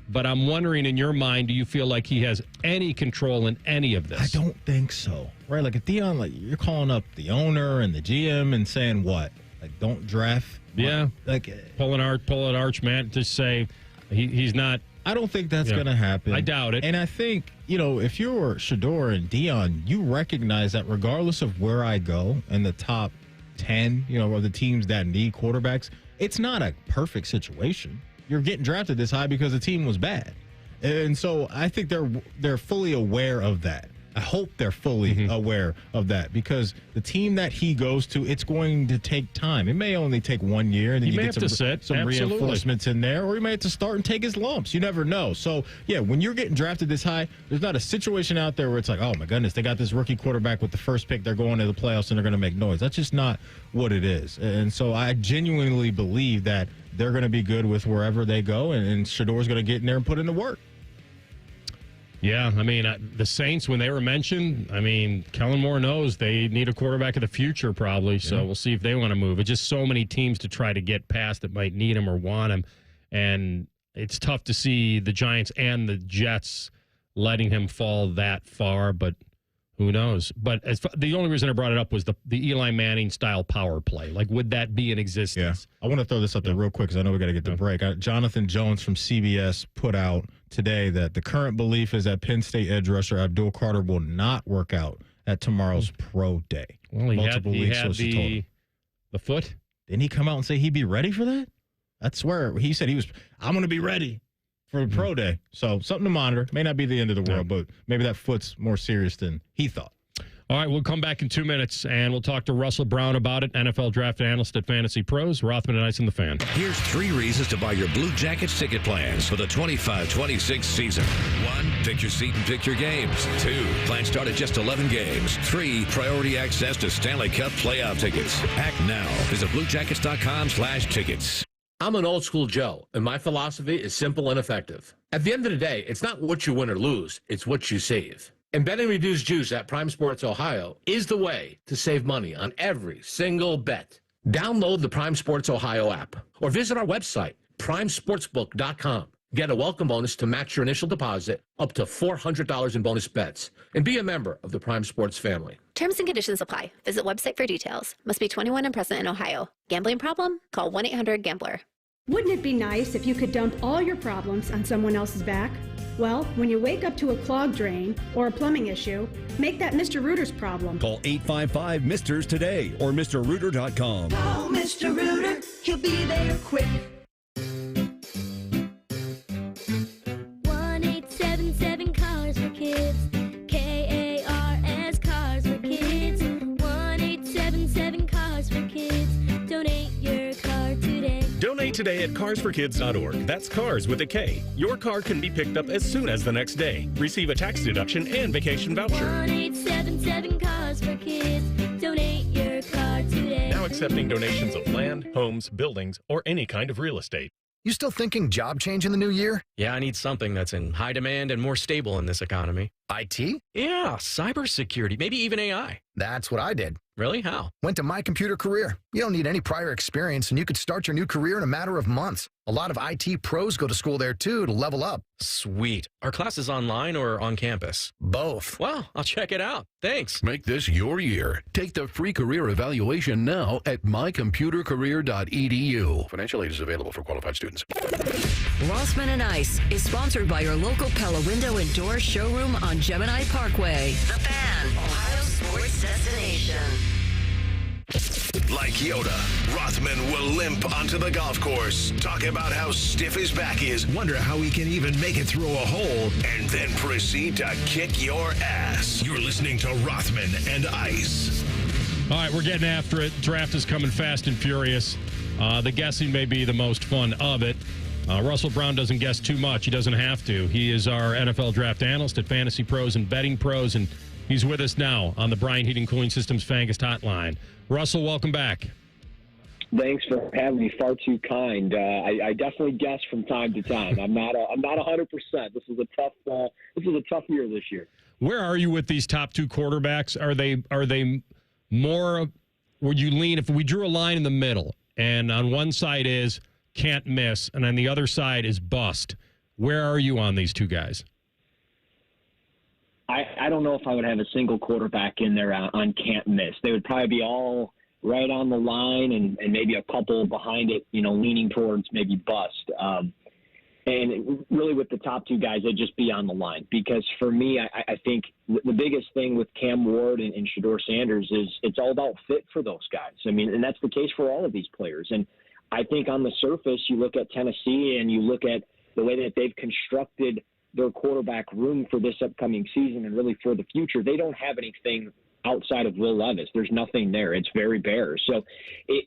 But I'm wondering, in your mind, do you feel like he has any control in any of this? I don't think so. Right? Like, if Dion, like, you're calling up the owner and the GM and saying what? Like, don't draft. Yeah, like pull an arch, man. Just say he's not. I don't think that's going to happen. I doubt it. And I think, if you're Shedor and Dion, you recognize that regardless of where I go in the top 10, or the teams that need quarterbacks, it's not a perfect situation. You're getting drafted this high because the team was bad. And so I think they're fully aware of that. I hope they're fully aware of that because the team that he goes to, it's going to take time. It may only take 1 year, and then you get some reinforcements in there, or he may have to start and take his lumps. You never know. So, yeah, when you're getting drafted this high, there's not a situation out there where it's like, oh, my goodness, they got this rookie quarterback with the first pick. They're going to the playoffs, and they're going to make noise. That's just not what it is. And so I genuinely believe that they're going to be good with wherever they go, and Shedor's going to get in there and put in the work. Yeah, I mean, the Saints, when they were mentioned, I mean, Kellen Moore knows they need a quarterback of the future probably, so we'll see if they want to move. It's just so many teams to try to get past that might need him or want him, and it's tough to see the Giants and the Jets letting him fall that far, but who knows? But the only reason I brought it up was the Eli Manning-style power play. Like, would that be in existence? Yeah. I want to throw this up there real quick because I know we got to get to break. Jonathan Jones from CBS put out today that the current belief is that Penn State edge rusher Abdul Carter will not work out at tomorrow's pro day. Well, he had the foot. Didn't he come out and say he'd be ready for that? That's where he said I'm going to be ready for the pro day. So something to monitor. May not be the end of the world, but maybe that foot's more serious than he thought. All right, we'll come back in 2 minutes, and we'll talk to Russell Brown about it, NFL draft analyst at Fantasy Pros, Rothman and Ice and the Fan. Here's 3 reasons to buy your Blue Jackets ticket plans for the 25-26 season. 1, pick your seat and pick your games. 2, plans start at just 11 games. 3, priority access to Stanley Cup playoff tickets. Act now. Visit BlueJackets.com/tickets. I'm an old school Joe, and my philosophy is simple and effective. At the end of the day, it's not what you win or lose, it's what you save. And betting reduced juice at Prime Sports Ohio is the way to save money on every single bet. Download the Prime Sports Ohio app or visit our website, primesportsbook.com. Get a welcome bonus to match your initial deposit up to $400 in bonus bets. And be a member of the Prime Sports family. Terms and conditions apply. Visit website for details. Must be 21 and present in Ohio. Gambling problem? Call 1-800-GAMBLER. Wouldn't it be nice if you could dump all your problems on someone else's back? Well, when you wake up to a clogged drain or a plumbing issue, make that Mr. Rooter's problem. Call 855-MISTERS today or MrRooter.com. Call Mr. Rooter. He'll be there quick. 1-877 Cars for Kids. KARS Cars for Kids. 1-877 Cars for Kids. Donate your car today. Donate today at carsforkids.org. That's cars with a K. Your car can be picked up as soon as the next day. Receive a tax deduction and vacation voucher. 1-877 Cars for Kids. Donate your car today. Now accepting donations of land, homes, buildings, or any kind of real estate. You still thinking job change in the new year? Yeah, I need something that's in high demand and more stable in this economy. IT? Yeah, cybersecurity, maybe even AI. That's what I did. Really? How? Went to My Computer Career. You don't need any prior experience, and you could start your new career in a matter of months. A lot of IT pros go to school there, too, to level up. Sweet. Are classes online or on campus? Both. Well, I'll check it out. Thanks. Make this your year. Take the free career evaluation now at mycomputercareer.edu. Financial aid is available for qualified students. Rothman and Ice is sponsored by your local Pella Window and Door showroom on Gemini Parkway. The Fan, Ohio sports destination. Like Yoda, Rothman will limp onto the golf course, talk about how stiff his back is, wonder how he can even make it through a hole, and then proceed to kick your ass. You're listening to Rothman and Ice. All right, we're getting after it. Draft is coming fast and furious. The guessing may be the most fun of it. Russell Brown doesn't guess too much. He doesn't have to. He is our NFL draft analyst at Fantasy Pros and Betting Pros, and he's with us now on the Bryant Heating Cooling Systems Fangast Hotline. Russell, welcome back. Thanks for having me. Far too kind. I definitely guess from time to time. I'm not 100%. This is a tough year this year. Where are you with these top two quarterbacks? Are they more? Would you lean if we drew a line in the middle, and on one side is can't miss, and on the other side is bust? Where are you on these two guys? I don't know if I would have a single quarterback in there on can't miss. They would probably be all right on the line and maybe a couple behind it, leaning towards maybe bust. And really with the top two guys, they'd just be on the line. Because for me, I think the biggest thing with Cam Ward and Shedeur Sanders is it's all about fit for those guys. I mean, and that's the case for all of these players. And I think on the surface, you look at Tennessee and you look at the way that they've constructed their quarterback room for this upcoming season and really for the future. They don't have anything outside of Will Levis. There's nothing there. It's very bare. So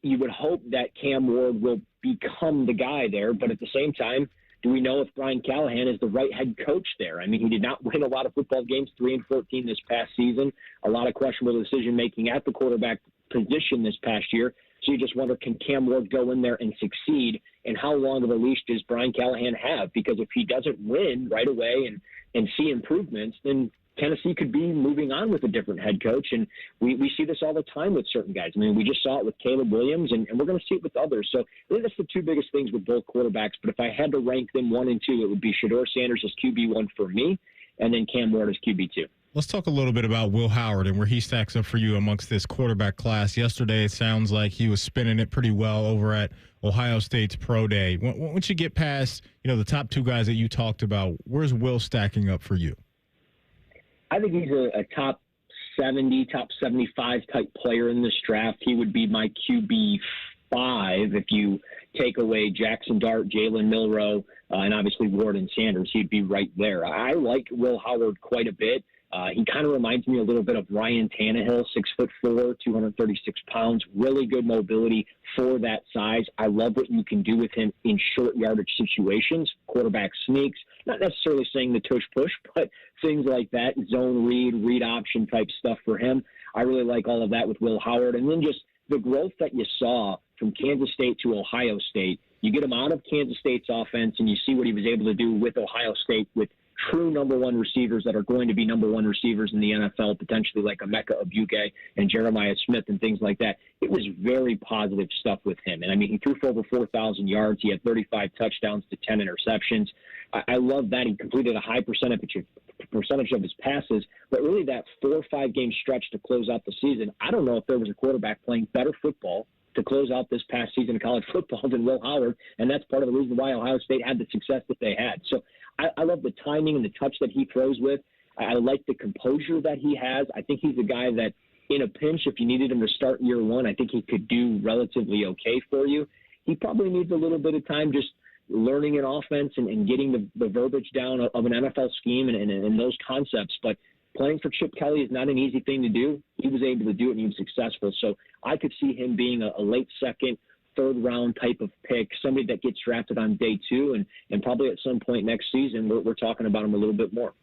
you would hope that Cam Ward will become the guy there. But at the same time, do we know if Brian Callahan is the right head coach there? I mean, he did not win a lot of football games, 3-14 this past season. A lot of questionable decision-making at the quarterback position this past year. So you just wonder, can Cam Ward go in there and succeed? And how long of a leash does Brian Callahan have? Because if he doesn't win right away and see improvements, then Tennessee could be moving on with a different head coach. And we see this all the time with certain guys. I mean, we just saw it with Caleb Williams, and we're going to see it with others. So I think that's the two biggest things with both quarterbacks. But if I had to rank them 1 and 2, it would be Shedeur Sanders as QB1 for me, and then Cam Ward as QB2. Let's talk a little bit about Will Howard and where he stacks up for you amongst this quarterback class. Yesterday, it sounds like he was spinning it pretty well over at Ohio State's Pro Day. Once you get past, the top two guys that you talked about, where's Will stacking up for you? I think he's a top 70, top 75 type player in this draft. He would be my QB5 if you take away Jackson Dart, Jalen Milroe, and obviously Ward and Sanders, he'd be right there. I like Will Howard quite a bit. He kind of reminds me a little bit of Ryan Tannehill, 6'4", 236 pounds, really good mobility for that size. I love what you can do with him in short yardage situations, quarterback sneaks, not necessarily saying the tush push, but things like that, zone read option type stuff for him. I really like all of that with Will Howard. And then just the growth that you saw from Kansas State to Ohio State. You get him out of Kansas State's offense, and you see what he was able to do with Ohio State with true number one receivers that are going to be number one receivers in the NFL, potentially like Emeka Egbuka and Jeremiah Smith and things like that. It was very positive stuff with him. And, I mean, he threw for over 4,000 yards. He had 35 touchdowns to 10 interceptions. I love that. He completed a high percentage of his passes, but really that 4 or 5 game stretch to close out the season, I don't know if there was a quarterback playing better football to close out this past season of college football than Will Howard, and that's part of the reason why Ohio State had the success that they had. So I love the timing and the touch that he throws with. I like the composure that he has. I think he's a guy that, in a pinch, if you needed him to start year one, I think he could do relatively okay for you. He probably needs a little bit of time just learning an offense and getting the verbiage down of an NFL scheme and those concepts. But playing for Chip Kelly is not an easy thing to do. He was able to do it, and he was successful. So I could see him being a late second, third round type of pick, somebody that gets drafted on day 2, and probably at some point next season we're talking about him a little bit more.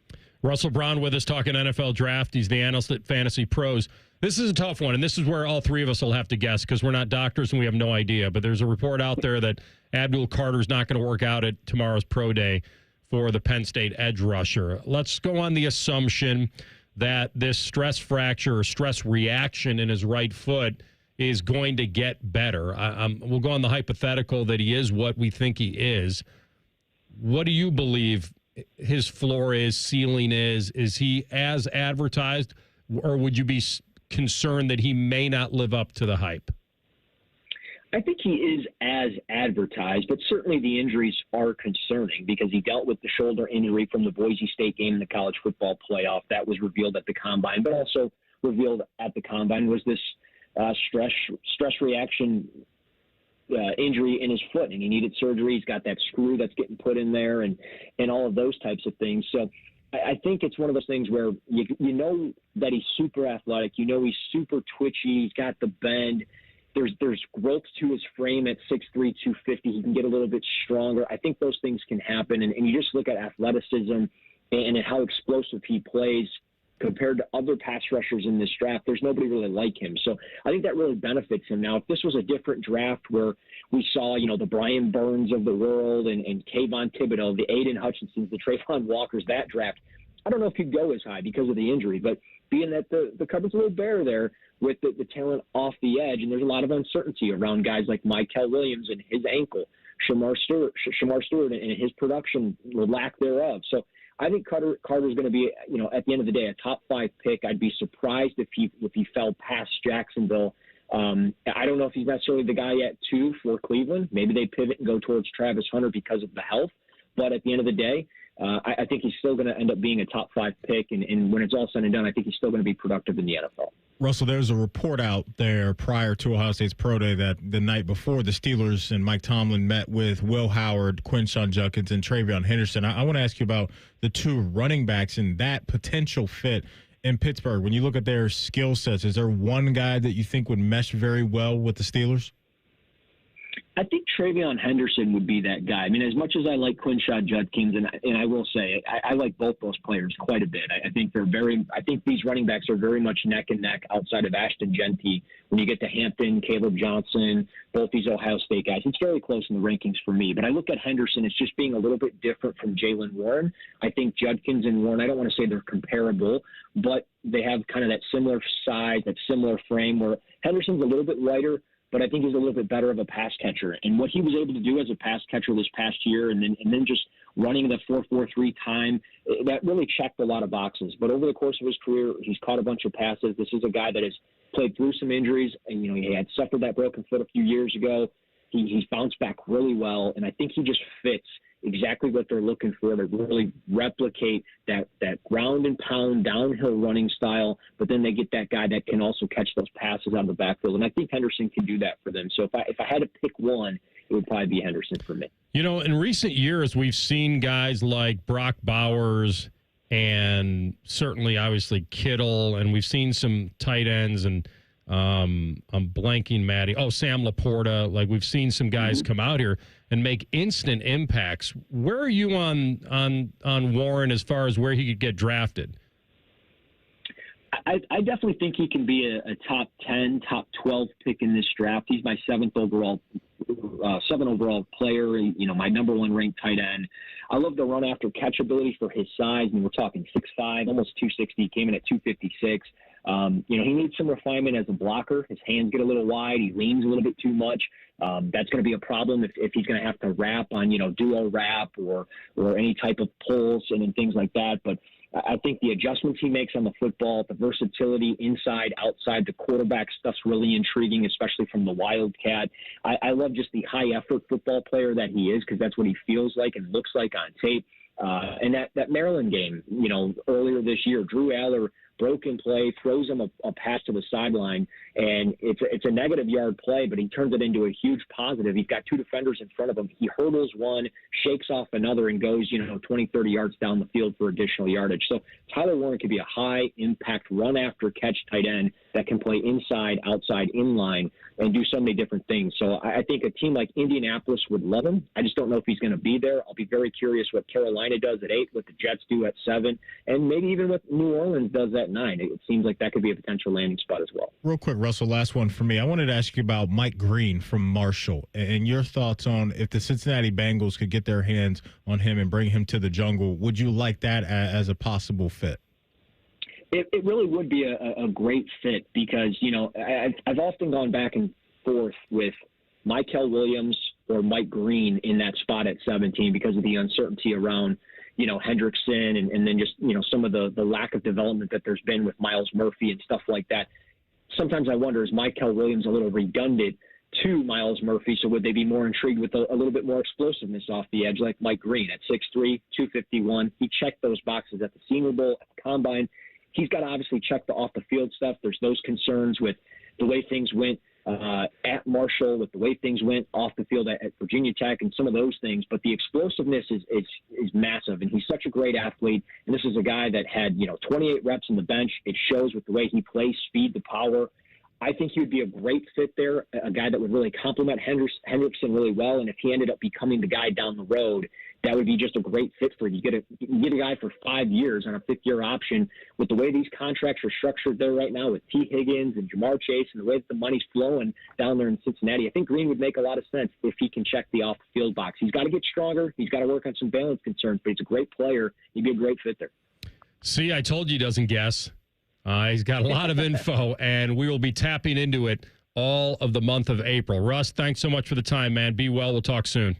Russell Brown with us talking NFL draft. He's the analyst at Fantasy Pros. This is a tough one, and this is where all three of us will have to guess because we're not doctors and we have no idea. But there's a report out there that Abdul Carter's not going to work out at tomorrow's pro day for the Penn State edge rusher. Let's go on the assumption that this stress fracture or stress reaction in his right foot is going to get better. We'll go on the hypothetical that he is what we think he is. What do you believe his floor is, ceiling is? Is he as advertised, or would you be concerned that he may not live up to the hype? I think he is as advertised, but certainly the injuries are concerning because he dealt with the shoulder injury from the Boise State game in the college football playoff. That was revealed at the Combine, but also revealed at the Combine was this stress reaction injury in his foot, and he needed surgery. He's got that screw that's getting put in there and all of those types of things. So I think it's one of those things where you know that he's super athletic. You know he's super twitchy. He's got the bend. There's growth to his frame at 6'3", 250. He can get a little bit stronger. I think those things can happen. And you just look at athleticism and how explosive he plays compared to other pass rushers in this draft. There's nobody really like him. So I think that really benefits him. Now, if this was a different draft where we saw, the Brian Burns of the world and Kayvon Thibodeau, the Aiden Hutchinsons, the Trayvon Walkers, that draft, I don't know if he'd go as high because of the injury. But being that the cupboard's a little bare there with the talent off the edge, and there's a lot of uncertainty around guys like Mykel Williams and his ankle, Shamar Stewart and his production or lack thereof. So I think Carter's going to be, at the end of the day, a top 5 pick. I'd be surprised if he fell past Jacksonville. I don't know if he's necessarily the guy at 2 for Cleveland. Maybe they pivot and go towards Travis Hunter because of the health. But at the end of the day, I think he's still going to end up being a top 5 pick. And when it's all said and done, I think he's still going to be productive in the NFL. Russell, there's a report out there prior to Ohio State's pro day that the night before the Steelers and Mike Tomlin met with Will Howard, Quinshon Judkins, and Travion Henderson. I want to ask you about the 2 running backs and that potential fit in Pittsburgh. When you look at their skill sets, is there one guy that you think would mesh very well with the Steelers? I think Travion Henderson would be that guy. I mean, as much as I like Quinshon Judkins, and I will say I like both those players quite a bit. I think I think these running backs are very much neck and neck outside of Ashton Genty. When you get to Hampton, Caleb Johnson, both these Ohio State guys, it's very close in the rankings for me. But I look at Henderson as just being a little bit different from Jaylen Warren. I think Judkins and Warren, I don't want to say they're comparable, but they have kind of that similar size, that similar frame where Henderson's a little bit lighter, but I think he's a little bit better of a pass catcher. And what he was able to do as a pass catcher this past year and then just running the 4.43 time, that really checked a lot of boxes. But over the course of his career, he's caught a bunch of passes. This is a guy that has played through some injuries. And, he had suffered that broken foot a few years ago. He's bounced back really well, and I think he just fits exactly what they're looking for to really replicate that ground and pound downhill running style, but then they get that guy that can also catch those passes out of the backfield. And I think Henderson can do that for them. So if I had to pick one, it would probably be Henderson for me. You know, in recent years, we've seen guys like Brock Bowers and certainly, obviously, Kittle, and we've seen some tight ends, and I'm blanking, Maddie. Oh, Sam Laporta. Like, we've seen some guys come out here and make instant impacts. Where are you on Warren as far as where he could get drafted? I definitely think he can be a top 10, top 12 pick in this draft. He's my seventh overall player, and my number one ranked tight end. I love the run after catch ability for his size. I mean, we're talking 6'5", almost 260. He came in at 256. He needs some refinement as a blocker. His hands get a little wide. He leans a little bit too much. That's going to be a problem if he's going to have to wrap on, duo wrap or any type of pulls and things like that. But I think the adjustments he makes on the football, the versatility inside, outside, the quarterback stuff's really intriguing, especially from the Wildcat. I love just the high-effort football player that he is, because that's what he feels like and looks like on tape. And that Maryland game, earlier this year, Drew Aller broke in play, throws him a pass to the sideline, and it's a negative yard play, but he turns it into a huge positive. He's got two defenders in front of him. He hurdles one, shakes off another, and goes, 20, 30 yards down the field for additional yardage. So Tyler Warren could be a high-impact run-after-catch tight end that can play inside, outside, inline, and do so many different things. So I think a team like Indianapolis would love him. I just don't know if he's going to be there. I'll be very curious what Carolina does at 8, what the Jets do at 7, and maybe even what New Orleans does at 9. It seems like that could be a potential landing spot as well. Real quick, Russell, last one for me. I wanted to ask you about Mike Green from Marshall and your thoughts on if the Cincinnati Bengals could get their hands on him and bring him to the jungle. Would you like that as a possible fit? It really would be a great fit because, I've often gone back and forth with Mykel Williams or Mike Green in that spot at 17 because of the uncertainty around, Hendrickson and then just, some of the lack of development that there's been with Miles Murphy and stuff like that. Sometimes I wonder, is Mykel Williams a little redundant to Miles Murphy? So would they be more intrigued with a little bit more explosiveness off the edge like Mike Green at 6'3", 251? He checked those boxes at the Senior Bowl, at the Combine. He's got to obviously check the off-the-field stuff. There's those concerns with the way things went at Marshall, with the way things went off the field at Virginia Tech and some of those things. But the explosiveness is massive, and he's such a great athlete. And this is a guy that had, 28 reps on the bench. It shows with the way he plays, speed, the power. I think he would be a great fit there, a guy that would really complement Hendrickson really well. And if he ended up becoming the guy down the road, that would be just a great fit for you. You get a guy for 5 years on a fifth-year option. With the way these contracts are structured there right now with T. Higgins and Jamar Chase and the way that the money's flowing down there in Cincinnati, I think Green would make a lot of sense if he can check the off-the-field box. He's got to get stronger. He's got to work on some balance concerns, but he's a great player. He'd be a great fit there. See, I told you he doesn't guess. He's got a lot of info, and we will be tapping into it all of the month of April. Russ, thanks so much for the time, man. Be well. We'll talk soon.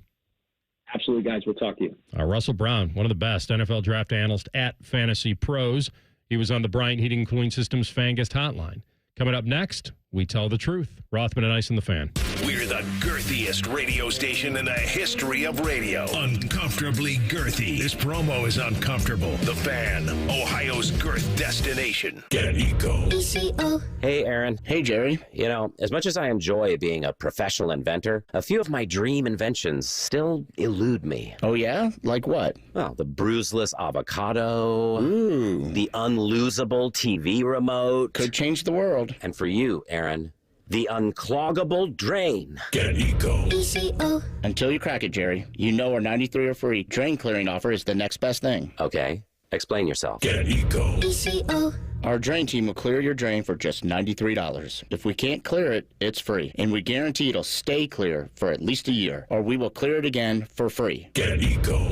Absolutely, guys. We'll talk to you. Russell Brown, one of the best NFL draft analysts at Fantasy Pros. He was on the Bryant Heating and Cooling Systems Fan Guest Hotline. Coming up next, we tell the truth. Rothman and Ice and the Fan. We're the girthiest radio station in the history of radio. Uncomfortably girthy. This promo is uncomfortable. The Fan, Ohio's girth destination. Get Eco. Hey, Aaron. Hey, Jerry. As much as I enjoy being a professional inventor, a few of my dream inventions still elude me. Oh, yeah? Like what? Well, the bruiseless avocado. Ooh. The unlosable TV remote. Could change the world. And for you, Aaron, the uncloggable drain. Get Eco. Until you crack it, Jerry. Our 93 are free drain clearing offer is the next best thing. Okay. Explain yourself. Get Eco. Our drain team will clear your drain for just $93. If we can't clear it, it's free. And we guarantee it'll stay clear for at least a year, or we will clear it again for free. Get Eco.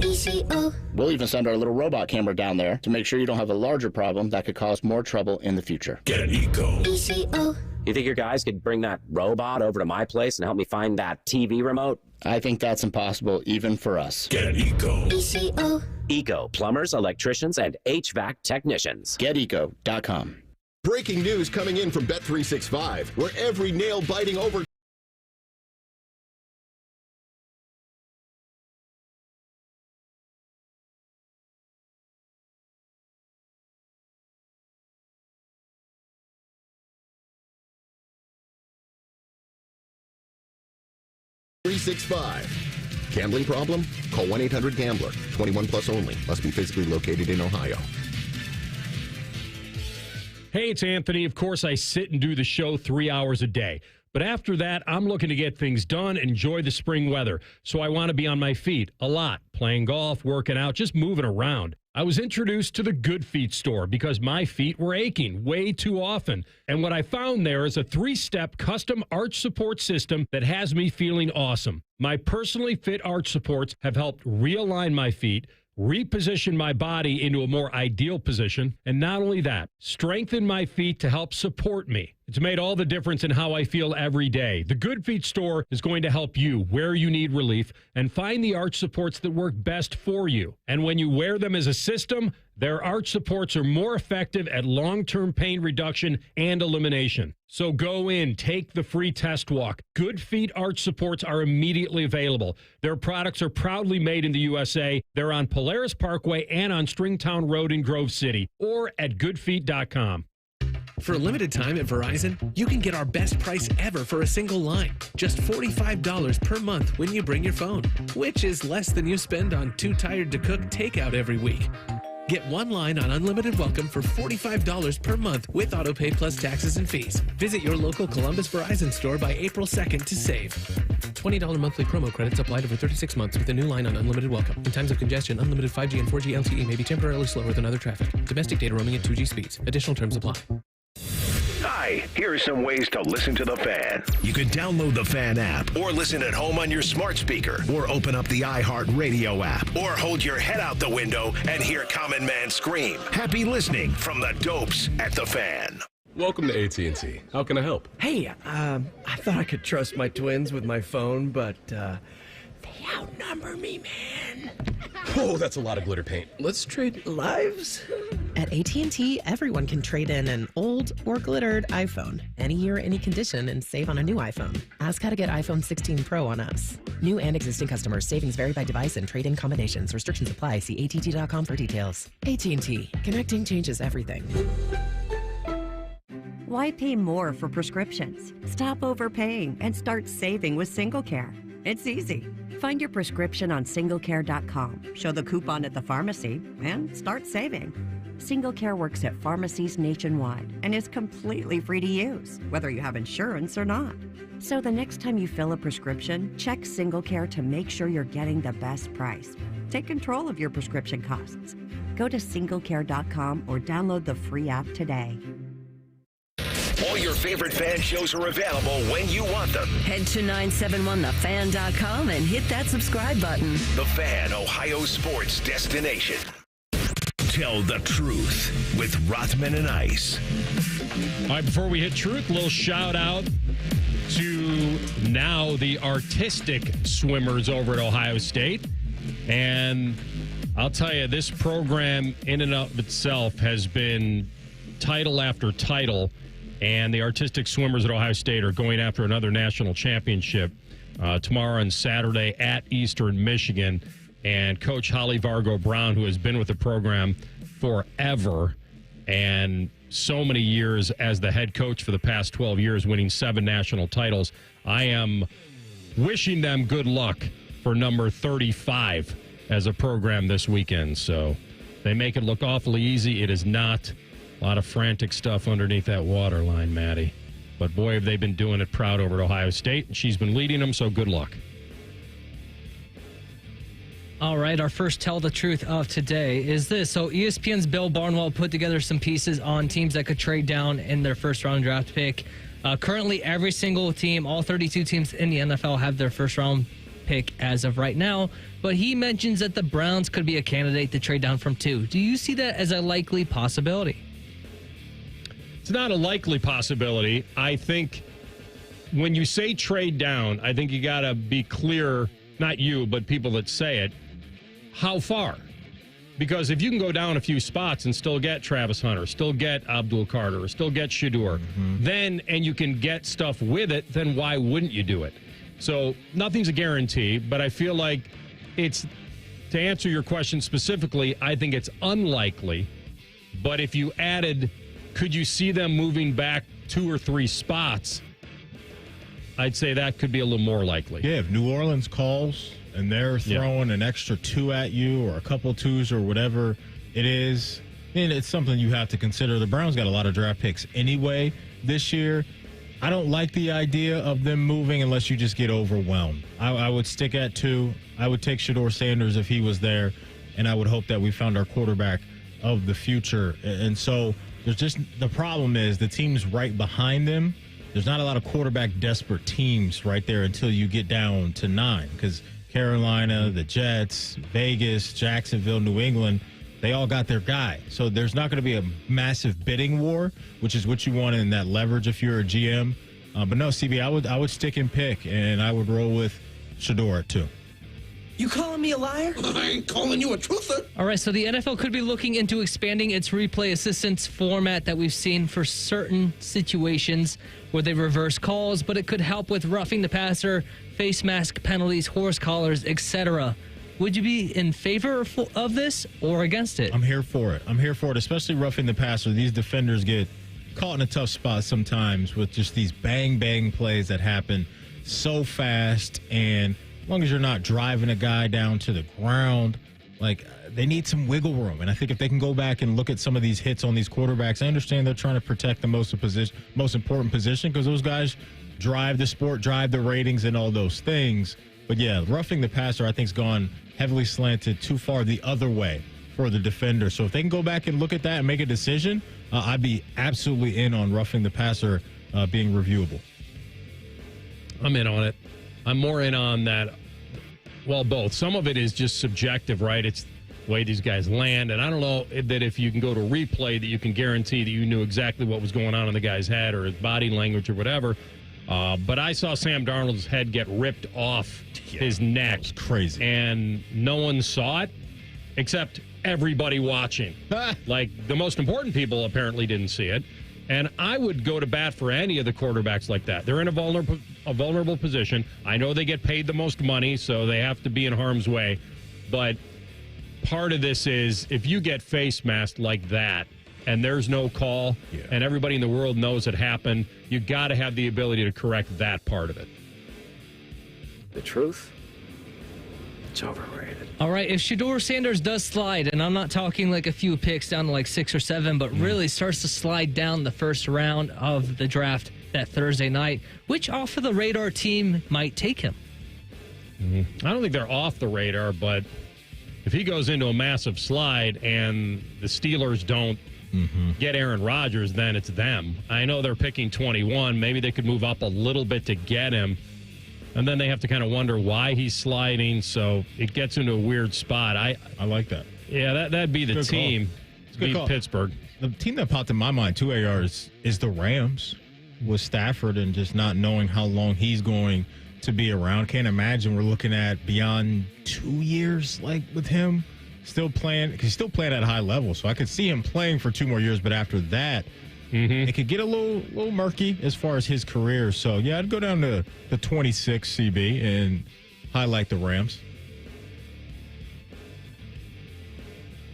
We'll even send our little robot camera down there to make sure you don't have a larger problem that could cause more trouble in the future. Get Eco. You think your guys could bring that robot over to my place and help me find that TV remote? I think that's impossible even for us. Get Eco. Eco, plumbers, electricians, and HVAC technicians. GetEco.com. Breaking news coming in from Bet365, where every nail-biting over 365. Gambling problem? Call 1-800-GAMBLER. 21 plus only. Must be physically located in Ohio. Hey, it's Anthony. Of course, I sit and do the show 3 hours a day. But after that, I'm looking to get things done, enjoy the spring weather. So I want to be on my feet a lot, playing golf, working out, just moving around. I was introduced to the Good Feet store because my feet were aching way too often. And what I found there is a 3-step custom arch support system that has me feeling awesome. My personally fit arch supports have helped realign my feet, reposition my body into a more ideal position, and not only that, strengthen my feet to help support me. It's made all the difference in how I feel every day. The Good Feet store is going to help you where you need relief and find the arch supports that work best for you. And when you wear them as a system, their arch supports are more effective at long-term pain reduction and elimination. So go in, take the free test walk. Good Feet arch supports are immediately available. Their products are proudly made in the USA. They're on Polaris Parkway and on Stringtown Road in Grove City or at goodfeet.com. For a limited time at Verizon, you can get our best price ever for a single line. Just $45 per month when you bring your phone, which is less than you spend on Too Tired to Cook takeout every week. Get one line on Unlimited Welcome for $45 per month with AutoPay plus taxes and fees. Visit your local Columbus Verizon store by April 2nd to save. $20 monthly promo credits applied over 36 months with a new line on Unlimited Welcome. In times of congestion, unlimited 5G and 4G LTE may be temporarily slower than other traffic. Domestic data roaming at 2G speeds. Additional terms apply. Hi, here are some ways to listen to The Fan. You can download the Fan app or listen at home on your smart speaker or open up the iHeartRadio app or hold your head out the window and hear Common Man scream. Happy listening from the Dopes at The Fan. Welcome to AT&T. How can I help? Hey, I thought I could trust my twins with my phone, but they outnumber me, man. Oh, that's a lot of glitter paint. Let's trade lives. At AT&T, everyone can trade in an old or glittered iPhone any year, any condition, and save on a new iPhone. Ask how to get iPhone 16 Pro on us. New and existing customers. Savings vary by device and trade-in combinations. Restrictions apply. See att.com for details. AT&T. Connecting changes everything. Why pay more for prescriptions? Stop overpaying and start saving with SingleCare. It's easy. Find your prescription on singlecare.com, show the coupon at the pharmacy, and start saving. SingleCare works at pharmacies nationwide and is completely free to use, whether you have insurance or not. So the next time you fill a prescription, check SingleCare to make sure you're getting the best price. Take control of your prescription costs. Go to singlecare.com or download the free app today. All your favorite fan shows are available when you want them. Head to 971thefan.com and hit that subscribe button. The Fan, Ohio sports destination. Tell the truth with Rothman and Ice. All right, before we hit truth, a little shout out to now the artistic swimmers over at Ohio State. And I'll tell you, this program in and of itself has been title after title. And the artistic swimmers at Ohio State are going after another national championship tomorrow and Saturday at Eastern Michigan. And Coach Holly Vargo Brown, who has been with the program forever and so many years as the head coach for the past 12 years, winning 7 national titles, I am wishing them good luck for number 35 as a program this weekend. So they make it look awfully easy. It is not. A lot of frantic stuff underneath that water line, Maddie. But boy, have they been doing it proud over at Ohio State. And she's been leading them, so good luck. All right, our first tell the truth of today is this. So ESPN's Bill Barnwell put together some pieces on teams that could trade down in their first-round draft pick. Currently, every single team, all 32 teams in the NFL, have their first-round pick as of right now. But he mentions that the Browns could be a candidate to trade down from 2. Do you see that as a likely possibility? It's not a likely possibility. I think when you say trade down, I think you got to be clear, not you, but people that say it, how far? Because if you can go down a few spots and still get Travis Hunter, still get Abdul Carter, or still get Shedeur, then, and you can get stuff with it, then why wouldn't you do it? So nothing's a guarantee, but I feel like it's, to answer your question specifically, I think it's unlikely. But if you added, could you see them moving back 2 or 3 spots? I'd say that could be a little more likely. Yeah, if New Orleans calls and they're throwing an extra 2 at you or a couple 2s or whatever it is, then it's something you have to consider. The Browns got a lot of draft picks anyway this year. I don't like the idea of them moving unless you just get overwhelmed. I would stick at 2. I would take Shedeur Sanders if he was there, and I would hope that we found our quarterback of the future. And so there's just the problem is the teams right behind them. There's not a lot of quarterback desperate teams right there until you get down to 9 because Carolina, the Jets, Vegas, Jacksonville, New England, they all got their guy. So there's not going to be a massive bidding war, which is what you want in that leverage if you're a GM. But no, CB, I would stick and pick, and I would roll with Shedeur at 2. You calling me a liar? I ain't calling you a truther. All right, so the NFL could be looking into expanding its replay assistance format that we've seen for certain situations where they reverse calls, but it could help with roughing the passer, face mask penalties, horse collars, etc. Would you be in favor of this or against it? I'm here for it. Especially roughing the passer. These defenders get caught in a tough spot sometimes with just these bang plays that happen so fast, and as long as you're not driving a guy down to the ground, like they need some wiggle room. And I think if they can go back and look at some of these hits on these quarterbacks, I understand they're trying to protect the most important position because those guys drive the sport, drive the ratings and all those things. But yeah, roughing the passer I think's gone heavily slanted too far the other way for the defender. So if they can go back and look at that and make a decision, I'd be absolutely in on roughing the passer being reviewable. I'm in on it. I'm more in on that. Well, both. Some of it is just subjective, right? It's the way these guys land. And I don't know that if you can go to replay that you can guarantee that you knew exactly what was going on in the guy's head or his body language or whatever. But I saw Sam Darnold's head get ripped off his neck. It's crazy. And no one saw it except everybody watching. Like the most important people apparently didn't see it. And I would go to bat for any of the quarterbacks like that. They're in a vulnerable position. I know they get paid the most money, so they have to be in harm's way. But part of this is if you get face masked like that and there's no call and everybody in the world knows it happened, you got to have the ability to correct that part of it. The truth? It's overrated. All right, if Shedeur Sanders does slide, and I'm not talking like a few picks down to like 6 or 7, but really starts to slide down the first round of the draft that Thursday night, which off of the radar team might take him? I don't think they're off the radar, but if he goes into a massive slide and the Steelers don't get Aaron Rodgers, then it's them. I know they're picking 21. Maybe they could move up a little bit to get him. And then they have to kind of wonder why he's sliding, so it gets into a weird spot. I like that. Yeah, that'd be the team. Beat Pittsburgh. The team that popped in my mind, 2 AR, is the Rams with Stafford and just not knowing how long he's going to be around. Can't imagine we're looking at beyond 2 years like with him still playing, because he's still playing at a high level. So I could see him playing for 2 more years, but after that, it could get a little murky as far as his career. So, yeah, I'd go down to the 26 CB and highlight the Rams.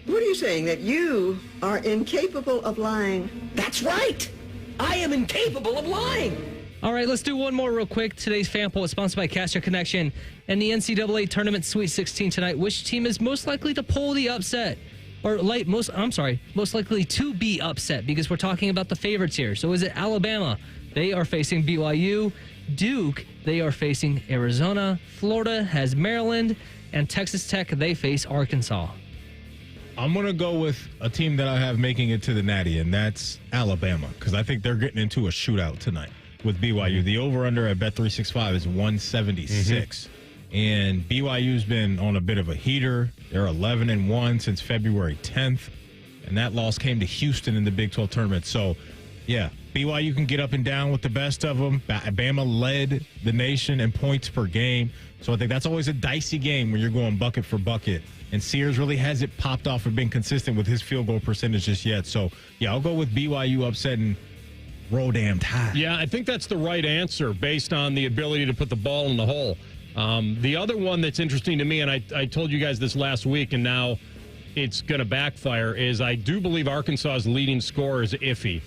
What are you saying, that you are incapable of lying? That's right. I am incapable of lying. All right, let's do one more real quick. Today's fan poll is sponsored by Caster Connection and the NCAA Tournament Sweet 16 tonight. Which team is most likely to pull the upset? Or most likely to be upset, because we're talking about the favorites here. So is it Alabama? They are facing BYU. Duke, they are facing Arizona. Florida has Maryland. And Texas Tech, they face Arkansas. I'm going to go with a team that I have making it to the Natty, and that's Alabama, because I think they're getting into a shootout tonight with BYU. The over-under at Bet365 is 176. And BYU's been on a bit of a heater. They're 11-1 since February 10th. And that loss came to Houston in the Big 12 tournament. So, yeah, BYU can get up and down with the best of them. Bama led the nation in points per game. So I think that's always a dicey game when you're going bucket for bucket. And Sears really hasn't popped off or been consistent with his field goal percentage just yet. So, yeah, I'll go with BYU upsetting Roll Damn Tide. Yeah, I think that's the right answer based on the ability to put the ball in the hole. The other one that's interesting to me, and I told you guys this last week, and now it's going to backfire, is I do believe Arkansas's leading scorer is iffy.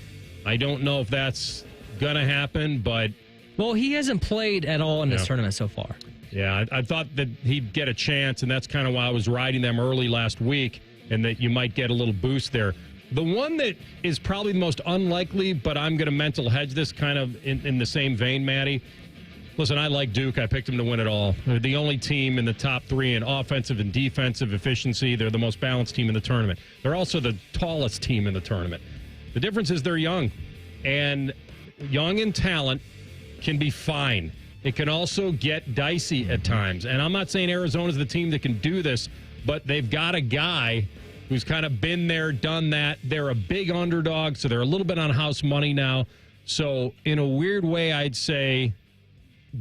I don't know if that's going to happen, but Well, he hasn't played at all in this tournament so far. Yeah, I thought that he'd get a chance, and that's kind of why I was riding them early last week, and that you might get a little boost there. The one that is probably the most unlikely, but I'm going to mental hedge this kind of in the same vein, Maddie. Listen, I like Duke. I picked them to win it all. They're the only team in the top 3 in offensive and defensive efficiency. They're the most balanced team in the tournament. They're also the tallest team in the tournament. The difference is they're young, and young in talent can be fine. It can also get dicey at times. And I'm not saying Arizona's the team that can do this, but they've got a guy who's kind of been there, done that. They're a big underdog, so they're a little bit on house money now. So in a weird way, I'd say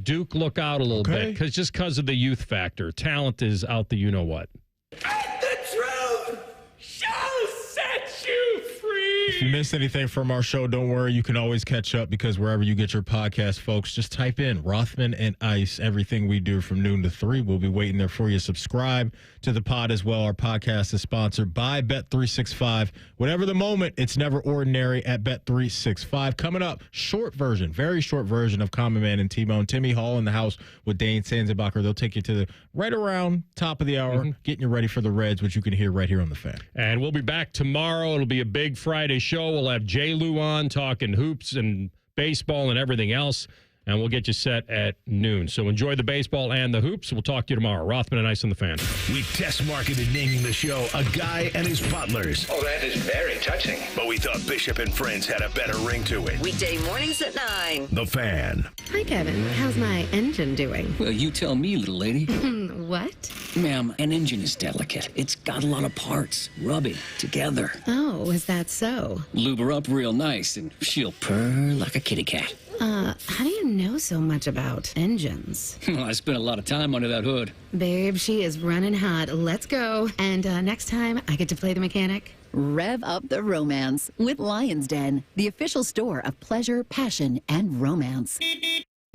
Duke, look out a little bit, because of the youth factor. Talent is out the you-know-what. The truth shall set you free. If you missed anything from our show, don't worry. You can always catch up because wherever you get your podcast, folks, just type in Rothman and Ice. Everything we do from noon to 3. We'll be waiting there for you. Subscribe to the pod as well. Our podcast is sponsored by Bet365. Whatever the moment, it's never ordinary at Bet365. Coming up, very short version of Common Man and T-Bone. Timmy Hall in the house with Dane Sanzenbacher. They'll take you to the right around top of the hour, getting you ready for the Reds, which you can hear right here on The Fan. And we'll be back tomorrow. It'll be a big Friday show. We'll have Jay Lou on talking hoops and baseball and everything else. And we'll get you set at noon. So enjoy the baseball and the hoops. We'll talk to you tomorrow. Rothman and Ice on The Fan. We test marketed naming the show A Guy and His Butlers. Oh, that is very touching. But we thought Bishop and Friends had a better ring to it. Weekday mornings at 9. The Fan. Hi, Kevin. How's my engine doing? Well, you tell me, little lady. What? Ma'am, an engine is delicate. It's got a lot of parts rubbing together. Oh, is that so? Lube her up real nice, and she'll purr like a kitty cat. How do you know so much about engines? I spent a lot of time under that hood. Babe, she is running hot. Let's go. And next time, I get to play the mechanic. Rev up the romance with Lion's Den, the official store of pleasure, passion, and romance.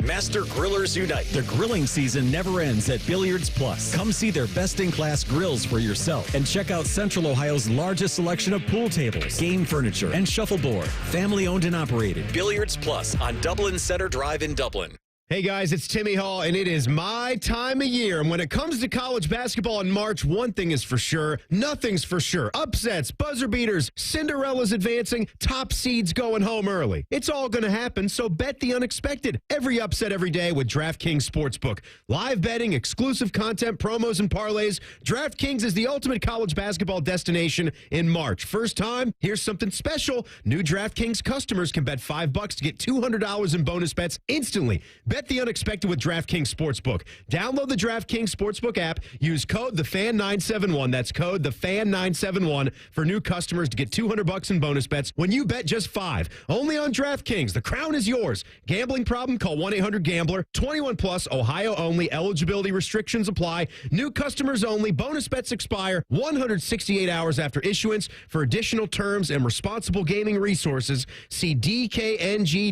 Master Grillers Unite. The grilling season never ends at Billiards Plus. Come see their best-in-class grills for yourself and check out Central Ohio's largest selection of pool tables, game furniture, and shuffleboard. Family-owned and operated. Billiards Plus on Dublin Center Drive in Dublin. Hey guys, it's Timmy Hall, and it is my time of year. And when it comes to college basketball in March, one thing is for sure, nothing's for sure. Upsets, buzzer beaters, Cinderella's advancing, top seeds going home early. It's all going to happen, so bet the unexpected. Every upset every day with DraftKings Sportsbook. Live betting, exclusive content, promos, and parlays. DraftKings is the ultimate college basketball destination in March. First time, here's something special. New DraftKings customers can bet $5 to get $200 in bonus bets instantly. Bet the unexpected with DraftKings Sportsbook. Download the DraftKings Sportsbook app. Use code TheFan971. That's code TheFan971 for new customers to get $200 in bonus bets when you bet just $5. Only on DraftKings. The crown is yours. Gambling problem? Call 1-800-GAMBLER. 21 plus. Ohio only. Eligibility restrictions apply. New customers only. Bonus bets expire 168 hours after issuance. For additional terms and responsible gaming resources, see dkng.co/audio.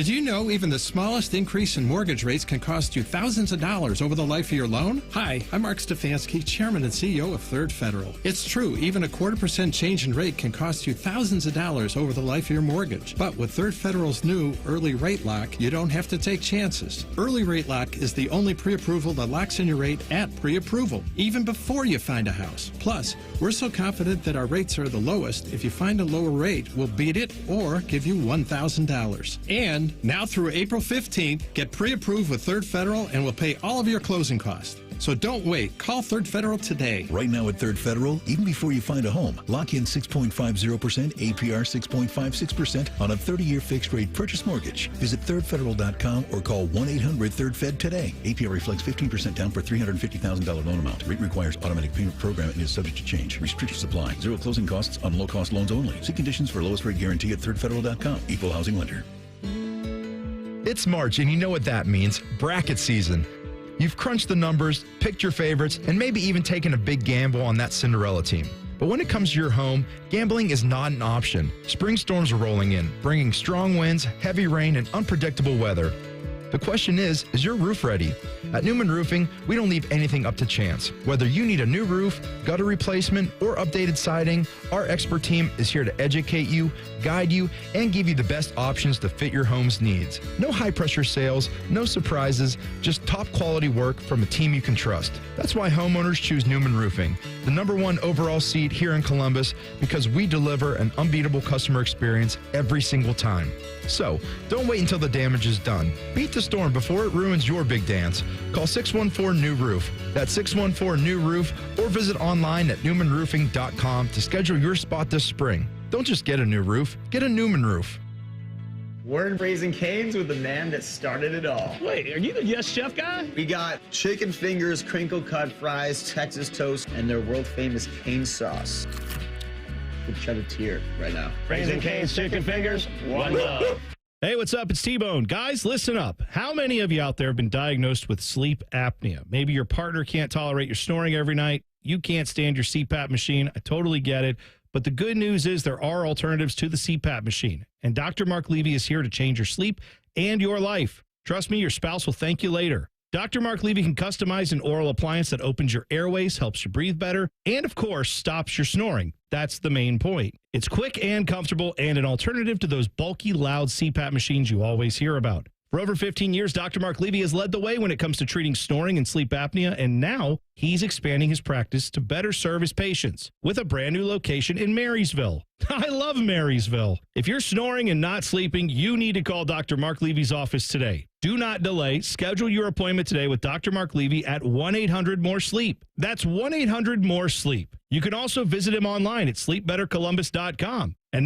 Did you know even the smallest increase in mortgage rates can cost you thousands of dollars over the life of your loan? Hi, I'm Mark Stefanski, Chairman and CEO of Third Federal. It's true, even a 0.25% change in rate can cost you thousands of dollars over the life of your mortgage. But with Third Federal's new Early Rate Lock, you don't have to take chances. Early Rate Lock is the only pre-approval that locks in your rate at pre-approval, even before you find a house. Plus, we're so confident that our rates are the lowest, if you find a lower rate, we'll beat it or give you $1,000. And now through April 15th, get pre-approved with Third Federal and we'll pay all of your closing costs. So don't wait. Call Third Federal today. Right now at Third Federal, even before you find a home, lock in 6.50%, APR 6.56% on a 30-year fixed-rate purchase mortgage. Visit thirdfederal.com or call 1-800-THIRD-FED today. APR reflects 15% down for $350,000 loan amount. Rate requires automatic payment program and is subject to change. Restrictions apply. Zero closing costs on low-cost loans only. See conditions for lowest rate guarantee at thirdfederal.com. Equal housing lender. It's March, and you know what that means. Bracket season. You've crunched the numbers, picked your favorites, and maybe even taken a big gamble on that Cinderella team. But when it comes to your home, gambling is not an option. Spring storms are rolling in, bringing strong winds, heavy rain, and unpredictable weather. The question is your roof ready? At Newman Roofing, we don't leave anything up to chance. Whether you need a new roof, gutter replacement, or updated siding, our expert team is here to educate you, guide you, and give you the best options to fit your home's needs. No high-pressure sales, no surprises, just top-quality work from a team you can trust. That's why homeowners choose Newman Roofing, the #1 overall seed here in Columbus, because we deliver an unbeatable customer experience every single time. So, don't wait until the damage is done. Beat the storm before it ruins your big dance. Call 614-NEW-ROOF. That's 614-NEW-ROOF, or visit online at newmanroofing.com to schedule your spot this spring. Don't just get a new roof, get a Newman roof. We're in Raising Cane's with the man that started it all. Wait, are you the Yes Chef guy? We got chicken fingers, crinkle cut fries, Texas toast, and their world famous cane sauce. We'll shed a tear right now. Raising Cane's chicken fingers, one love. Hey, what's up? It's T-Bone. Guys, listen up. How many of you out there have been diagnosed with sleep apnea? Maybe your partner can't tolerate your snoring every night. You can't stand your CPAP machine. I totally get it. But the good news is there are alternatives to the CPAP machine. And Dr. Mark Levy is here to change your sleep and your life. Trust me, your spouse will thank you later. Dr. Mark Levy can customize an oral appliance that opens your airways, helps you breathe better, and of course, stops your snoring. That's the main point. It's quick and comfortable and an alternative to those bulky, loud CPAP machines you always hear about. For over 15 years, Dr. Mark Levy has led the way when it comes to treating snoring and sleep apnea, and now he's expanding his practice to better serve his patients with a brand new location in Marysville. I love Marysville. If you're snoring and not sleeping, you need to call Dr. Mark Levy's office today. Do not delay. Schedule your appointment today with Dr. Mark Levy at 1-800-MORE-SLEEP. That's 1-800-MORE-SLEEP. You can also visit him online at sleepbettercolumbus.com. And